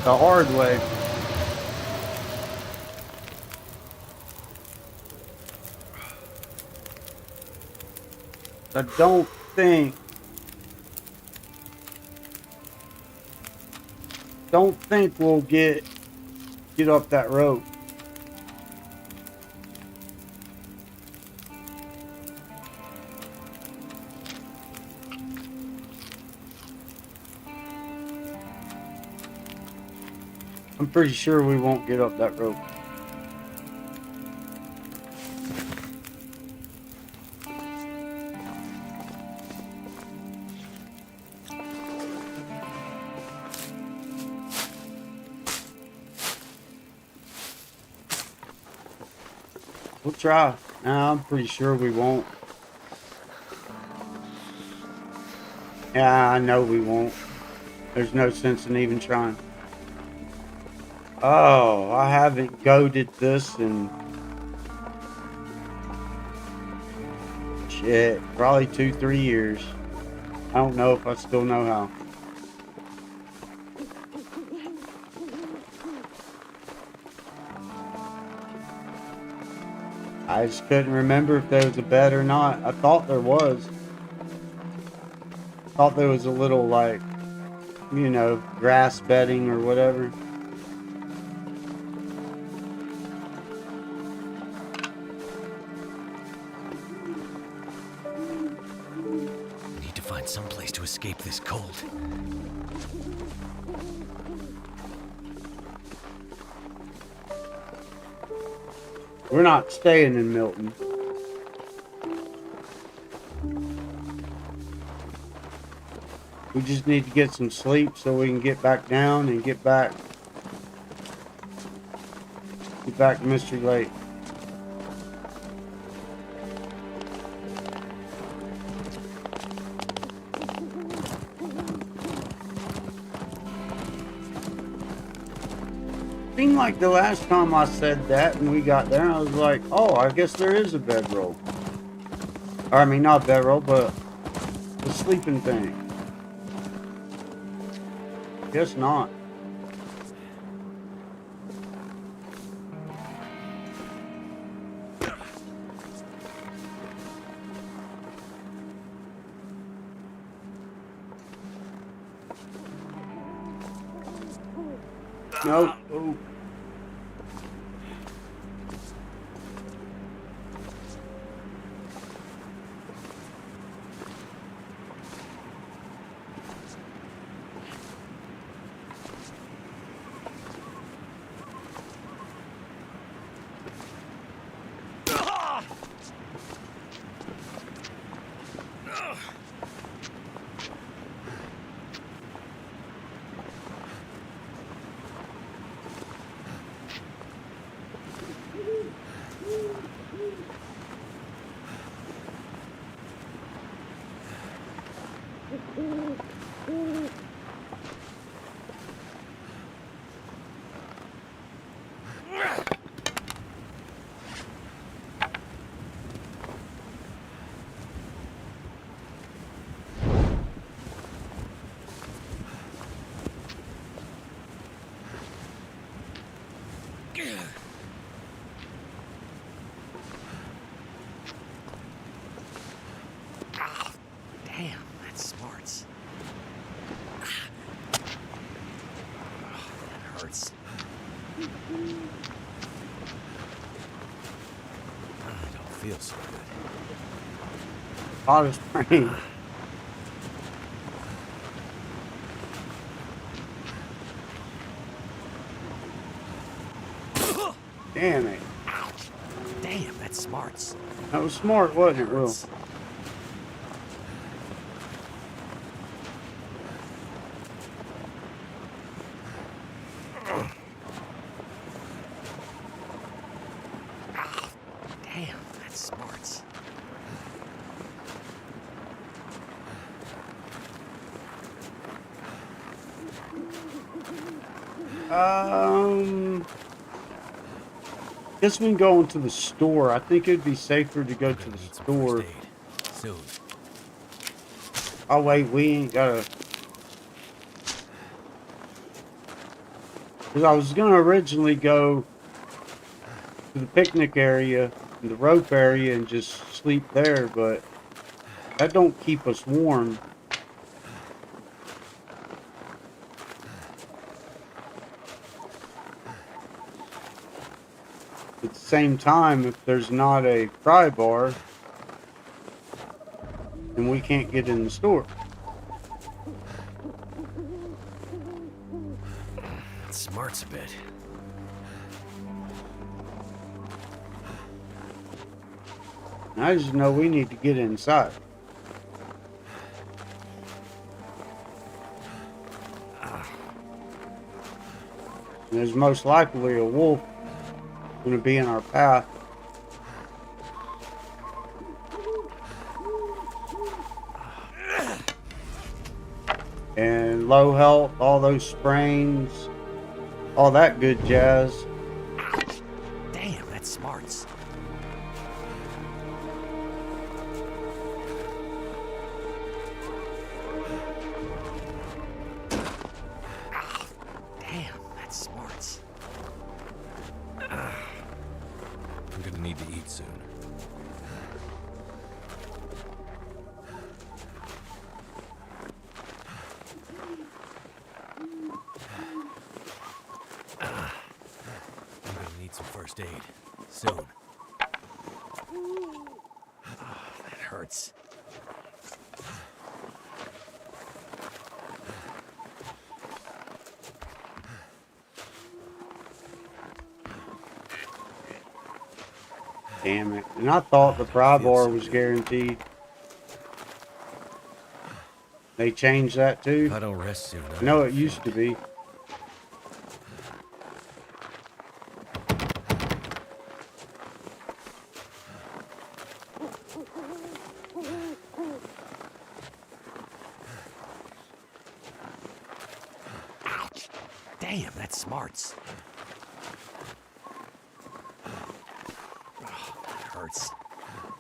The hard way. I don't think we'll get up that road. I'm pretty sure we won't get up that road. We'll try. Nah, I'm pretty sure we won't. Yeah, I know we won't. There's no sense in even trying. Oh, I haven't goaded this in shit, probably 2-3 years. I don't know if I still know how. I just couldn't remember if there was a bed or not. I thought there was. I thought there was a little, like, you know, grass bedding or whatever. Need to find some place to escape this cold. We're not staying in Milton. We just need to get some sleep so we can get back down and get back to Mystery Lake. Seemed like the last time I said that and we got there, I was like, oh, I guess there is a bedroll. Or, I mean, not a bedroll, but the sleeping thing. Guess not. Nope. Oh. Damn, that smarts. That hurts. I don't feel so good. Hot as rain. Damn it. Damn, that smarts. That was smart, wasn't it, Will? Damn, that smarts. Guess we can go into the store. I think it'd be safer to go to the Need some store. first aid soon. Oh wait, we ain't gotta. Because I was gonna originally go to the picnic area, and the rope area, and just sleep there, but that don't keep us warm. At the same time, if there's not a pry bar, then we can't get in the store. It smarts a bit. And I just know we need to get inside. And there's most likely a wolf going to be in our path. And low health, all those sprains, all that good jazz. Damn, that smarts. Damn, that smarts. I'm gonna need to eat soon. I'm gonna need some first aid soon. That hurts. Damn it. And I thought the pry bar was guaranteed. They changed that too. If I don't rest soon, I know it used to be. Ouch! Damn, that smarts. Oh, that hurts.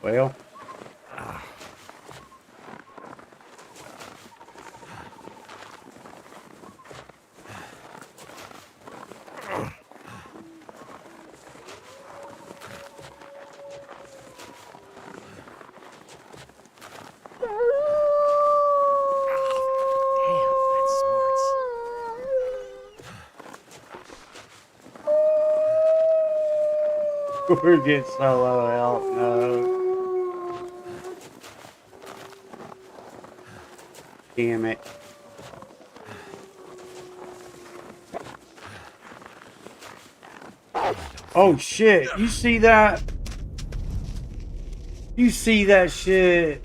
Well, Damn, that smarts. we're getting so low health. No. Damn it. Oh shit, you see that? You see that shit?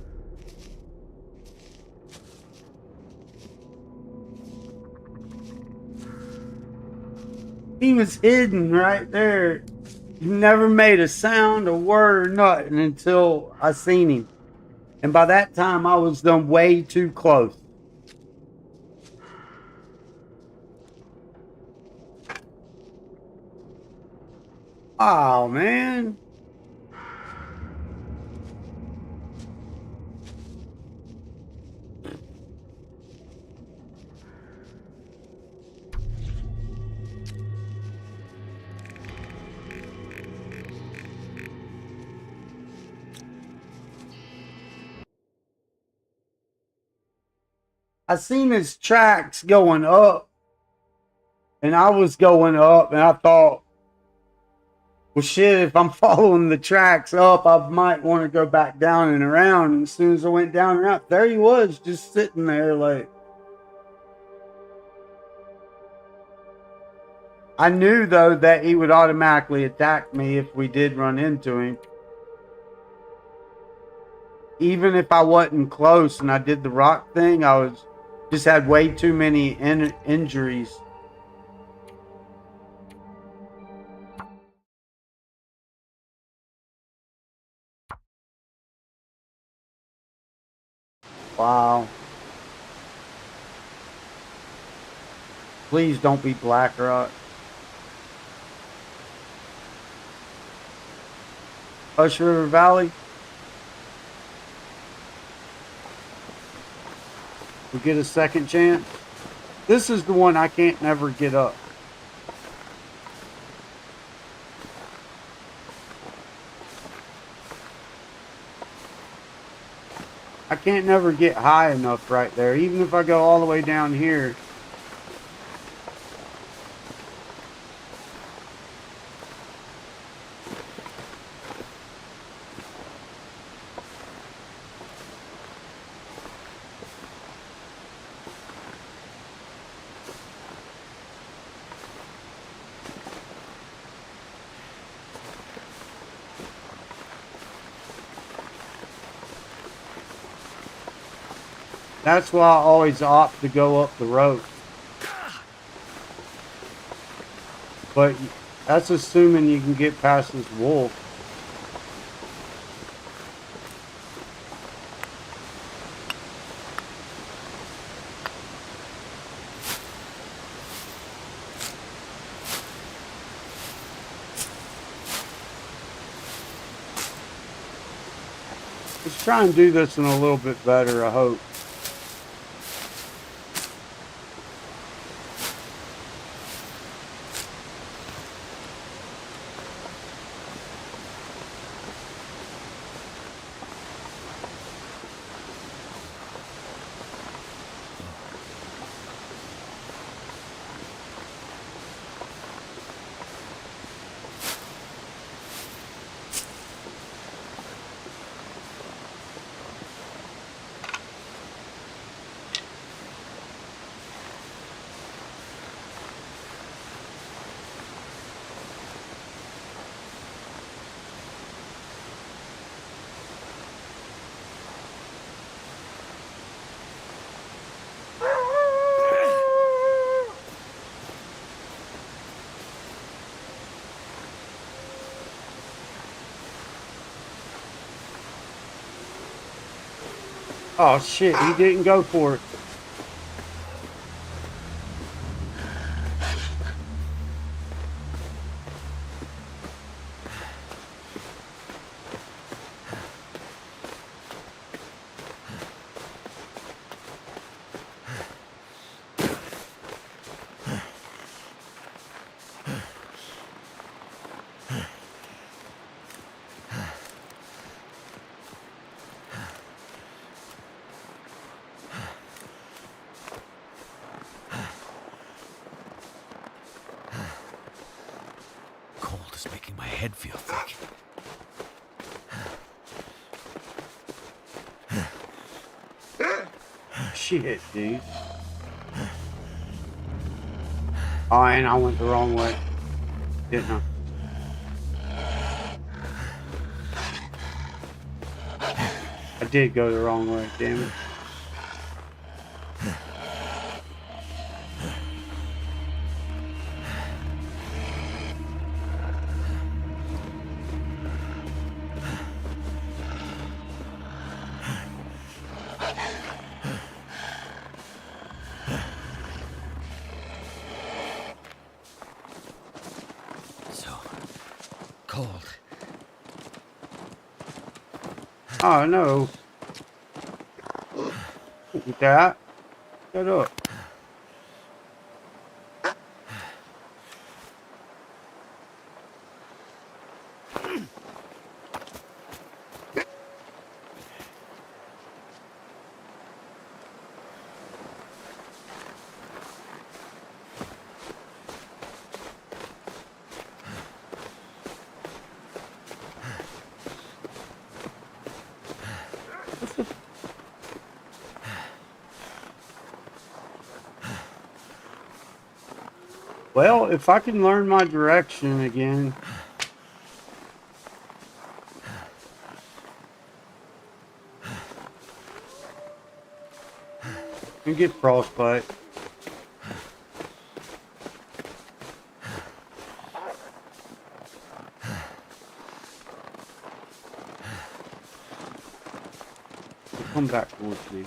He was hidden right there. He never made a sound, a word, or nothing until I seen him. And by that time, I was done way too close. Oh, man. I seen his tracks going up, and I was going up, and I thought, well, shit, if I'm following the tracks up, I might want to go back down and around. And as soon as I went down and around, there he was, just sitting there like. I knew, though, that he would automatically attack me if we did run into him. Even if I wasn't close and I did the rock thing, just had way too many injuries. Wow. Please don't be Black Rock. Hush River Valley. We get a second chance. This is the one I can't never get up. I can't never get high enough right there. Even if I go all the way down here. That's why I always opt to go up the road. But that's assuming you can get past this wolf. Let's try and do this in a little bit better, I hope. Oh shit, he didn't go for it. Cold is making my head feel thick. Shit, dude. Oh, and I went the wrong way. Didn't I? I did go the wrong way, damn it. Cold. Oh no. With that. Shut up. Well, if I can learn my direction again. And get frostbite. Come back towards me.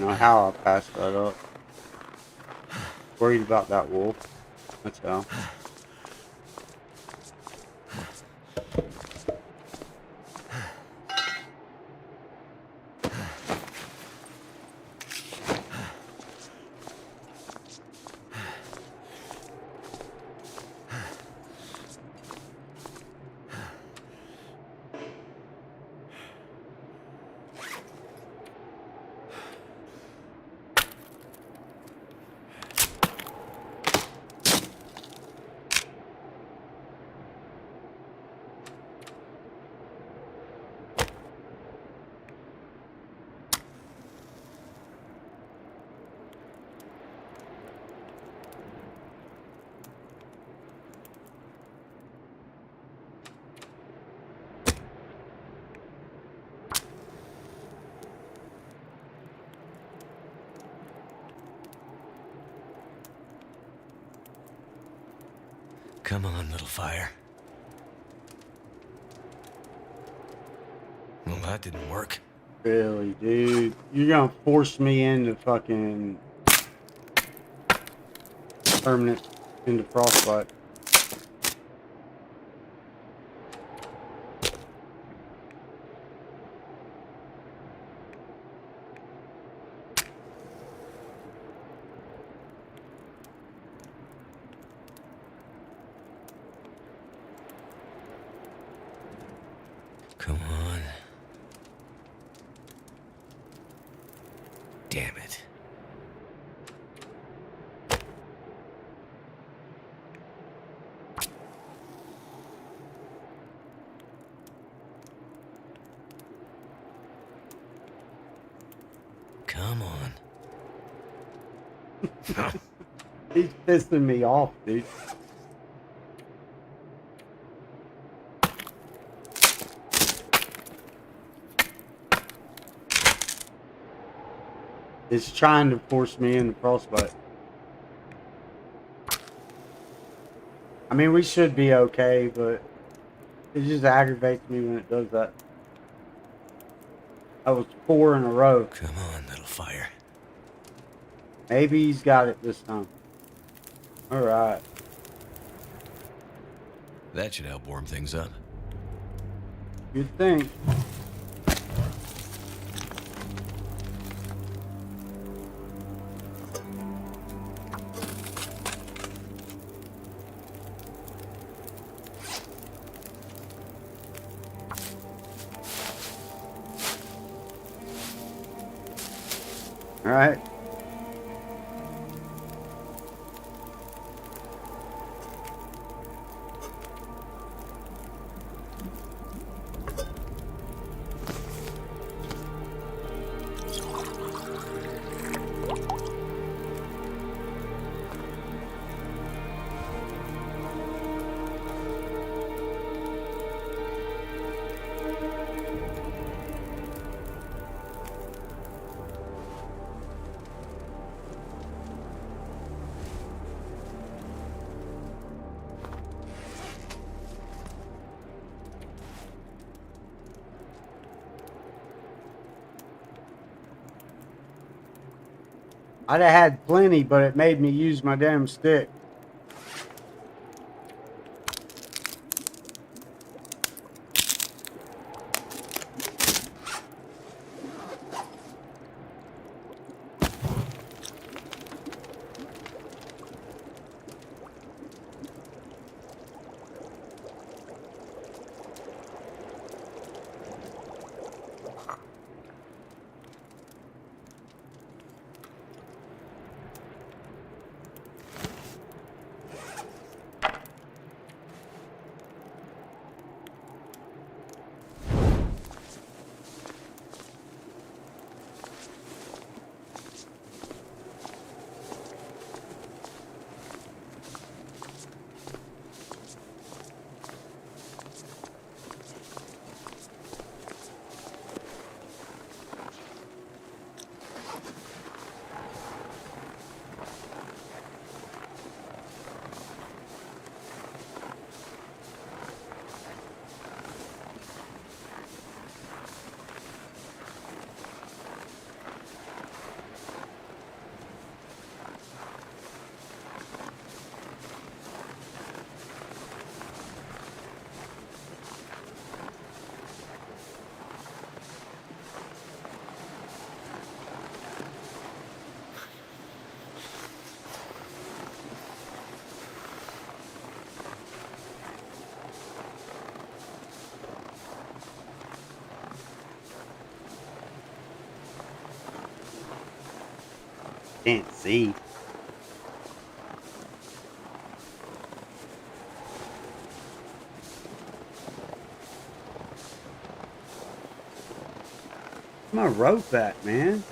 don't know how I passed that up. Worried about that wolf. That's how. Come on, little fire. Well, that didn't work. Really, dude. You're gonna force me into fucking permanent into frostbite. Come on. Damn it. Come on. He's pissing me off, dude. It's trying to force me into frostbite. I mean, we should be okay, but it just aggravates me when it does that. That was 4 in a row. Come on, little fire. Maybe he's got it this time. All right. That should help warm things up. Good thing. All right. I'd have had plenty, but it made me use my damn stick. can't see. Where's my rope at, man?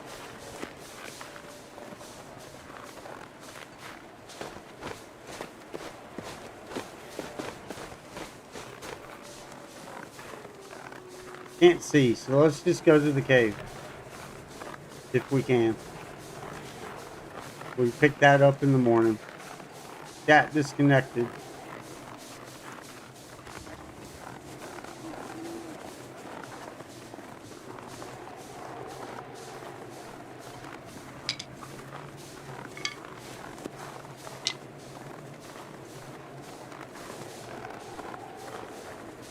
Can't see, so let's just go to the cave. If we can. We pick that up in the morning. Cat disconnected.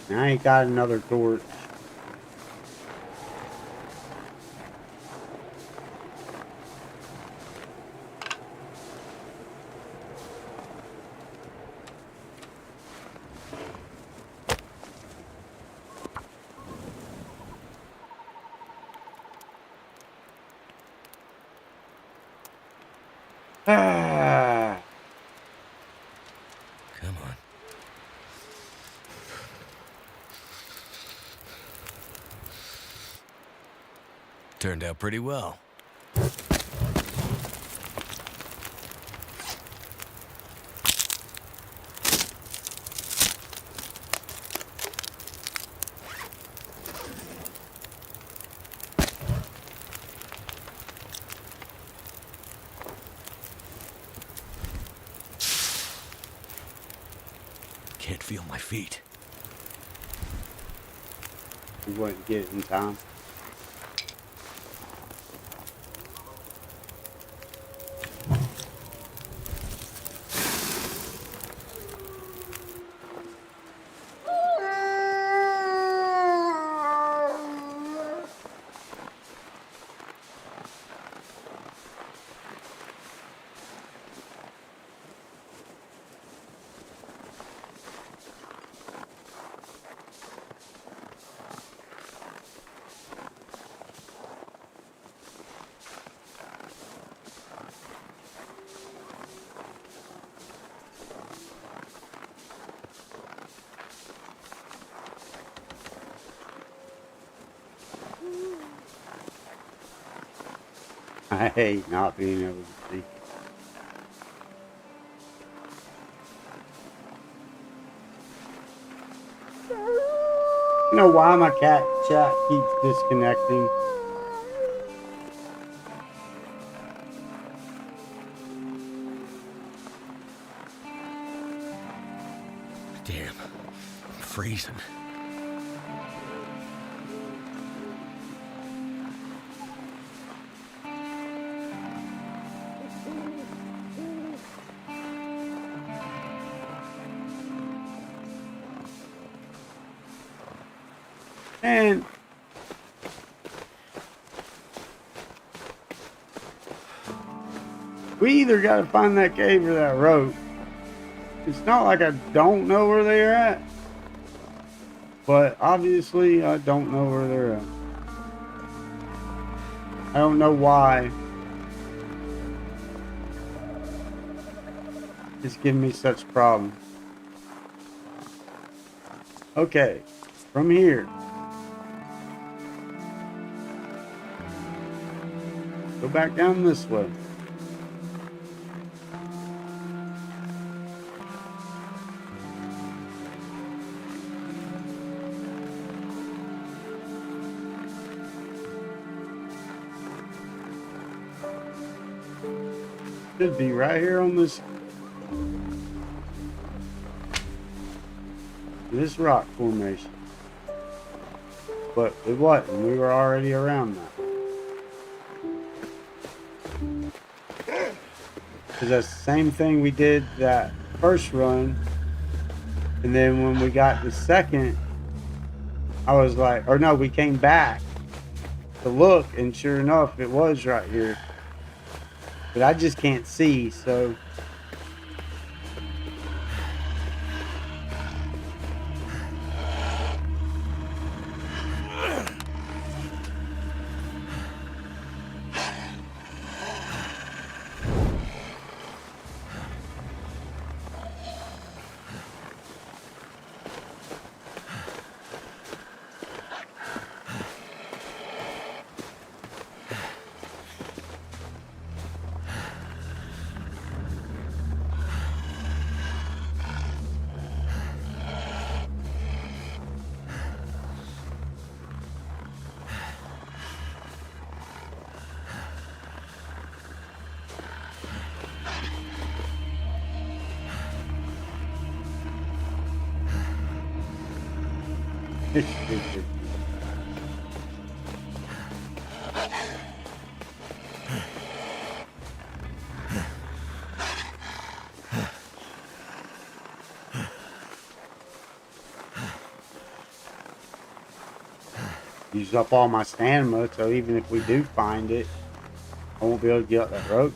And I ain't got another torch. Ah. Come on. Turned out pretty well. Can't feel my feet. We wouldn't get it in time. I hate not being able to see. You know why my cat chat keeps disconnecting? Damn. I'm freezing. And we either got to find that cave or that rope. It's not like I don't know where they're at, but obviously I don't know where they're at. I don't know why it's giving me such problems. Okay, from here. Go back down this way. Should be right here on this rock formation. But it wasn't. We were already around that. Because that's the same thing we did that first run. And then when we got the second, I was like, or no, we came back to look, and sure enough, it was right here. But I just can't see, so. Use up all my stamina, so even if we do find it, I won't be able to get up that rope.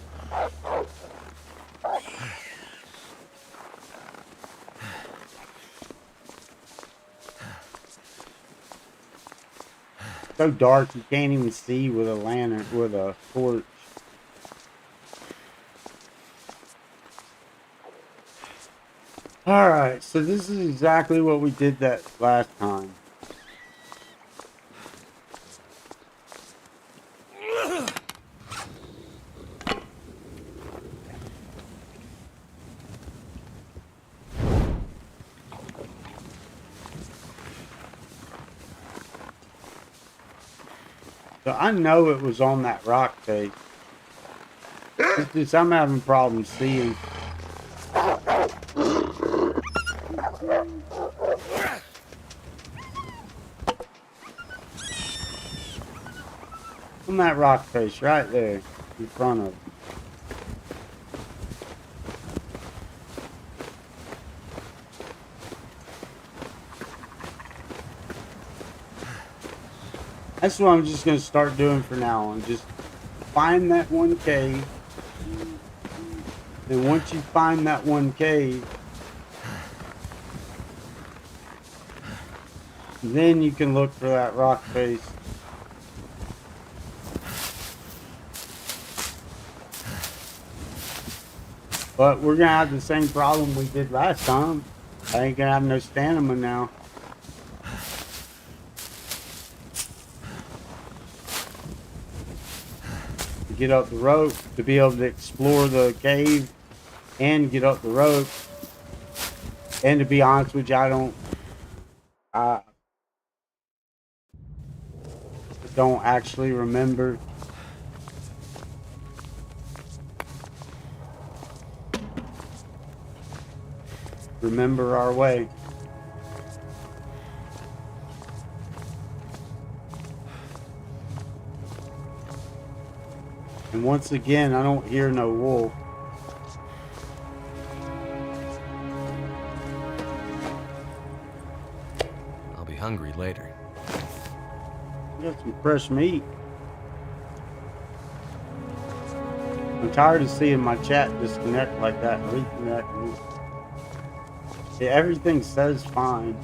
It's so dark you can't even see with a lantern, with a torch. Alright, so this is exactly what we did that last time. So I know it was on that rock face. It's just I'm having problems seeing. On that rock face right there in front of it. That's what I'm just going to start doing for now on. Just find that one cave. And once you find that one cave, then you can look for that rock face. But we're going to have the same problem we did last time. I ain't going to have no stamina now. To get up the rope, to be able to explore the cave and get up the rope. And to be honest with you, I don't actually remember. Remember our way. And once again, I don't hear no wolf. I'll be hungry later. Got some fresh meat. I'm tired of seeing my chat disconnect like that and reconnect. Yeah, everything says fine.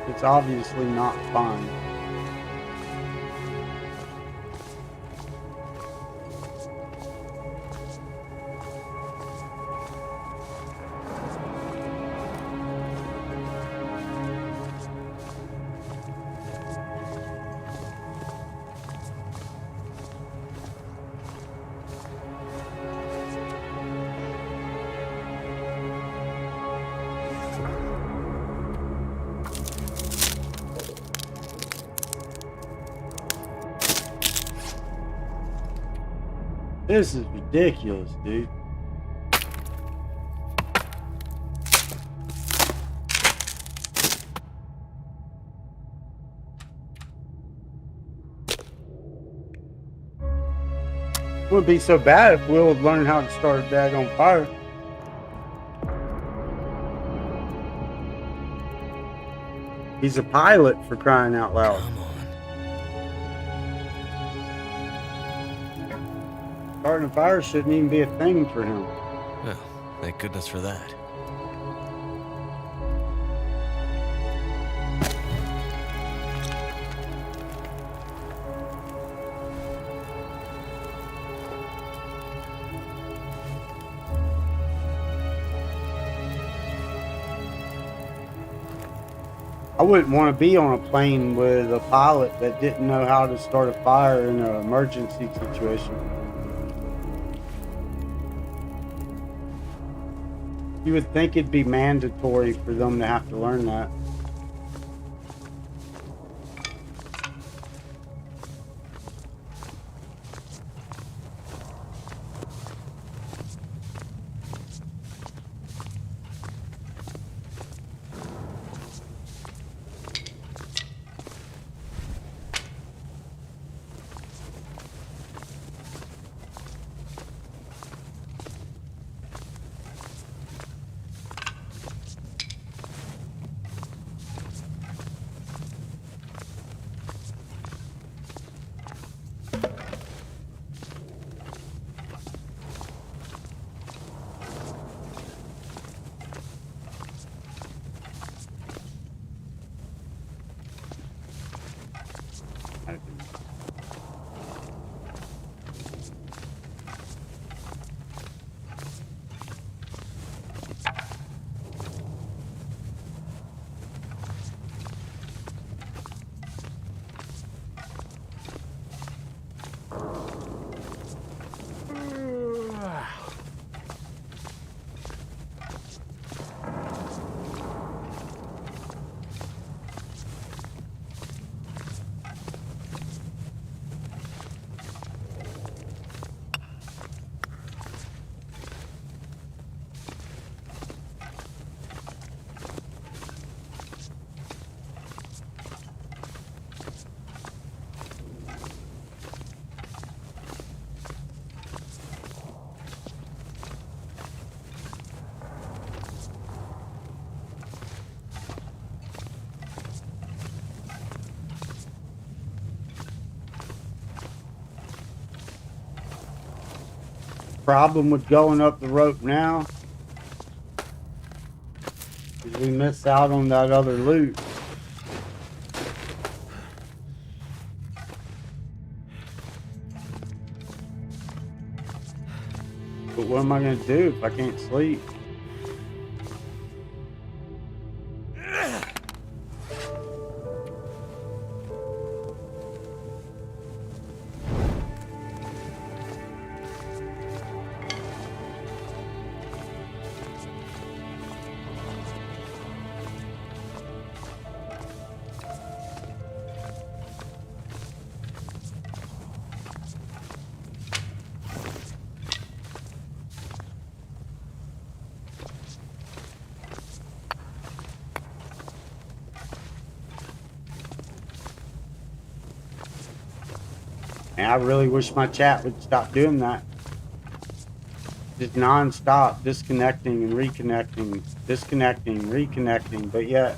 It's obviously not fine. This is ridiculous, dude. It wouldn't be so bad if Will had learned how to start a daggone fire. He's a pilot, for crying out loud. Come on. Starting a fire shouldn't even be a thing for him. Well, thank goodness for that. I wouldn't want to be on a plane with a pilot that didn't know how to start a fire in an emergency situation. You would think it'd be mandatory for them to have to learn that. problem with going up the rope now is we miss out on that other loot. But what am I going to do if I can't sleep? And I really wish my chat would stop doing that. Just non-stop disconnecting and reconnecting, disconnecting, reconnecting, but yet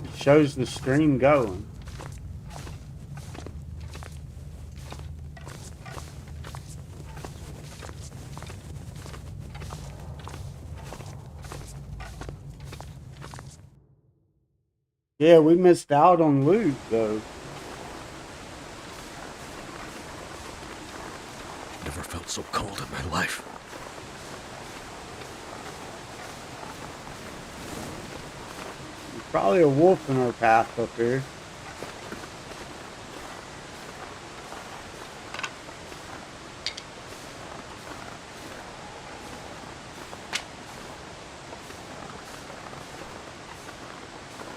it shows the stream going. Yeah, we missed out on loot though. Never felt so cold in my life. There's probably a wolf in our path up here.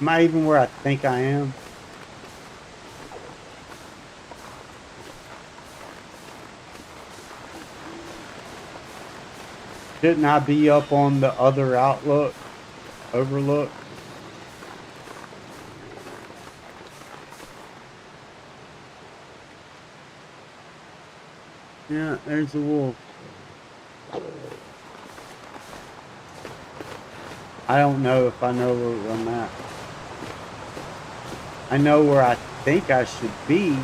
Am I even where I think I am? Shouldn't I be up on the other overlook? Yeah, there's the wolf. I don't know if I know where I'm at. I know where I think I should be.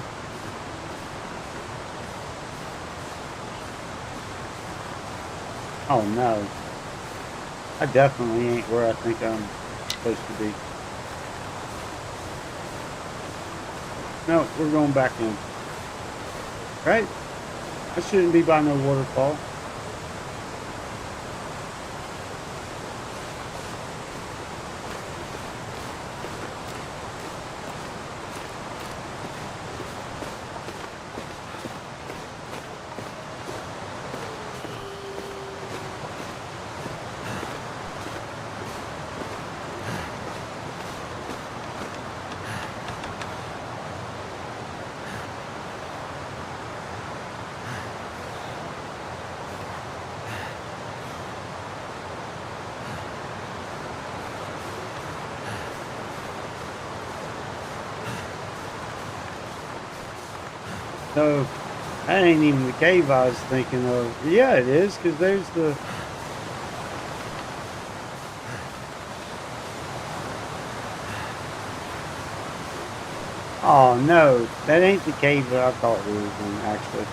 Oh no. I definitely ain't where I think I'm supposed to be. No, we're going back in. Right? I shouldn't be by no waterfall. So, that ain't even the cave I was thinking of. Yeah, it is, because there's the... Oh, no. That ain't the cave that I thought we were in, actually.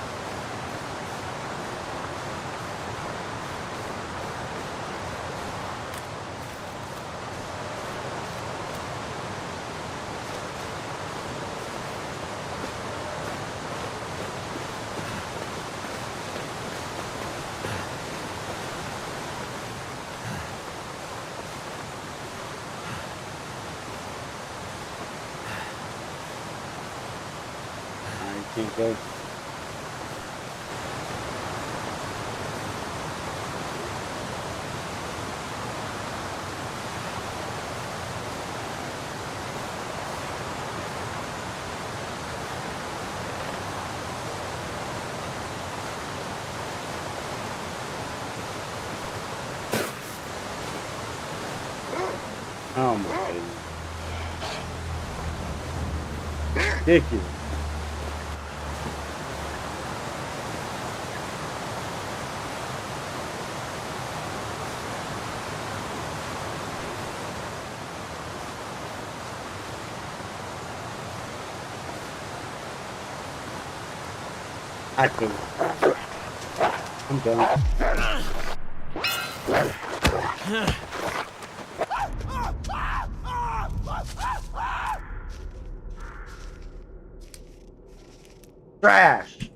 I can't go. Oh my goodness. Ridiculous. I could. I'm done. Trash.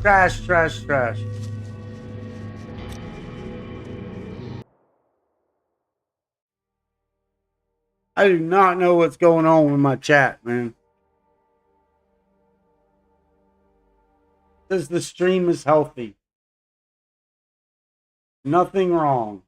Trash, trash, trash. I do not know what's going on with my chat, man. Says the stream is healthy. Nothing wrong.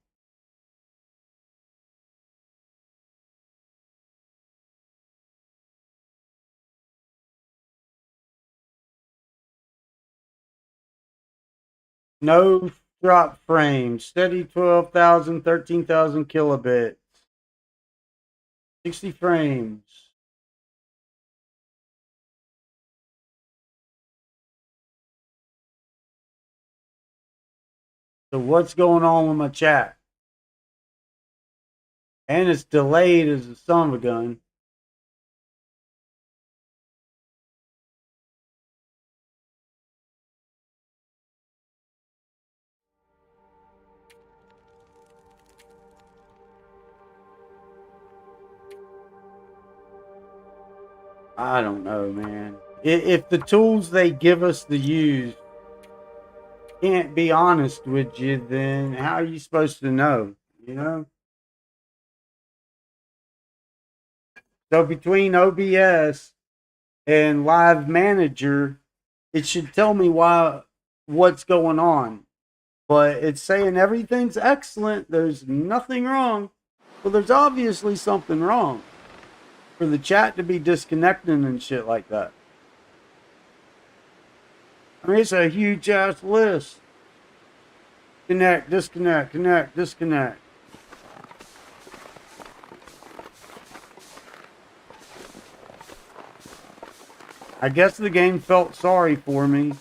No drop frames. Steady 12,000, 13,000 kilobits. 60 frames. So what's going on with my chat? And it's delayed as a son of a gun. I don't know, man. If the tools they give us to use can't be honest with you, then how are you supposed to know? You know? So between OBS and Live Manager, it should tell me what's going on. But it's saying everything's excellent. There's nothing wrong. Well, there's obviously something wrong for the chat to be disconnecting and shit like that. I mean, it's a huge ass list. Connect, disconnect, connect, disconnect. I guess the game felt sorry for me.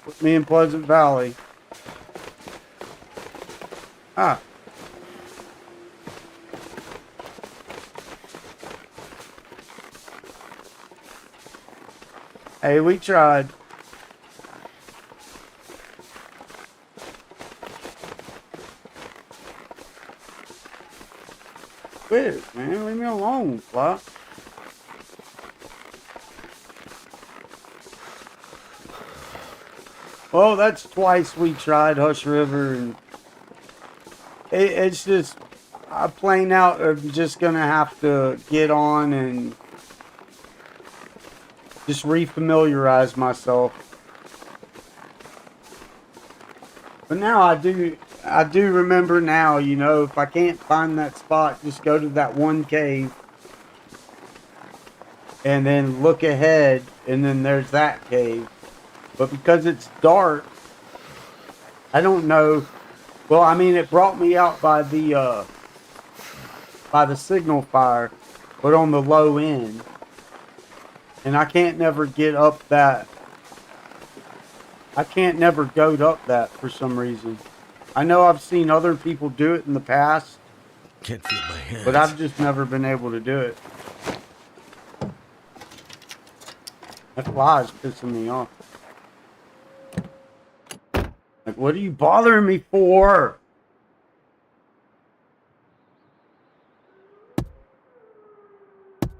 Put me in Pleasant Valley. Ah. Hey, we tried. Quit it, man. Leave me alone, Flop. Well, that's twice we tried Hush River, and it's just, I plain out am just gonna have to get on and just refamiliarize myself. But now I do remember now, you know, if I can't find that spot, just go to that one cave and then look ahead, and then there's that cave. But because it's dark, I don't know. Well, I mean, it brought me out by the signal fire, but on the low end. And I can't never get up that. I can't never goat up that for some reason. I know I've seen other people do it in the past. Can't feel my hands. But I've just never been able to do it. That fly is pissing me off. Like, what are you bothering me for?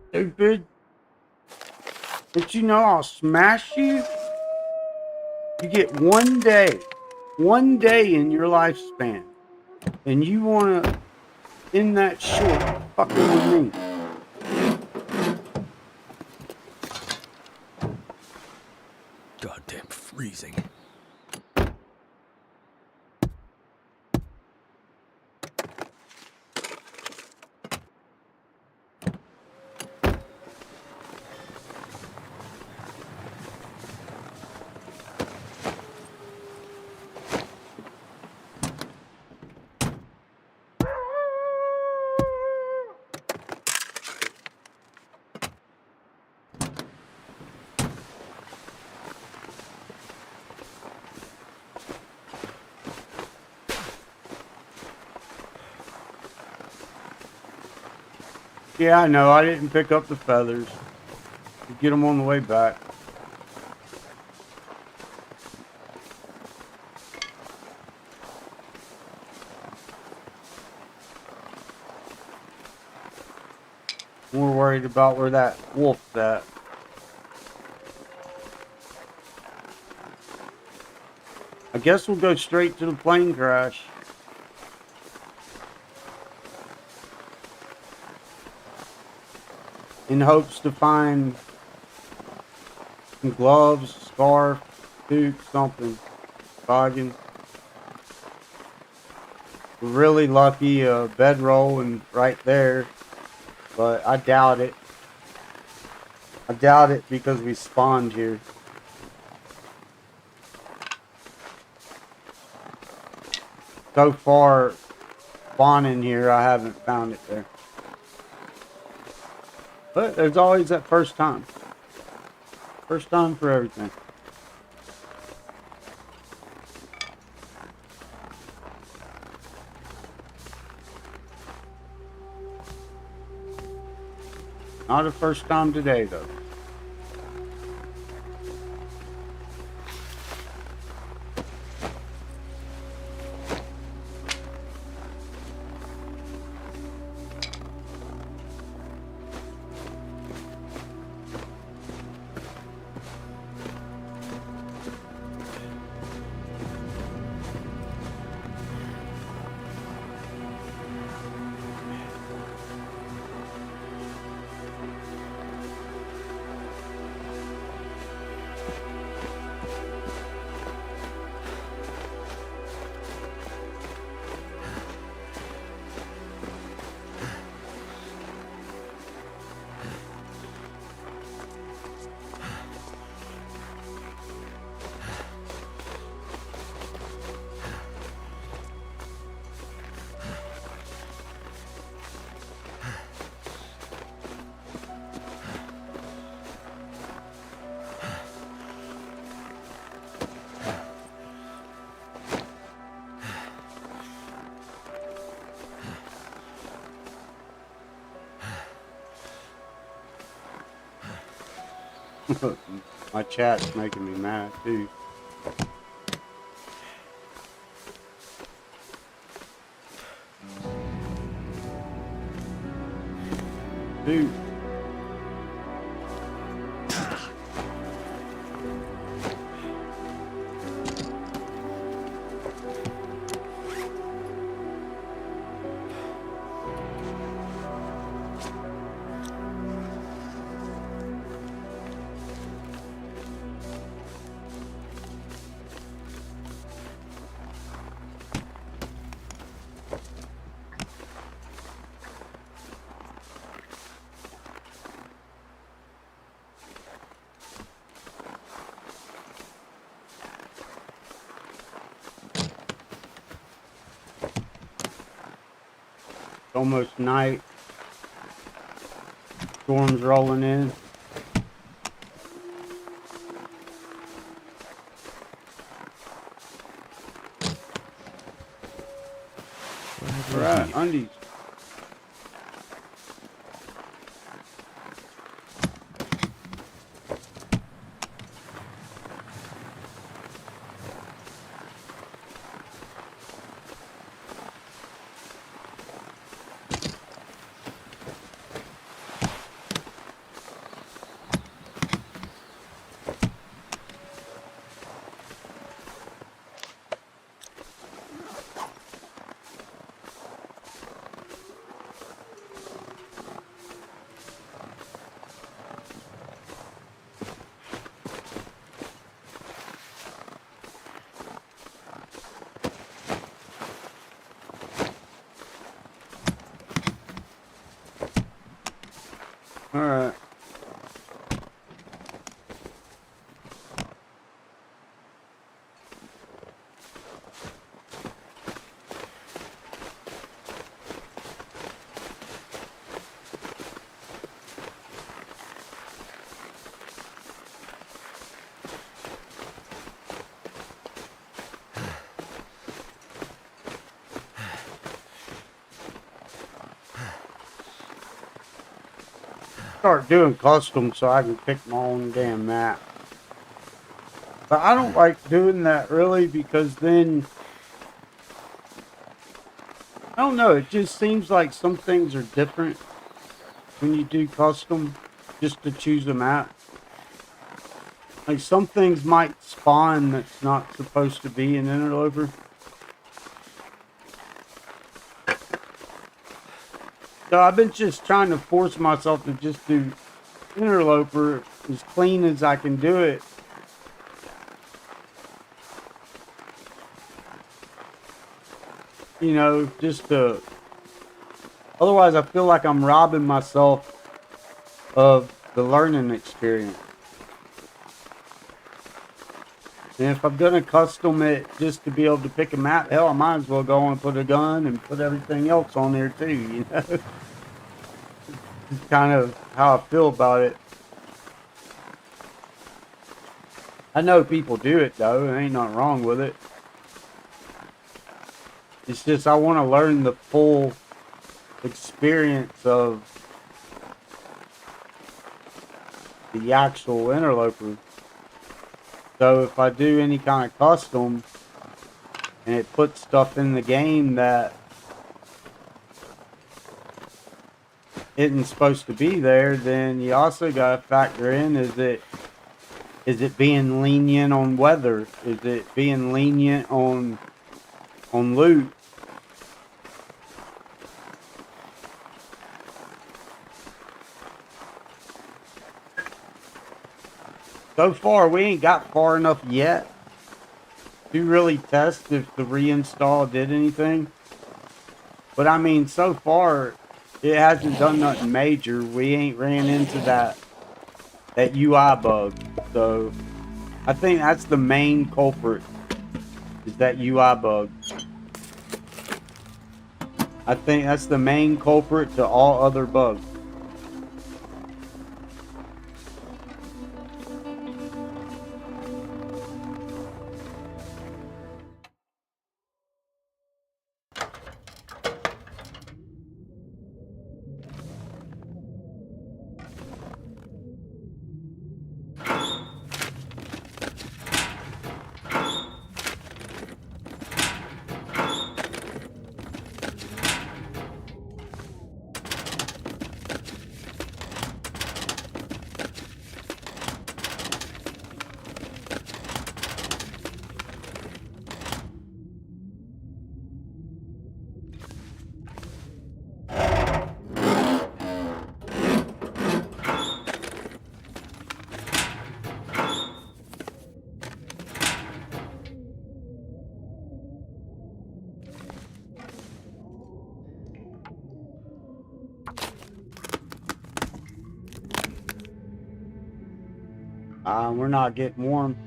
Stupid. But you know I'll smash you? You get 1 day. 1 day in your lifespan. And you want to end that short fucking with me. Goddamn freezing. Yeah, I know. I didn't pick up the feathers. Get them on the way back. More worried about where that wolf's at. I guess we'll go straight to the plane crash. In hopes to find some gloves, scarf, toque, something. Boggin. We're really lucky, a bedroll and right there. But I doubt it. I doubt it because we spawned here. So far, spawning here, I haven't found it there. But there's always that first time. First time for everything. Not a first time today, though. My chat's making me mad too. Dude. Almost night. Storm's rolling in. Alright, undies. Alright. Start doing custom so I can pick my own damn map. But I don't like doing that really because then I don't know, it just seems like some things are different when you do custom, just to choose a map. Like some things might spawn that's not supposed to be an interloper. So I've been just trying to force myself to just do interloper as clean as I can do it. You know, just to, otherwise I feel like I'm robbing myself of the learning experience. And if I'm gonna custom it just to be able to pick a map, hell, I might as well go and put a gun and put everything else on there too, you know? It's kind of how I feel about it. I know people do it though, there ain't nothing wrong with it. It's just I want to learn the full experience of the actual interloper. So if I do any kind of custom and it puts stuff in the game that isn't supposed to be there, then you also got to factor in, is it being lenient on weather? Is it being lenient on loot? So far, we ain't got far enough yet to really test if the reinstall did anything. But I mean, so far, it hasn't done nothing major. We ain't ran into that UI bug. So I think that's the main culprit, is that UI bug. I think that's the main culprit to all other bugs. We're not getting warm.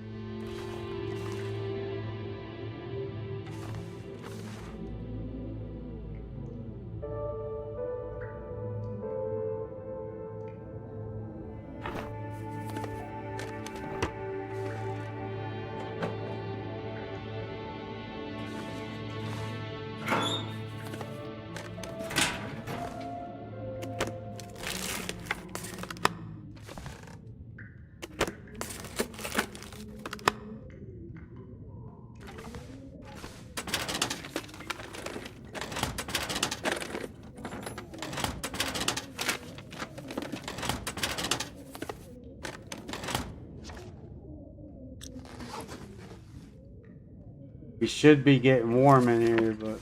We should be getting warm in here, but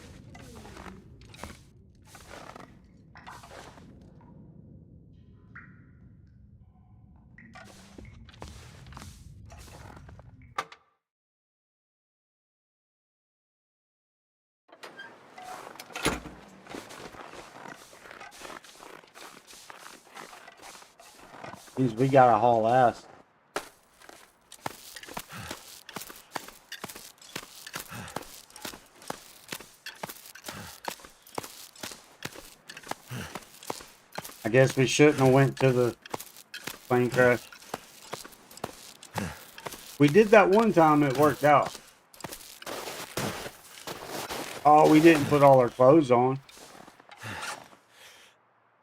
means we gotta haul ass. I guess we shouldn't have went to the plane crash. We did that one time, it worked out. Oh, we didn't put all our clothes on.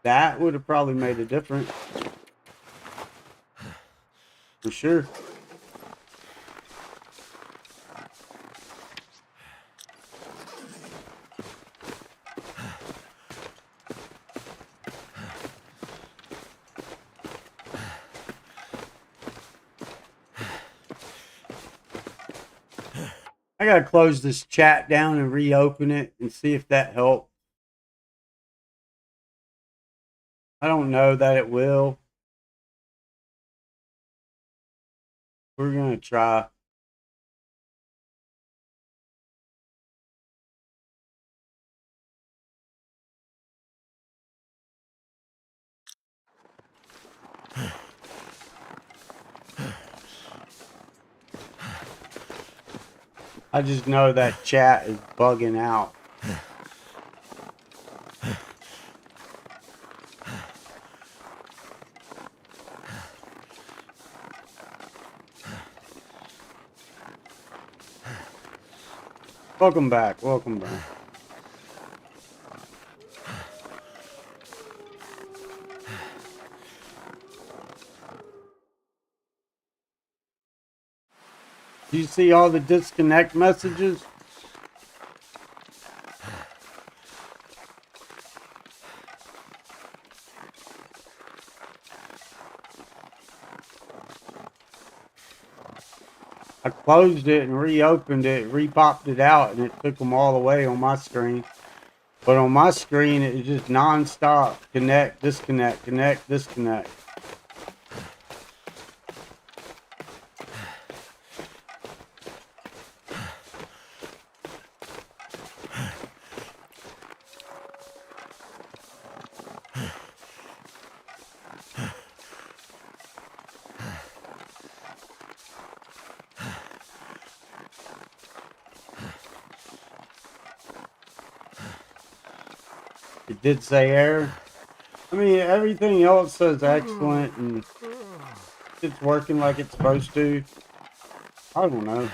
That would have probably made a difference. For sure. I gotta close this chat down and reopen it and see if that helps. I don't know that it will. We're gonna try. I just know that chat is bugging out. Welcome back. Welcome back. Do you see all the disconnect messages? I closed it and reopened it, repopped it out, and it took them all away on my screen. But on my screen, it's just non-stop. Connect, disconnect, connect, disconnect. It did say error. I mean, everything else says excellent and it's working like it's supposed to. I don't know.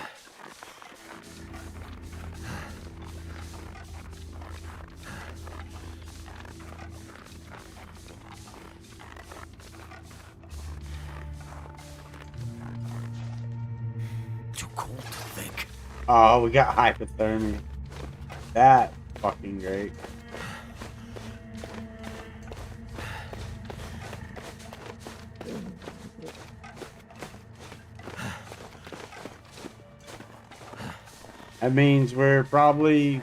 Too cold to think. Oh, we got hypothermia. That's fucking great. That means we're probably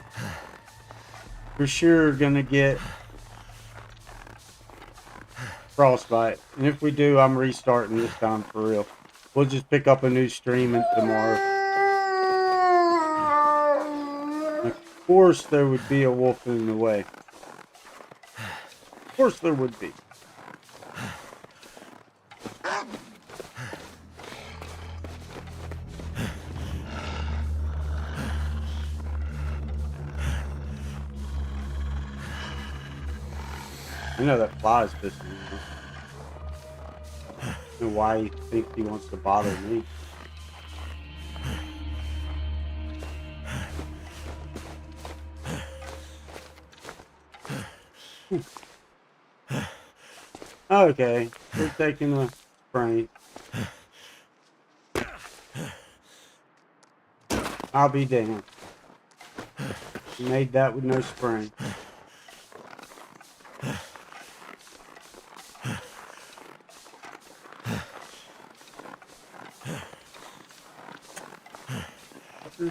for sure gonna get frostbite. And if we do, I'm restarting this time for real. We'll just pick up a new stream tomorrow. Of course there would be a wolf in the way. Of course there would be. I know that fly's pissing me off. I don't know why he thinks he wants to bother me. Okay, we're taking a sprain. I'll be damned. You made that with no sprain. I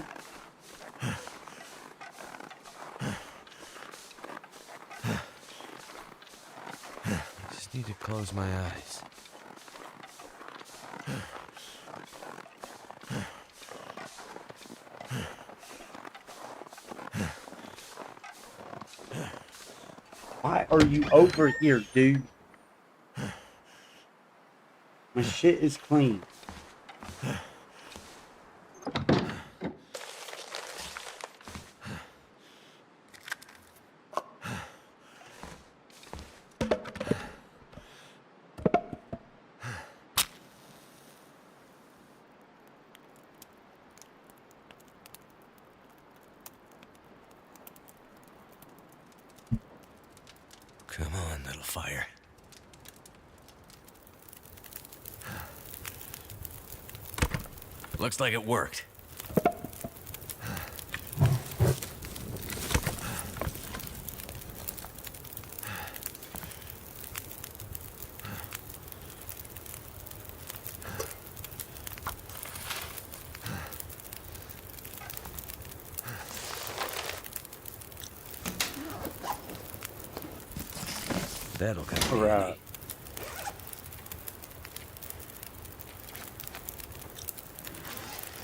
just need to close my eyes. Why are you over here, dude? My shit is clean. Come on, little fire. Looks like it worked. That'll come in All handy. right.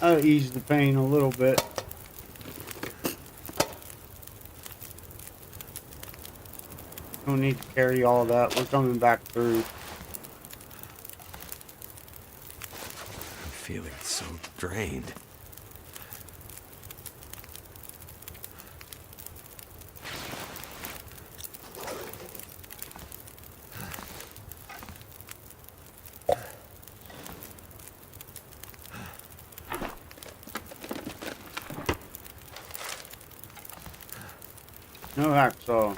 That'll ease the pain a little bit. Don't need to carry all that. We're coming back through. I'm feeling so drained. No hacksaw.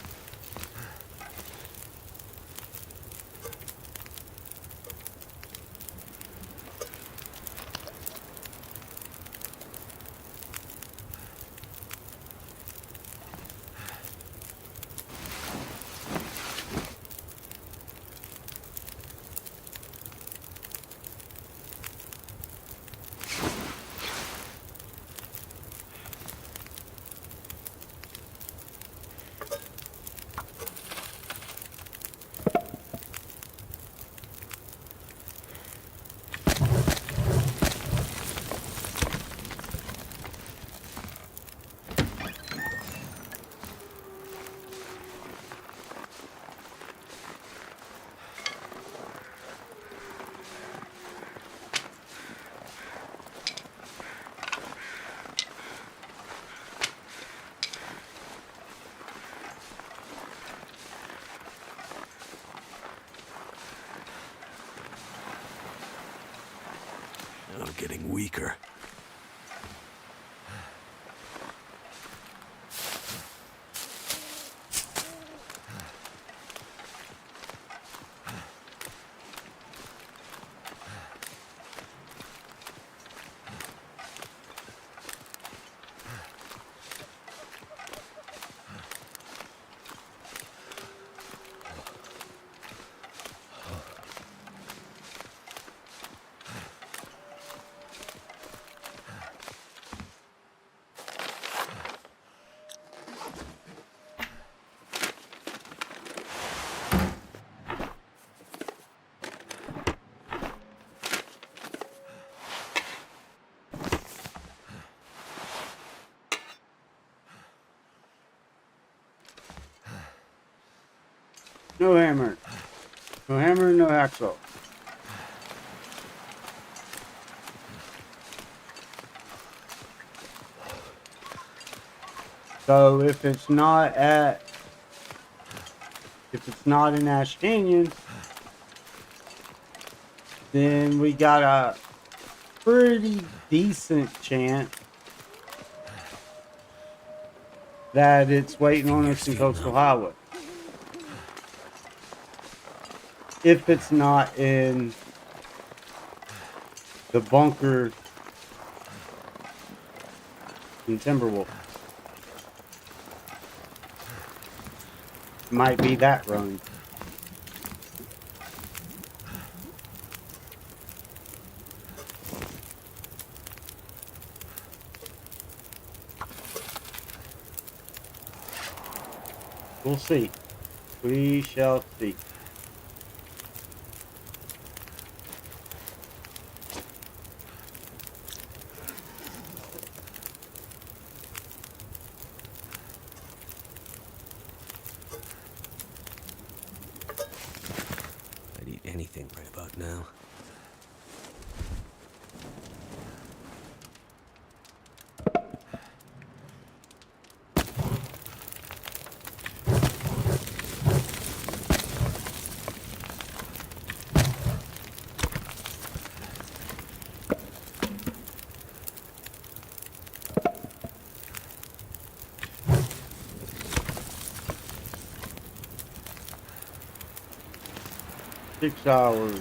I'm getting weaker. No hammer. No hammer, no hacksaw. So if it's not in Ash Canyon, then we got a pretty decent chance that it's waiting on us in Coastal Highway. If it's not in the bunker in Timberwolf. Might be that run. We'll see. We shall see. I'd eat anything right about now. Six hours.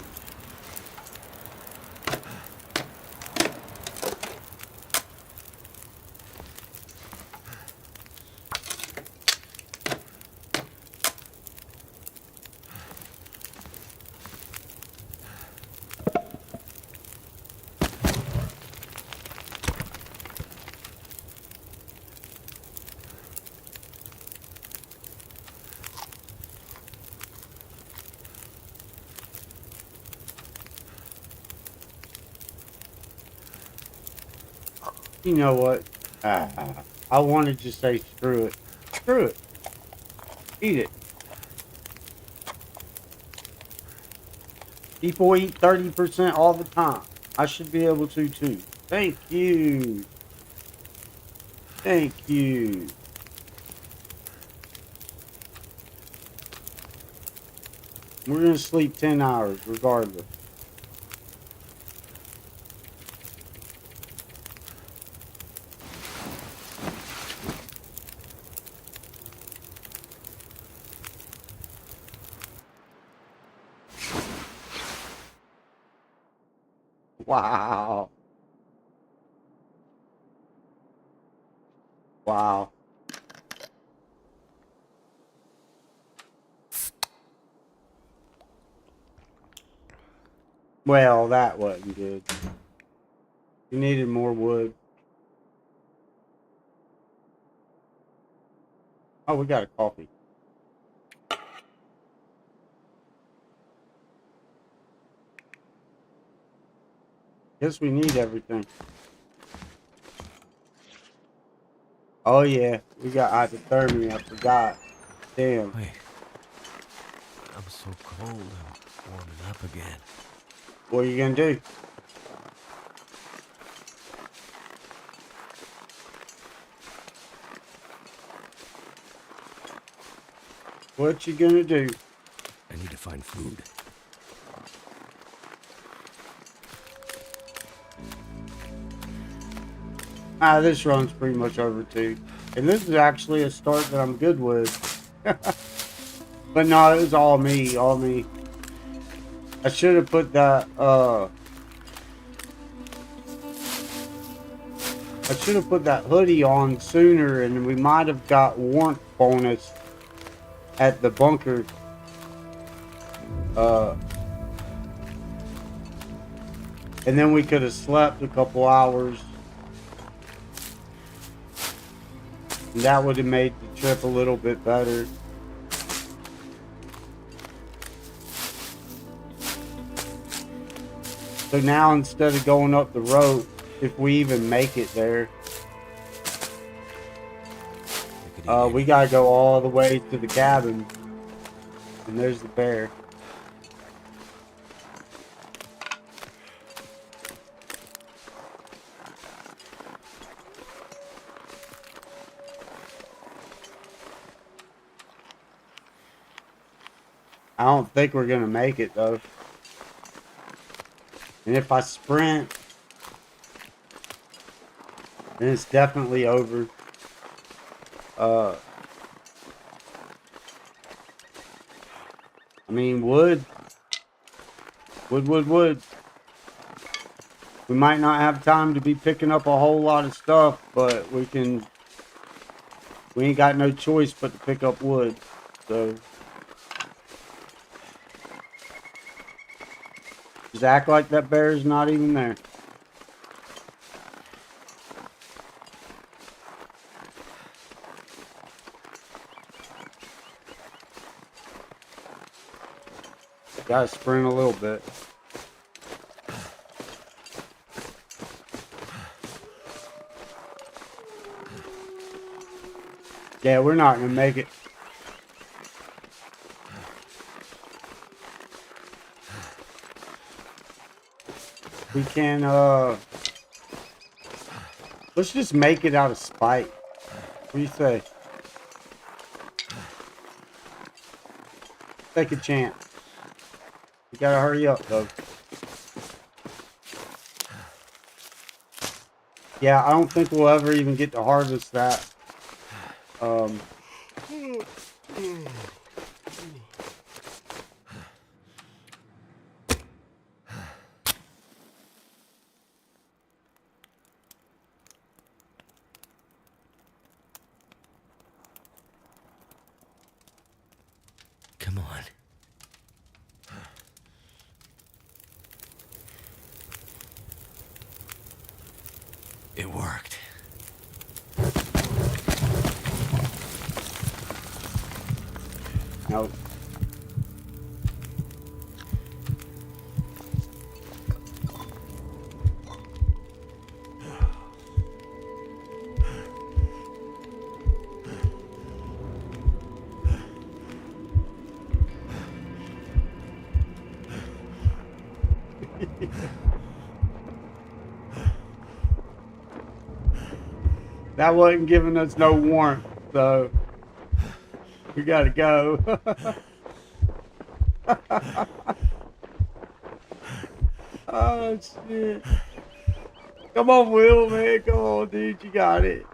You know what? I wanted to say screw it. Screw it. Eat it. People eat 30% all the time. I should be able to too. Thank you. Thank you. We're going to sleep 10 hours regardless. Wow. Wow. Well, that wasn't good. You needed more wood. Oh, we got a coffee. Guess we need everything. Oh yeah, we got hypothermia. I forgot. Damn. Wait. I'm so cold. I'm warming up again. What are you gonna do? What you gonna do? I need to find food. This run's pretty much over too. And this is actually a start that I'm good with. But no, it was all me, all me. I should have put that, I should have put that hoodie on sooner and we might have got warmth bonus at the bunker. And then we could have slept a couple hours. And that would have made the trip a little bit better. So now instead of going up the road, if we even make it there, we gotta go all the way to the cabin. And there's the bear. I don't think we're gonna make it though. And if I sprint, then it's definitely over. I mean, wood. Wood. We might not have time to be picking up a whole lot of stuff, but we ain't got no choice but to pick up wood. So just act like that bear's not even there. Gotta sprint a little bit. Yeah, we're not gonna make it. We can, let's just make it out of spite. What do you say? Take a chance. You gotta hurry up, though. Yeah, I don't think we'll ever even get to harvest that. Come on. It worked. Nope. That wasn't giving us no warmth, so we gotta go. Oh shit. Come on, Will, man. Come on, dude. You got it.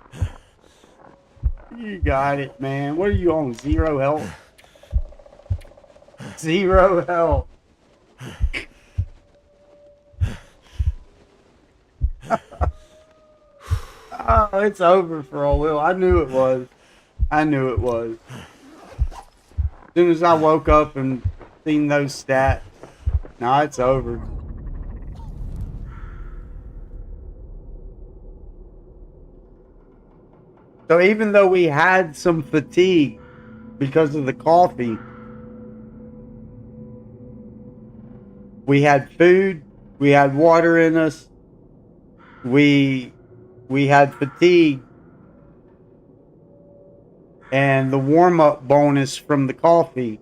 You got it, man. What are you on? 0 health? 0 health. Oh, it's over for old Will. I knew it was. I knew it was. As soon as I woke up and seen those stats, now it's over. So even though we had some fatigue because of the coffee, we had food, we had water in us, we had fatigue, and the warm-up bonus from the coffee,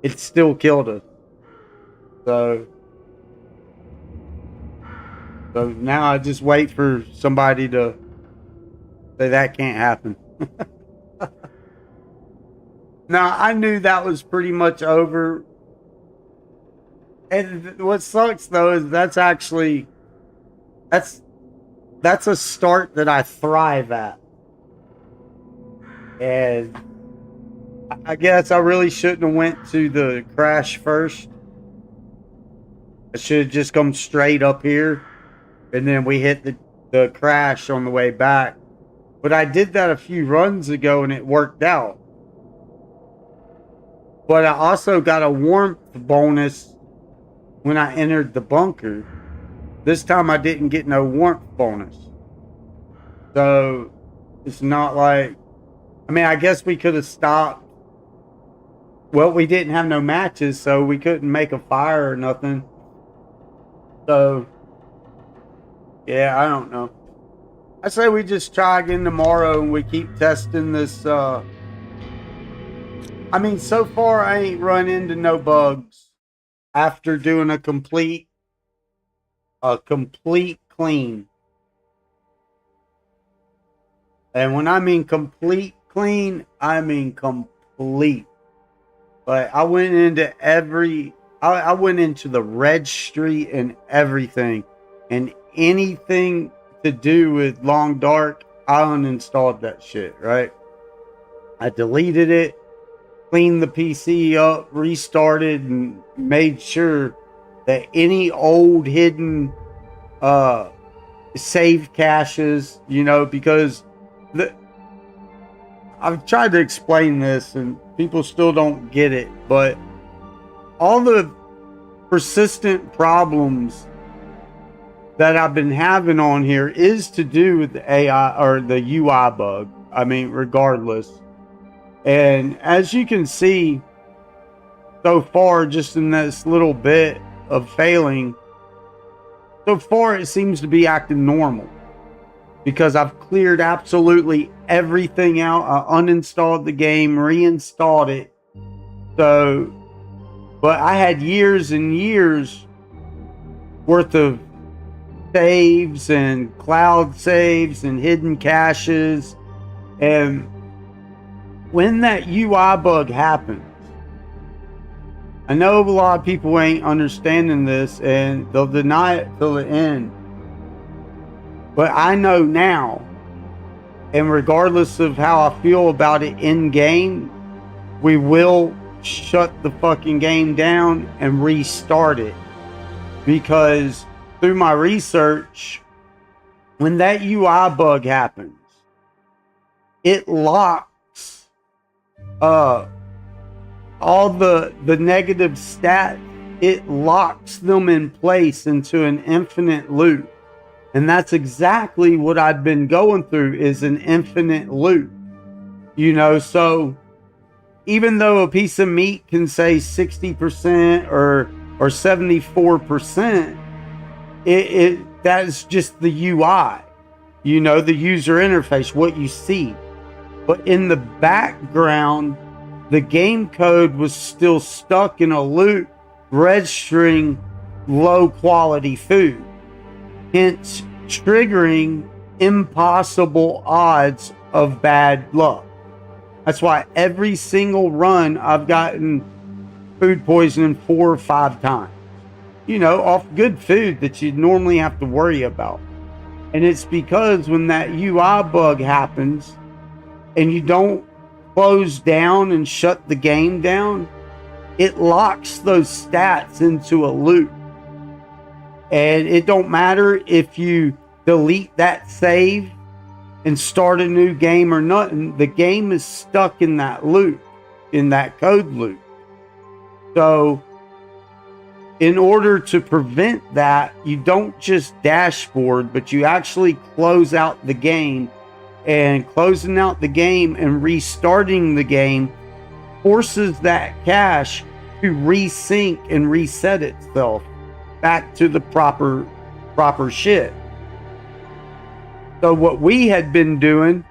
it still killed us. So now I just wait for somebody to say that can't happen. Now, I knew that was pretty much over. And what sucks, though, is that's a start that I thrive at. And I guess I really shouldn't have went to the crash first. I should have just come straight up here. And then we hit the crash on the way back. But I did that a few runs ago and it worked out. But I also got a warmth bonus when I entered the bunker. This time I didn't get no warmth bonus. So it's not like, I mean, I guess we could have stopped. Well, we didn't have no matches, so we couldn't make a fire or nothing. So, yeah, I don't know. I say we just try again tomorrow and we keep testing this. I mean, so far I ain't run into no bugs after doing a complete clean. And when I mean complete clean, I mean complete. But I went into I went into the registry and everything, and anything to do with Long Dark, I uninstalled that shit, right? I deleted it, cleaned the PC up, restarted, and made sure that any old hidden save caches, you know, because I've tried to explain this and people still don't get it, but all the persistent problems that I've been having on here is to do with the AI or the UI bug. I mean, regardless. And as you can see, so far, just in this little bit of failing, so far it seems to be acting normal. Because I've cleared absolutely everything out. I uninstalled the game, reinstalled it. So, but I had years and years worth of saves and cloud saves and hidden caches. And when that UI bug happens, I know a lot of people ain't understanding this and they'll deny it till the end. But I know now, and regardless of how I feel about it in game, we will shut the fucking game down and restart it. Because through my research, when that UI bug happens, it locks all the negative stats. It locks them in place into an infinite loop. And that's exactly what I've been going through, is an infinite loop. You know, so even though a piece of meat can say 60% or 74%, that's just the UI, you know, the user interface, what you see. But in the background, the game code was still stuck in a loop registering low quality food, hence triggering impossible odds of bad luck. That's why every single run I've gotten food poisoning 4 or 5 times. You know, off good food that you'd normally have to worry about. And it's because when that UI bug happens and you don't close down and shut the game down, it locks those stats into a loop. And it don't matter if you delete that save and start a new game or nothing, the game is stuck in that loop, in that code loop. So in order to prevent that, you don't just dashboard, but you actually close out the game. And closing out the game and restarting the game forces that cache to resync and reset itself back to the proper shit. So what we had been doing,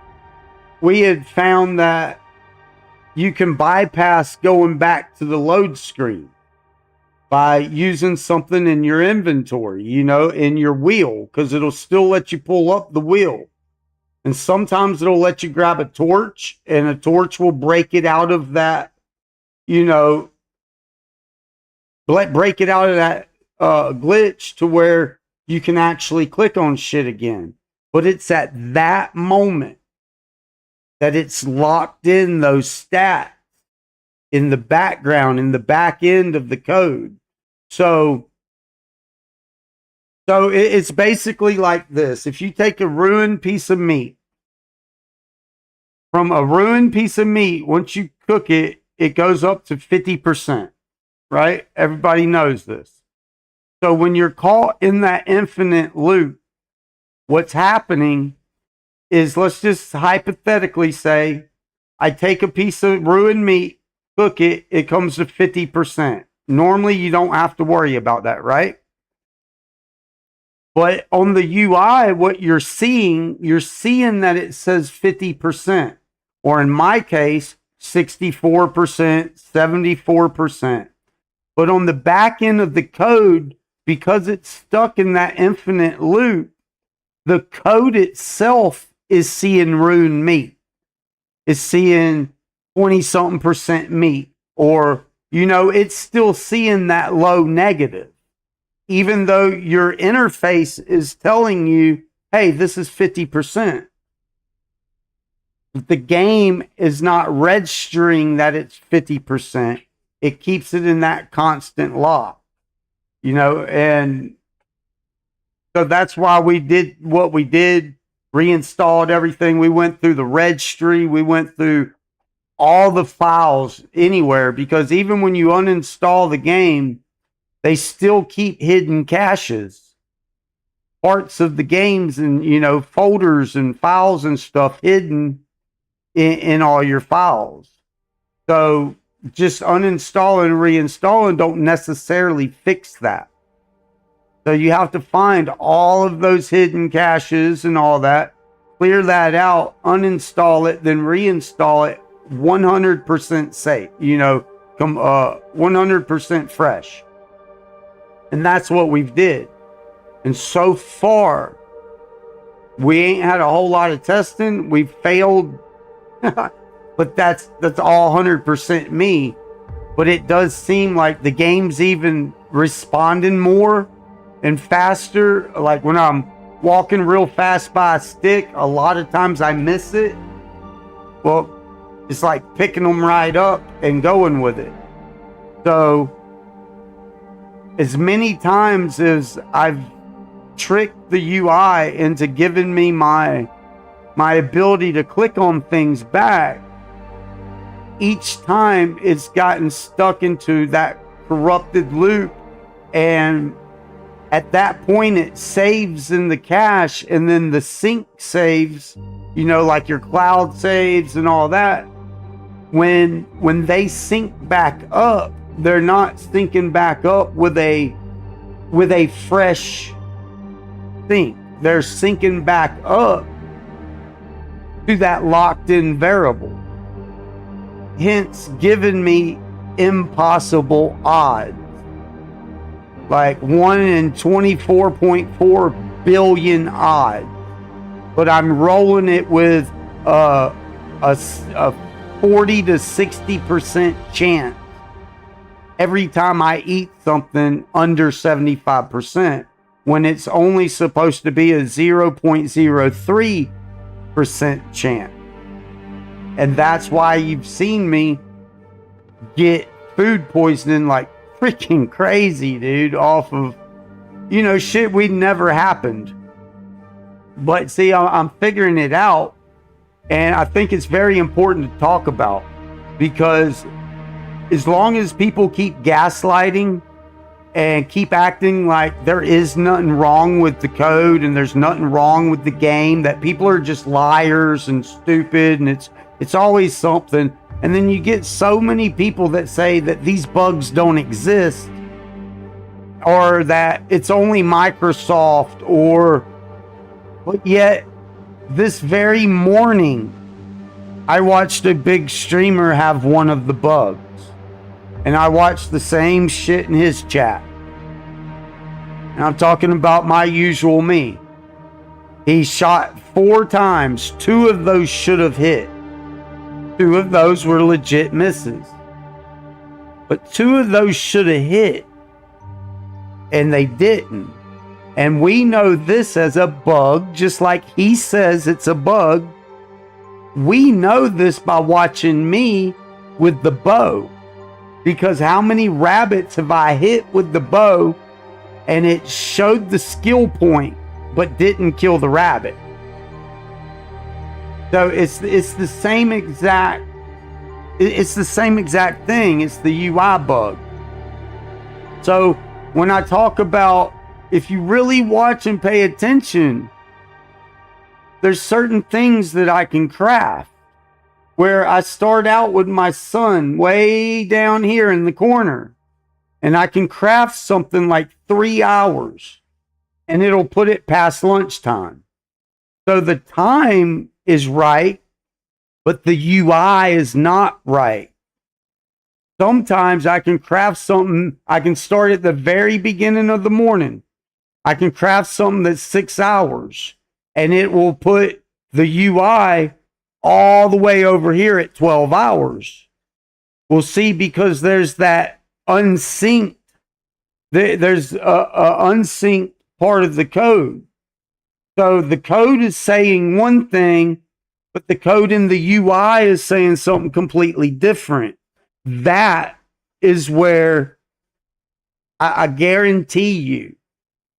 we had found that you can bypass going back to the load screen by using something in your inventory, you know, in your wheel, because it'll still let you pull up the wheel. And sometimes it'll let you grab a torch, and a torch will break it out of that, you know, break it out of that glitch to where you can actually click on shit again. But it's at that moment that it's locked in those stats in the background, in the back end of the code. So it's basically like this. If you take a ruined piece of meat, from a ruined piece of meat, once you cook it, it goes up to 50%, right? Everybody knows this. So when you're caught in that infinite loop, what's happening is, let's just hypothetically say, I take a piece of ruined meat, cook it, it comes to 50%. Normally, you don't have to worry about that, right? But on the UI, what you're seeing that it says 50%, or in my case, 64%, 74%. But on the back end of the code, because it's stuck in that infinite loop, the code itself is seeing ruined meat. It's seeing 20-something% meat, or, you know, it's still seeing that low negative, even though your interface is telling you, hey, this is 50%. The game is not registering that it's 50%. It keeps it in that constant lock, you know, and so that's why we did what we did, reinstalled everything. We went through the registry. We went through all the files anywhere, because even when you uninstall the game, they still keep hidden caches, parts of the games, and, you know, folders and files and stuff hidden in all your files. So just uninstalling and reinstalling don't necessarily fix that. So you have to find all of those hidden caches and all that, clear that out, uninstall it, then reinstall it 100% safe, you know, 100% fresh. And that's what we've did. And so far, we ain't had a whole lot of testing. We've failed, but that's all 100% me. But it does seem like the game's even responding more and faster. Like when I'm walking real fast by a stick, a lot of times I miss it. Well, it's like picking them right up and going with it. So as many times as I've tricked the UI into giving me my ability to click on things back, each time it's gotten stuck into that corrupted loop, and at that point it saves in the cache, and then the sync saves, you know, like your cloud saves and all that. When they sync back up, they're not syncing back up with a fresh sync. They're syncing back up to that locked in variable, hence giving me impossible odds, like 1 in 24.4 billion odds. but I'm rolling it with a 40 to 60% chance every time I eat something under 75%, when it's only supposed to be a 0.03% chance. And that's why you've seen me get food poisoning like freaking crazy, dude, off of, shit we'd never happened. But see, I'm figuring it out, and I think it's very important to talk about, because as long as people keep gaslighting and keep acting like there is nothing wrong with the code and there's nothing wrong with the game, that people are just liars and stupid and it's always something, and then you get so many people that say that these bugs don't exist, or that it's only Microsoft, but yet this very morning I watched a big streamer have one of the bugs. And I watched the same shit in his chat. And I'm talking about my usual me. He shot 4 times. 2 of those should have hit. 2 of those were legit misses. But 2 of those should have hit. And they didn't. And we know this as a bug, just like he says it's a bug. We know this by watching me with the bow. Because how many rabbits have I hit with the bow and it showed the skill point but didn't kill the rabbit? So it's the same exact thing. It's the UI bug. So when I talk about, if you really watch and pay attention, there's certain things that I can craft. Where I start out with my son way down here in the corner, and I can craft something like 3 hours, and it'll put it past lunchtime. So the time is right, but the UI is not right. Sometimes I can craft something, I can start at the very beginning of the morning. I can craft something that's 6 hours, and it will put the UI all the way over here at 12 hours. We'll see, because there's that unsynced, there's a unsynced part of the code. So the code is saying one thing, but the code in the UI is saying something completely different. That is where I guarantee you,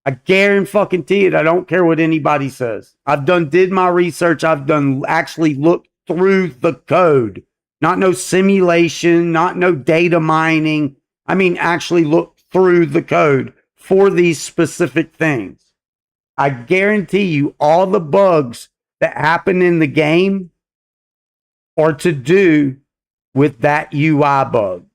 I guarantee it. I don't care what anybody says. Did my research. I've actually looked through the code. Not no simulation, not no data mining. I mean, actually look through the code for these specific things. I guarantee you all the bugs that happen in the game are to do with that UI bug.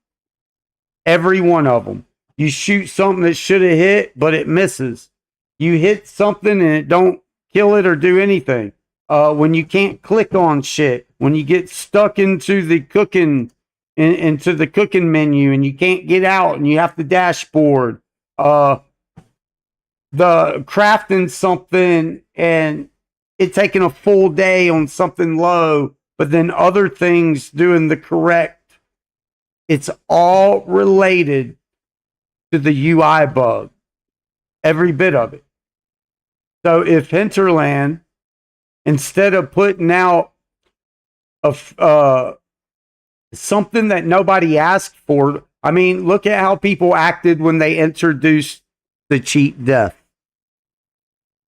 Every one of them. You shoot something that should have hit, but it misses. You hit something and it don't kill it or do anything. When you can't click on shit, when you get stuck into the cooking menu and you can't get out and you have to dashboard, the crafting something and it taking a full day on something low, but then other things doing the correct. It's all related to the UI bug. Every bit of it. So if Hinterland, instead of putting out something that nobody asked for, I mean, look at how people acted when they introduced the cheat death.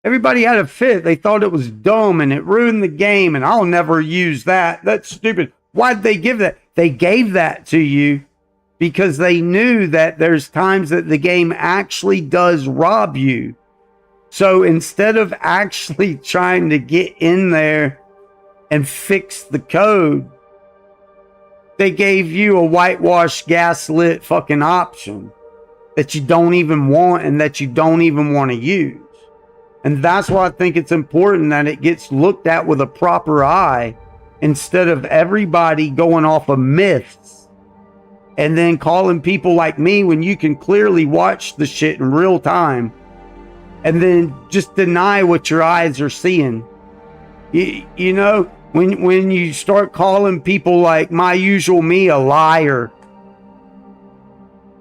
Everybody had a fit. They thought it was dumb and it ruined the game, and I'll never use that. That's stupid. Why'd they give that? They gave that to you because they knew that there's times that the game actually does rob you. So instead of actually trying to get in there and fix the code, they gave you a whitewash gaslit fucking option that you don't even want and that you don't even want to use. And that's why I think it's important that it gets looked at with a proper eye, instead of everybody going off of myths and then calling people like me when you can clearly watch the shit in real time and then just deny what your eyes are seeing You know, when you start calling people like my usual me a liar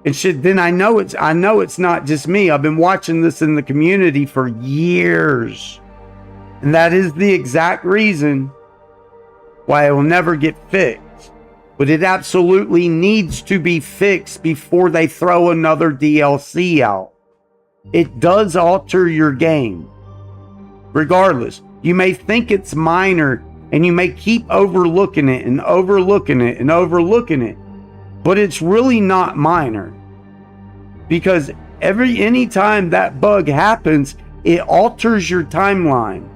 and shit, then I know it's not just me. I've been watching this in the community for years. And that is the exact reason why it will never get fixed. But it absolutely needs to be fixed before they throw another DLC out. It does alter your game. Regardless, you may think it's minor and you may keep overlooking it and overlooking it and overlooking it, but it's really not minor. Because anytime that bug happens, it alters your timeline.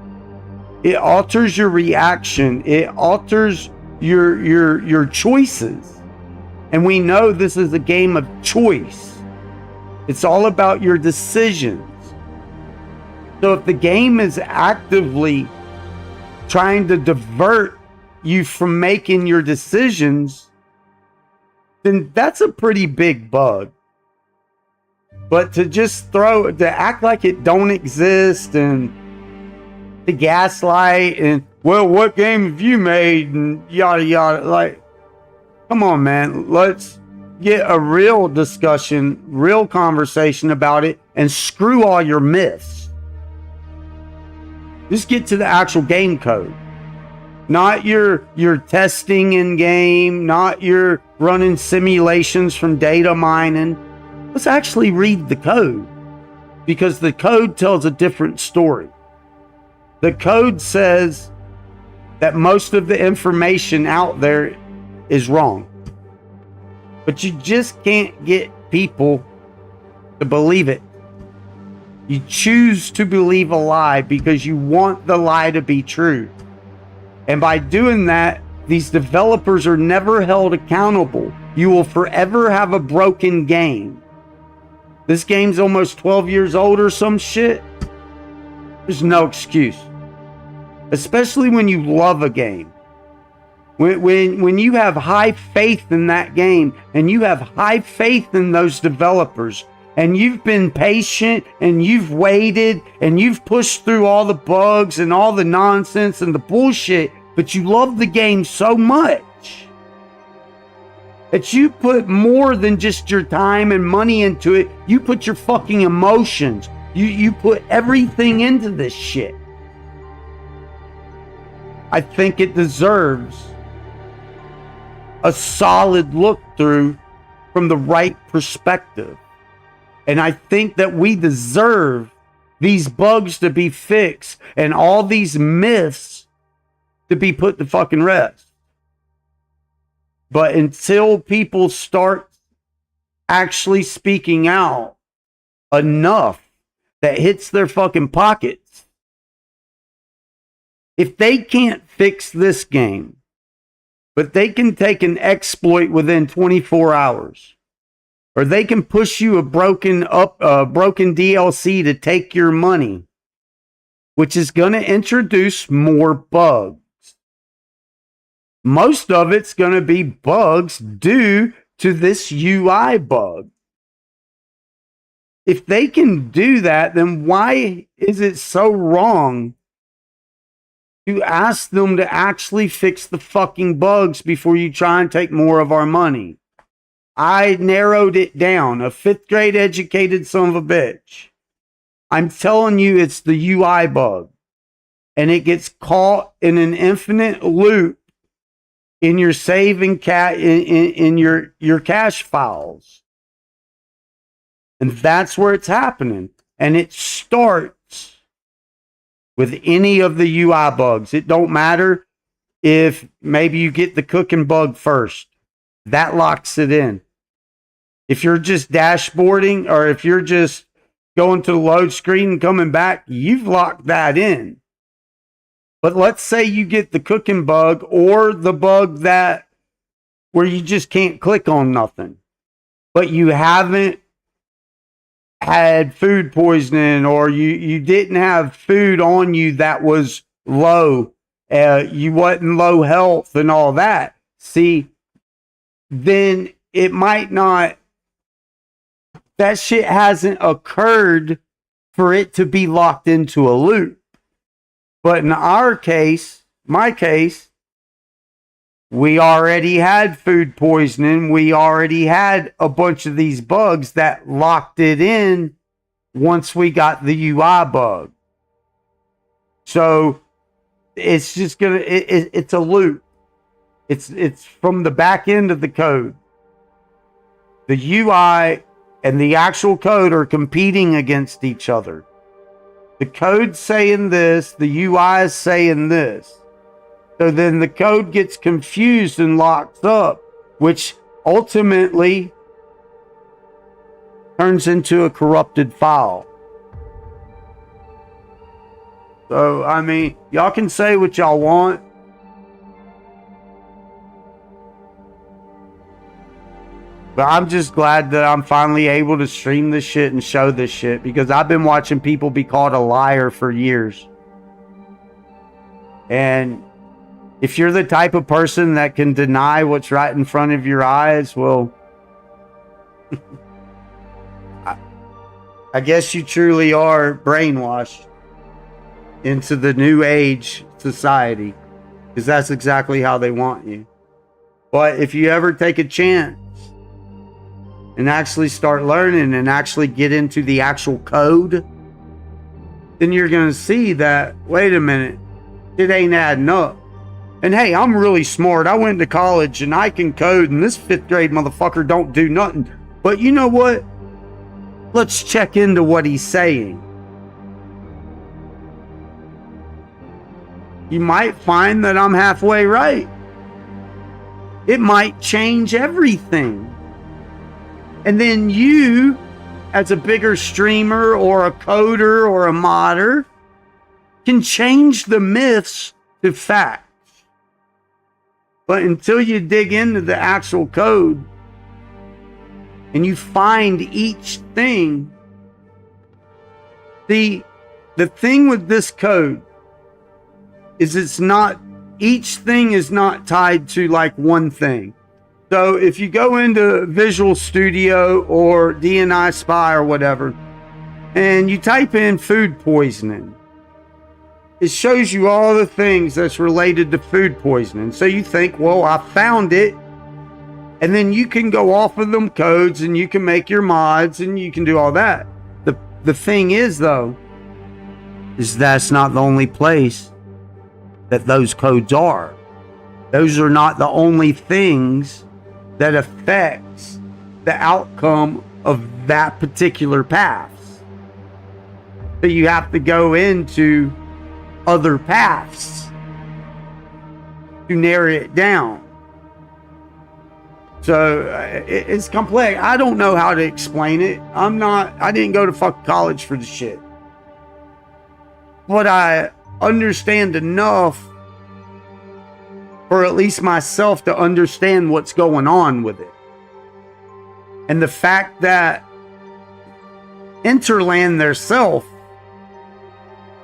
It alters your reaction. It alters your choices. And we know this is a game of choice. It's all about your decisions. So if the game is actively trying to divert you from making your decisions, then that's a pretty big bug. But to act like it don't exist and to gaslight and, well, what game have you made and yada yada, like, come on, man, let's get a real discussion, real conversation about it, and screw all your myths. Just get to the actual game code. Not your testing in game, not your running simulations from data mining. Let's actually read the code, because the code tells a different story. The code says that most of the information out there is wrong. But you just can't get people to believe it. You choose to believe a lie because you want the lie to be true. And by doing that, these developers are never held accountable. You will forever have a broken game. This game's almost 12 years old or some shit. There's no excuse. Especially when you love a game. When you have high faith in that game and you have high faith in those developers and you've been patient and you've waited and you've pushed through all the bugs and all the nonsense and the bullshit, but you love the game so much that you put more than just your time and money into it. You put your fucking emotions. You put everything into this shit. I think it deserves a solid look through from the right perspective. And I think that we deserve these bugs to be fixed and all these myths to be put to fucking rest. But until people start actually speaking out enough that hits their fucking pockets, if they can't fix this game, but they can take an exploit within 24 hours, or they can push you a broken DLC to take your money, which is going to introduce more bugs. Most of it's going to be bugs due to this UI bug. If they can do that, then why is it so wrong to ask them to actually fix the fucking bugs before you try and take more of our money? I narrowed it down. A 5th grade educated son of a bitch. I'm telling you, it's the UI bug. And it gets caught in an infinite loop in your save and in your cache files. And that's where it's happening. And it starts with any of the UI bugs. It don't matter if maybe you get the cooking bug first. That locks it in. If you're just dashboarding or if you're just going to the load screen and coming back, you've locked that in. But let's say you get the cooking bug or the bug that where you just can't click on nothing, but you haven't had food poisoning or you didn't have food on you that was low, you wasn't low health and all that. See, then it might not, that shit hasn't occurred for it to be locked into a loop. But in our case, my case, we already had food poisoning. We already had a bunch of these bugs that locked it in once we got the UI bug. So it's just it's a loop. It's from the back end of the code. The UI and the actual code are competing against each other. The code's saying this, the UI is saying this. So then the code gets confused and locks up, which ultimately turns into a corrupted file. So, I mean, y'all can say what y'all want. But I'm just glad that I'm finally able to stream this shit and show this shit, because I've been watching people be called a liar for years. And if you're the type of person that can deny what's right in front of your eyes, well, I guess you truly are brainwashed into the new age society, because that's exactly how they want you. But if you ever take a chance and actually start learning and actually get into the actual code, then you're going to see that, wait a minute, it ain't adding up. And hey, I'm really smart. I went to college and I can code, and this 5th grade motherfucker don't do nothing. But you know what? Let's check into what he's saying. You might find that I'm halfway right. It might change everything. And then you, as a bigger streamer or a coder or a modder, can change the myths to facts. But until you dig into the actual code and you find each thing, the thing with this code is each thing is not tied to like one thing. So if you go into Visual Studio or DNI Spy or whatever, and you type in food poisoning, it shows you all the things that's related to food poisoning. So you think, well, I found it. And then you can go off of them codes and you can make your mods and you can do all that. The thing is, though, is that's not the only place that those codes are. Those are not the only things that affects the outcome of that particular path. So you have to go into other paths to narrow it down. So it's complex. I don't know how to explain it. I didn't go to fucking college for the shit. But I understand enough for at least myself to understand what's going on with it. And the fact that Interland theirself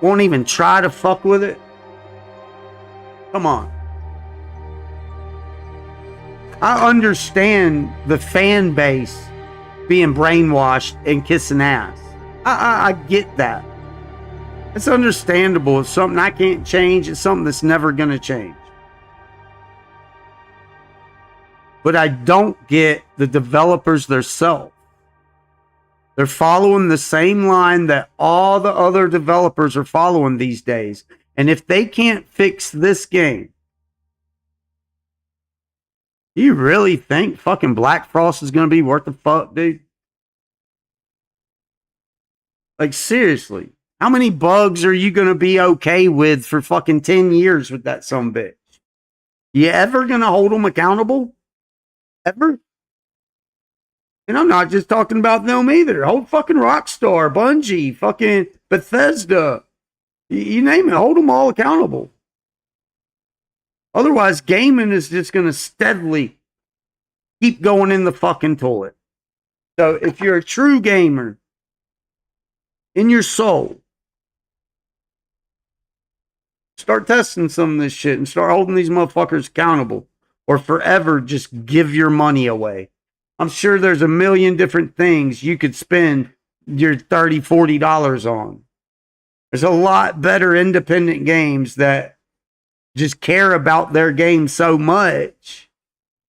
won't even try to fuck with it. Come on. I understand the fan base being brainwashed and kissing ass. I get that. It's understandable. It's something I can't change. It's something that's never going to change. But I don't get the developers themselves. They're following the same line that all the other developers are following these days. And if they can't fix this game, do you really think fucking Black Frost is going to be worth the fuck, dude? Like, seriously. How many bugs are you going to be okay with for fucking 10 years with that sumbitch? You ever going to hold them accountable? Ever? And I'm not just talking about them either. Hold fucking Rockstar, Bungie, fucking Bethesda. You name it. Hold them all accountable. Otherwise, gaming is just going to steadily keep going in the fucking toilet. So if you're a true gamer in your soul, start testing some of this shit and start holding these motherfuckers accountable, or forever just give your money away. I'm sure there's a million different things you could spend your $30, $40 on. There's a lot better independent games that just care about their game so much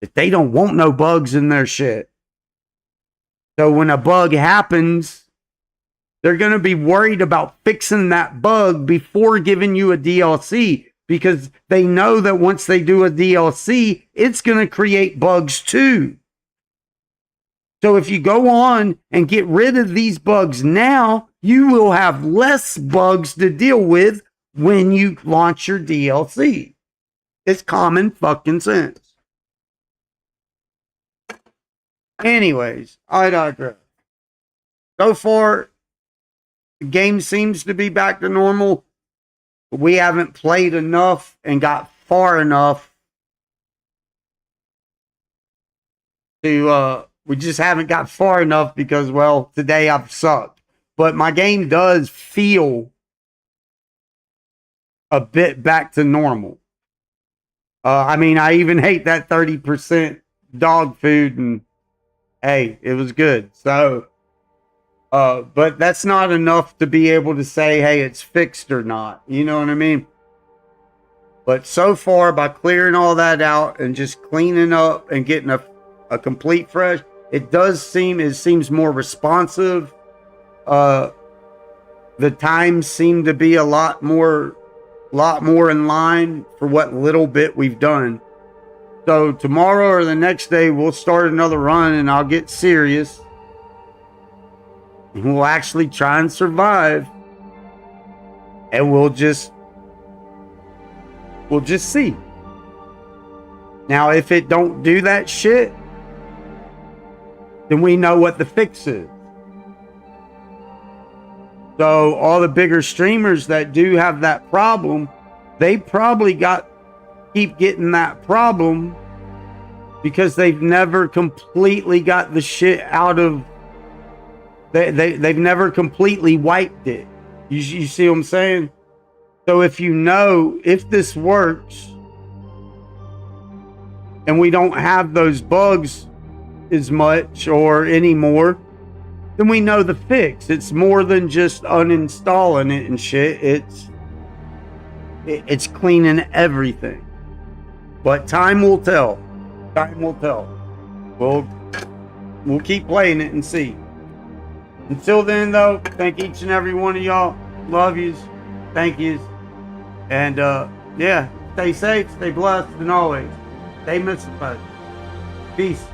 that they don't want no bugs in their shit. So when a bug happens, they're going to be worried about fixing that bug before giving you a DLC, because they know that once they do a DLC, it's going to create bugs too. So if you go on and get rid of these bugs now, you will have less bugs to deal with when you launch your DLC. It's common fucking sense. Anyways, I digress. So far, the game seems to be back to normal. We haven't played enough and got far enough to, we just haven't got far enough because, well, today I've sucked. But my game does feel a bit back to normal. I mean, I even hate that 30% dog food, and hey, it was good. So, but that's not enough to be able to say, hey, it's fixed or not. You know what I mean? But so far, by clearing all that out and just cleaning up and getting a complete fresh, it seems more responsive. The times seem to be a lot more in line for what little bit we've done. So tomorrow or the next day, we'll start another run and I'll get serious. And we'll actually try and survive. And we'll just see. Now, if it don't do that shit, then we know what the fix is. So all the bigger streamers that do have that problem, they probably keep getting that problem because they've never completely got the shit out of, they've never completely wiped it. You see what I'm saying? So if you know, if this works and we don't have those bugs as much or anymore, then we know the fix. It's more than just uninstalling it and shit. It's cleaning everything. But time will tell. Time will tell. We'll keep playing it and see. Until then, though, thank each and every one of y'all. Love yous. Thank yous. And yeah, stay safe, stay blessed, and always stay mystified. Peace.